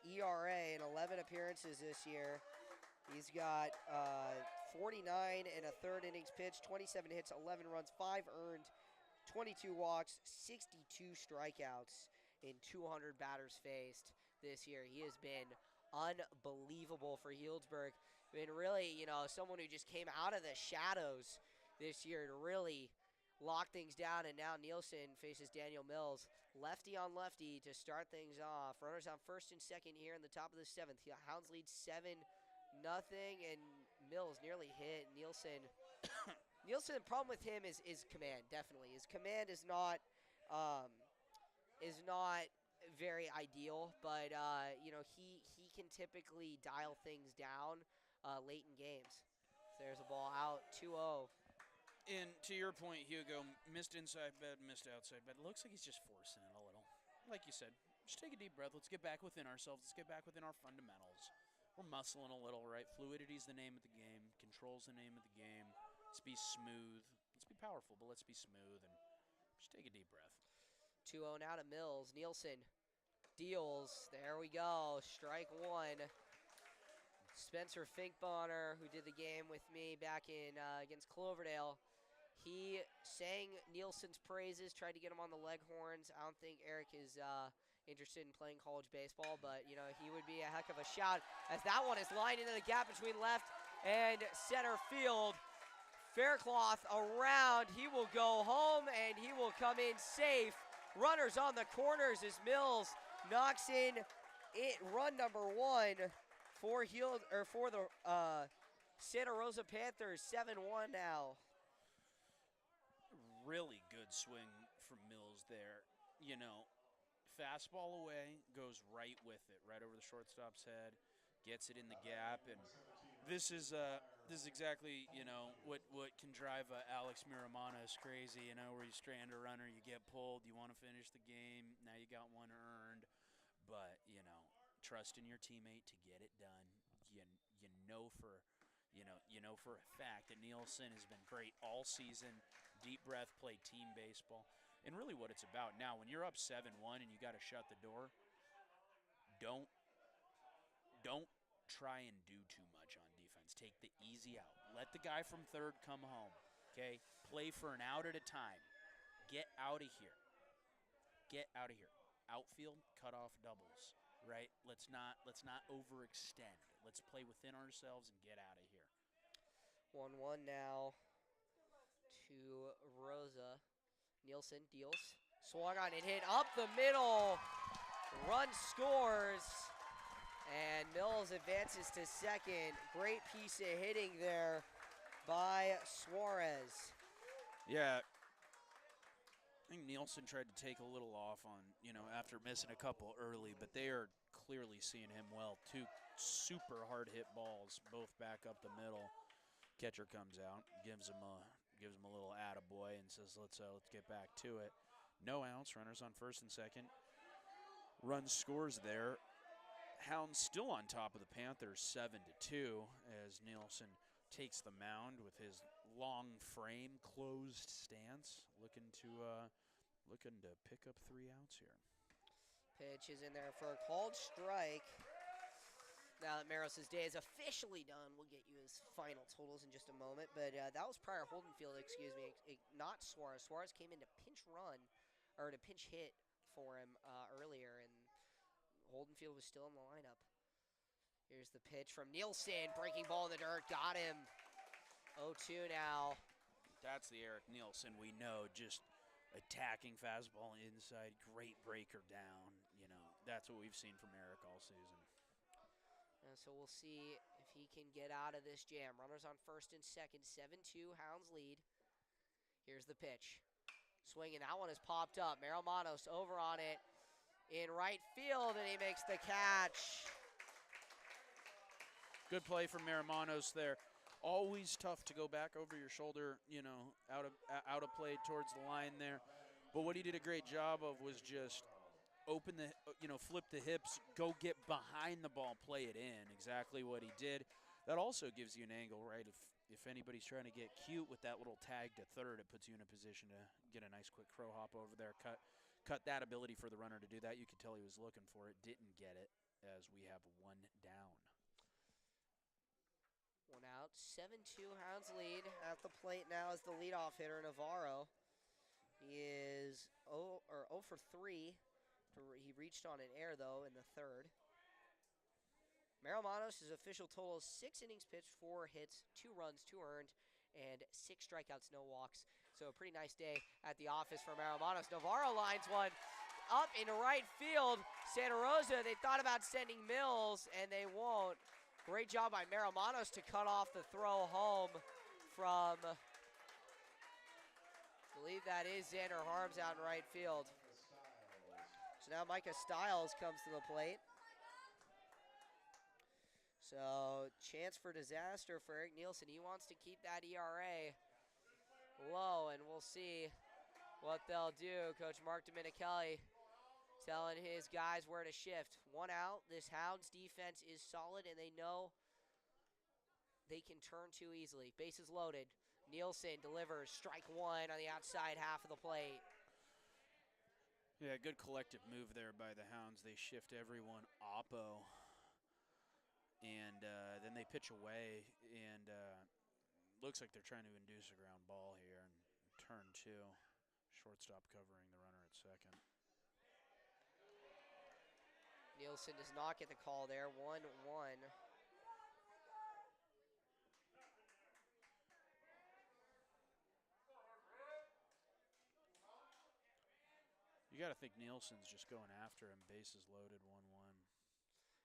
ERA in 11 appearances this year. He's got 49 and a third innings pitched, 27 hits, 11 runs, 5 earned, 22 walks, 62 strikeouts in 200 batters faced this year. He has been unbelievable for Healdsburg. Been really, someone who just came out of the shadows this year to really lock things down. And now Nielsen faces Daniel Mills, lefty on lefty to start things off. Runners on first and second here in the top of the 7th. Hounds lead 7-0, and Mills nearly hit Nielsen. Nielsen, the problem with him is command, definitely. His command is not very ideal, but he can typically dial things down late in games. So there's a ball out, 2-0. And to your point, Hugo, missed inside bed, missed outside bed. It looks like he's just forcing it a little. Like you said, just take a deep breath. Let's get back within ourselves. Let's get back within our fundamentals. We're muscling a little, right? Fluidity is the name of the game. Control's the name of the game. Let's be smooth. Let's be powerful, but let's be smooth and just take a deep breath. 2-0 now to Mills. Nielsen deals. There we go. Strike 1. Spencer Finkbonner, who did the game with me back in against Cloverdale, he sang Nielsen's praises, tried to get him on the Leghorns. I don't think Eric is interested in playing college baseball, but he would be a heck of a shot as that one is lined into the gap between left and center field. Faircloth around. He will go home and he will come in safe. Runners on the corners as Mills knocks in run number 1 for the Santa Rosa Panthers. 7-1 now. Really good swing from Mills there. Fastball away, goes right with it, right over the shortstop's head, gets it in the gap, and this is exactly what can drive Alex Miramanos crazy. Where you strand a runner, you get pulled, you want to finish the game. Now you got 1 earned, but trust in your teammate to get it done. You know for a fact that Nielsen has been great all season. Deep breath, play team baseball, and really what it's about now. When you're up 7-1 and you got to shut the door, don't try and do too much on defense. Take the easy out. Let the guy from third come home. Okay, play for an out at a time. Get out of here. Get out of here. Outfield, cut off doubles. Right? Let's not overextend. Let's play within ourselves and get out of here. 1-1 now to Rosa. Nielsen deals. Swung on and hit up the middle. Run scores. And Mills advances to second. Great piece of hitting there by Suarez. Yeah. I think Nielsen tried to take a little off on, after missing a couple early, but they are clearly seeing him well. Two super hard hit balls, both back up the middle. Catcher comes out, gives him a little attaboy and says, let's get back to it. No outs, runners on first and second. Run scores there. Hounds still on top of the Panthers 7-2 as Nielsen takes the mound with his long frame, closed stance, looking to pick up 3 outs here. Pitch is in there for a called strike. Now that Maros' day is officially done, we'll get you his final totals in just a moment. But that was prior Holdenfield, not Suarez. Suarez came in to pinch run, or to pinch hit for him earlier, and Holdenfield was still in the lineup. Here's the pitch from Nielsen, breaking ball in the dirt, got him. 0-2 now. That's the Eric Nielsen we know, just attacking fastball inside, great breaker down. That's what we've seen from Eric all season. So we'll see if he can get out of this jam. Runners on first and second, 7-2, Hounds lead. Here's the pitch. Swinging, that one has popped up. Manos over on it in right field, and he makes the catch. Good play from Manos there. Always tough to go back over your shoulder, out of play towards the line there. But what he did a great job of was just flip the hips, go get behind the ball, play it in. Exactly what he did. That also gives you an angle, right? If anybody's trying to get cute with that little tag to third, it puts you in a position to get a nice quick crow hop over there. Cut that ability for the runner to do that. You could tell he was looking for it, didn't get it, as we have 1 down. 1 out, 7-2, Hounds lead. At the plate now is the leadoff hitter, Navarro. He is 0 for 3. He reached on an error, though, in the third. Manos' official total is 6 innings pitched, 4 hits, 2 runs, 2 earned, and 6 strikeouts, no walks. So a pretty nice day at the office for Manos. Navarro lines one up in right field. Santa Rosa, they thought about sending Mills, and they won't. Great job by Manos to cut off the throw home from, I believe that is Xander Harms out in right field. So now Micah Stiles comes to the plate. So chance for disaster for Eric Nielsen. He wants to keep that ERA low, and we'll see what they'll do. Coach Mark Dominichelli telling his guys where to shift. 1 out. This Hounds defense is solid, and they know they can turn too easily. Bases loaded. Nielsen delivers strike 1 on the outside half of the plate. Yeah, good collective move there by the Hounds. They shift everyone oppo, and then they pitch away, and looks like they're trying to induce a ground ball here. And turn 2, shortstop covering the runner at second. Nielsen does not get the call there. 1-1. You got to think Nielsen's just going after him. Bases loaded, 1-1.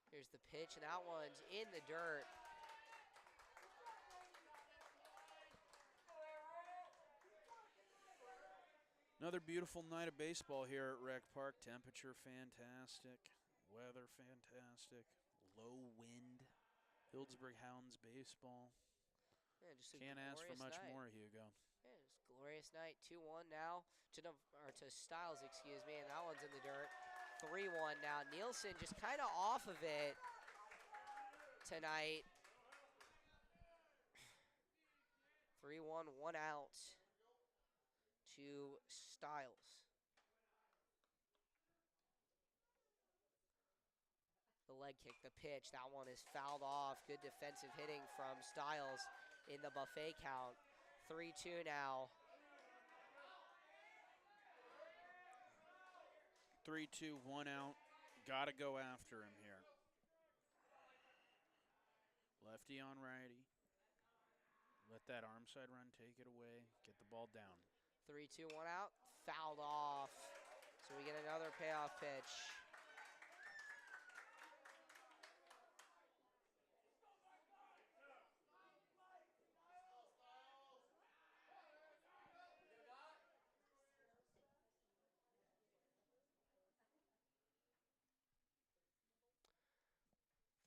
Here's the pitch, and that one's in the dirt. Another beautiful night of baseball here at Rec Park. Temperature fantastic, weather fantastic, low wind. Healdsburg Hounds baseball. Yeah, just Can't ask for much more, Hugo. Yeah, just glorious night. 2-1 now to Stiles, and that one's in the dirt. 3-1 now. Nielsen just kind of off of it tonight. 3-1, 1 out to Stiles. The leg kick, the pitch, that one is fouled off. Good defensive hitting from Stiles in the buffet count. 3-2 now. 3-2, 1 out. Got to go after him here. Lefty on righty. Let that arm side run take it away. Get the ball down. 3-2, 1 out. Fouled off. So we get another payoff pitch.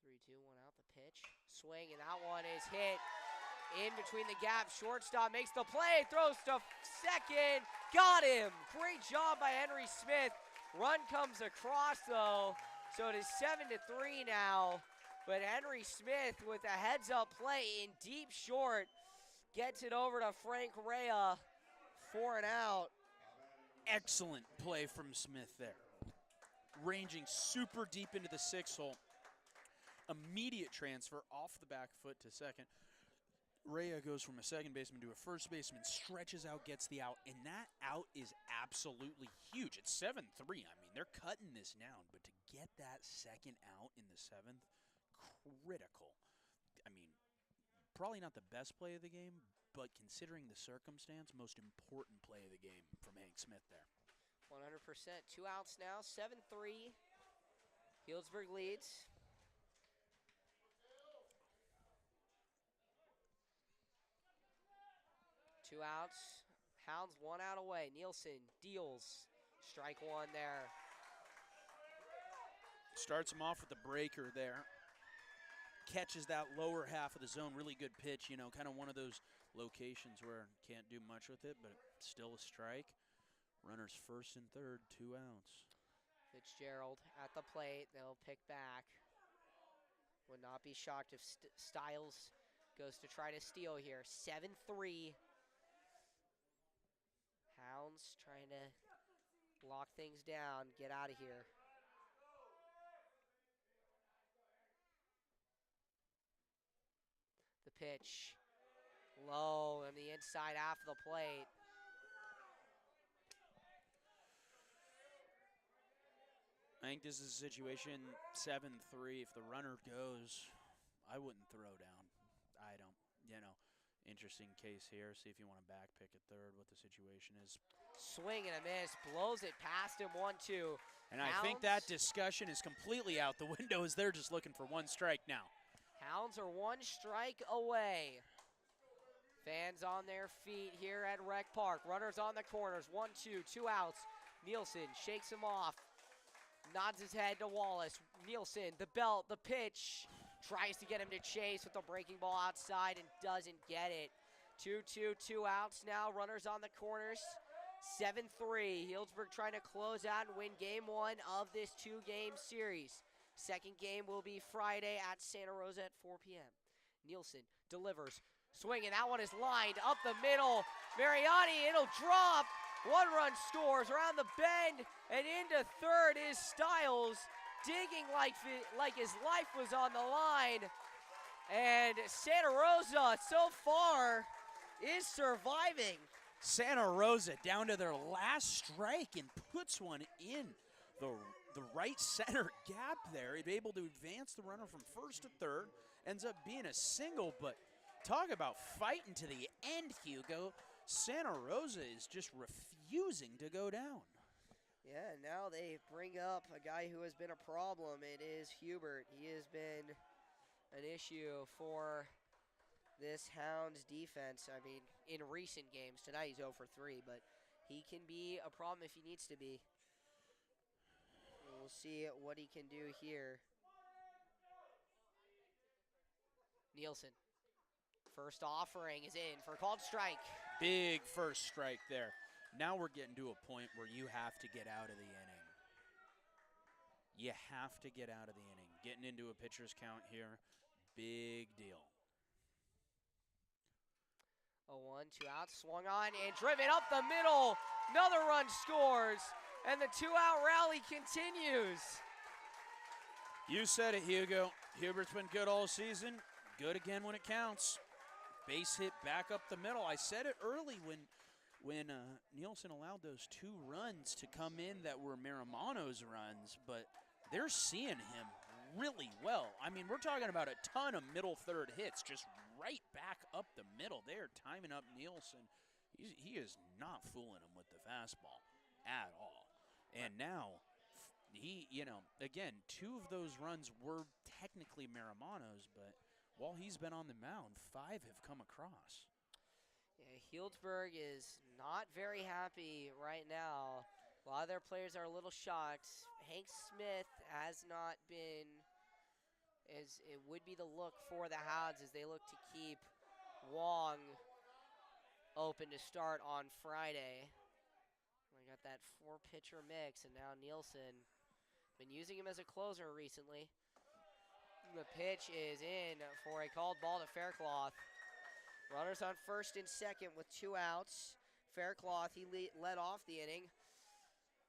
Three, two, one out. The pitch. Swing, and that one is hit in between the gap. Shortstop makes the play. Throws to second. Got him. Great job by Henry Smith. Run comes across, though. So it is 7-3 now. But Henry Smith with a heads-up play in deep short gets it over to Frank Rea for an out. Excellent play from Smith there. Ranging super deep into the 6 hole. Immediate transfer off the back foot to second. Rea goes from a second baseman to a first baseman, stretches out, gets the out, and that out is absolutely huge. It's 7-3. I mean, they're cutting this down, but to get that second out in the 7th, critical. I mean, probably not the best play of the game, but considering the circumstance, most important play of the game from Hank Smith there. 100%. 2 outs now. 7-3. Healdsburg leads. Two outs. Hounds 1 out away. Nielsen deals. Strike 1 there. Starts him off with the breaker there. Catches that lower half of the zone. Really good pitch, you know, kind of one of those locations where can't do much with it, but still a strike. Runners first and third, 2 outs. Fitzgerald at the plate. They'll pick back. Would not be shocked if Styles goes to try to steal here. 7-3. Hounds trying to lock things down, get out of here. The pitch, low on the inside half of the plate. I think this is a situation, 7-3. If the runner goes, I wouldn't throw down. I don't, you know. Interesting case here. See if you want to back pick at third, what the situation is. Swing and a miss, blows it past him, 1-2. And I think that discussion is completely out the window as they're just looking for 1 strike now. Hounds are 1 strike away. Fans on their feet here at Rec Park. Runners on the corners, 1-2, 2 outs. Nielsen shakes him off, nods his head to Wallace. Nielsen, the belt, the pitch. Tries to get him to chase with the breaking ball outside and doesn't get it. 2-2, 2 outs now. Runners on the corners. 7-3. Healdsburg trying to close out and win game 1 of this 2-game series. Second game will be Friday at Santa Rosa at 4 p.m. Nielsen delivers. Swing, and that one is lined up the middle. Mariani, it'll drop. 1 run scores around the bend, and into third is Styles. Digging like his life was on the line. And Santa Rosa, so far, is surviving. Santa Rosa down to their last strike and puts one in the right center gap there. Able to advance the runner from first to third. Ends up being a single, but talk about fighting to the end, Hugo. Santa Rosa is just refusing to go down. Yeah, now they bring up a guy who has been a problem. It is Hubert. He has been an issue for this Hounds defense. I mean, in recent games. Tonight he's 0 for 3, but he can be a problem if he needs to be. We'll see what he can do here. Nielsen. First offering is in for a called strike. Big first strike there. Now we're getting to a point where you have to get out of the inning. You have to get out of the inning. Getting into a pitcher's count here, big deal. 0-1, 2 outs, swung on and driven up the middle. Another run scores, and the 2-out rally continues. You said it, Hugo. Hubert's been good all season. Good again when it counts. Base hit back up the middle. I said it early when Nielsen allowed those 2 runs to come in that were Marimano's runs, but they're seeing him really well. I mean, we're talking about a ton of middle third hits, just right back up the middle. They are timing up Nielsen. He is not fooling him with the fastball at all. And now, again, 2 of those runs were technically Marimano's, but while he's been on the mound, 5 have come across. Yeah, Healdsburg is not very happy right now. A lot of their players are a little shocked. Hank Smith has not been, as it would be the look for the Hounds as they look to keep Wong open to start on Friday. We got that 4-pitcher mix, and now Nielsen been using him as a closer recently. The pitch is in for a called ball to Faircloth. Runners on first and second with 2 outs. Faircloth, he led off the inning.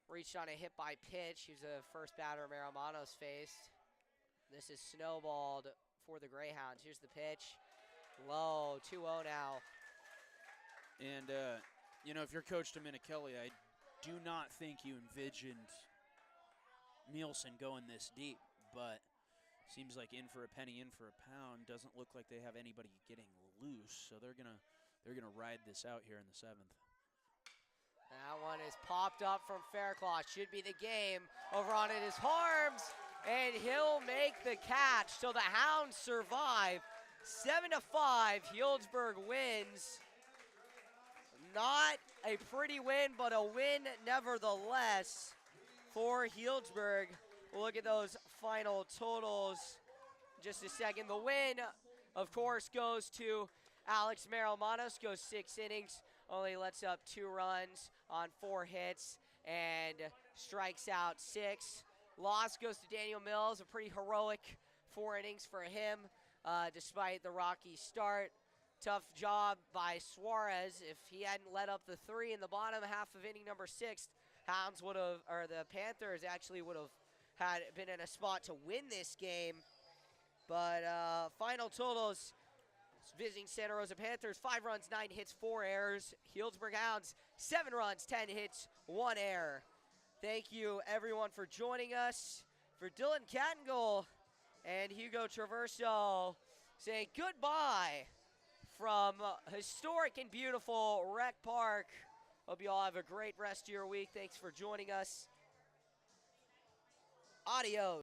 Reached on a hit by pitch. He was the first batter Marimano's faced. This is snowballed for the Greyhounds. Here's the pitch. Low, 2-0 now. And, if you're Coach Dominichelli, I do not think you envisioned Nielsen going this deep, but seems like in for a penny, in for a pound. Doesn't look like they have anybody getting loose, so they're gonna ride this out here in the 7th. That one is popped up from Faircloth. Should be the game. Over on it is Harms, and he'll make the catch. So the Hounds survive. 7-5, Healdsburg wins. Not a pretty win, but a win nevertheless for Healdsburg. We'll look at those final totals in just a second. The win, of course, goes to Alex Marimanos, goes 6 innings, only lets up 2 runs on 4 hits and strikes out 6. Loss goes to Daniel Mills, a pretty heroic 4 innings for him, despite the rocky start. Tough job by Suarez. If he hadn't let up the 3 in the bottom half of inning number 6, the Panthers actually would have had been in a spot to win this game. But final totals, visiting Santa Rosa Panthers, 5 runs, 9 hits, 4 errors. Healdsburg Hounds, 7 runs, 10 hits, 1 error. Thank you, everyone, for joining us. For Dylan Kattengold and Hugo Traverso, saying goodbye from historic and beautiful Rec Park. Hope you all have a great rest of your week. Thanks for joining us. Adios.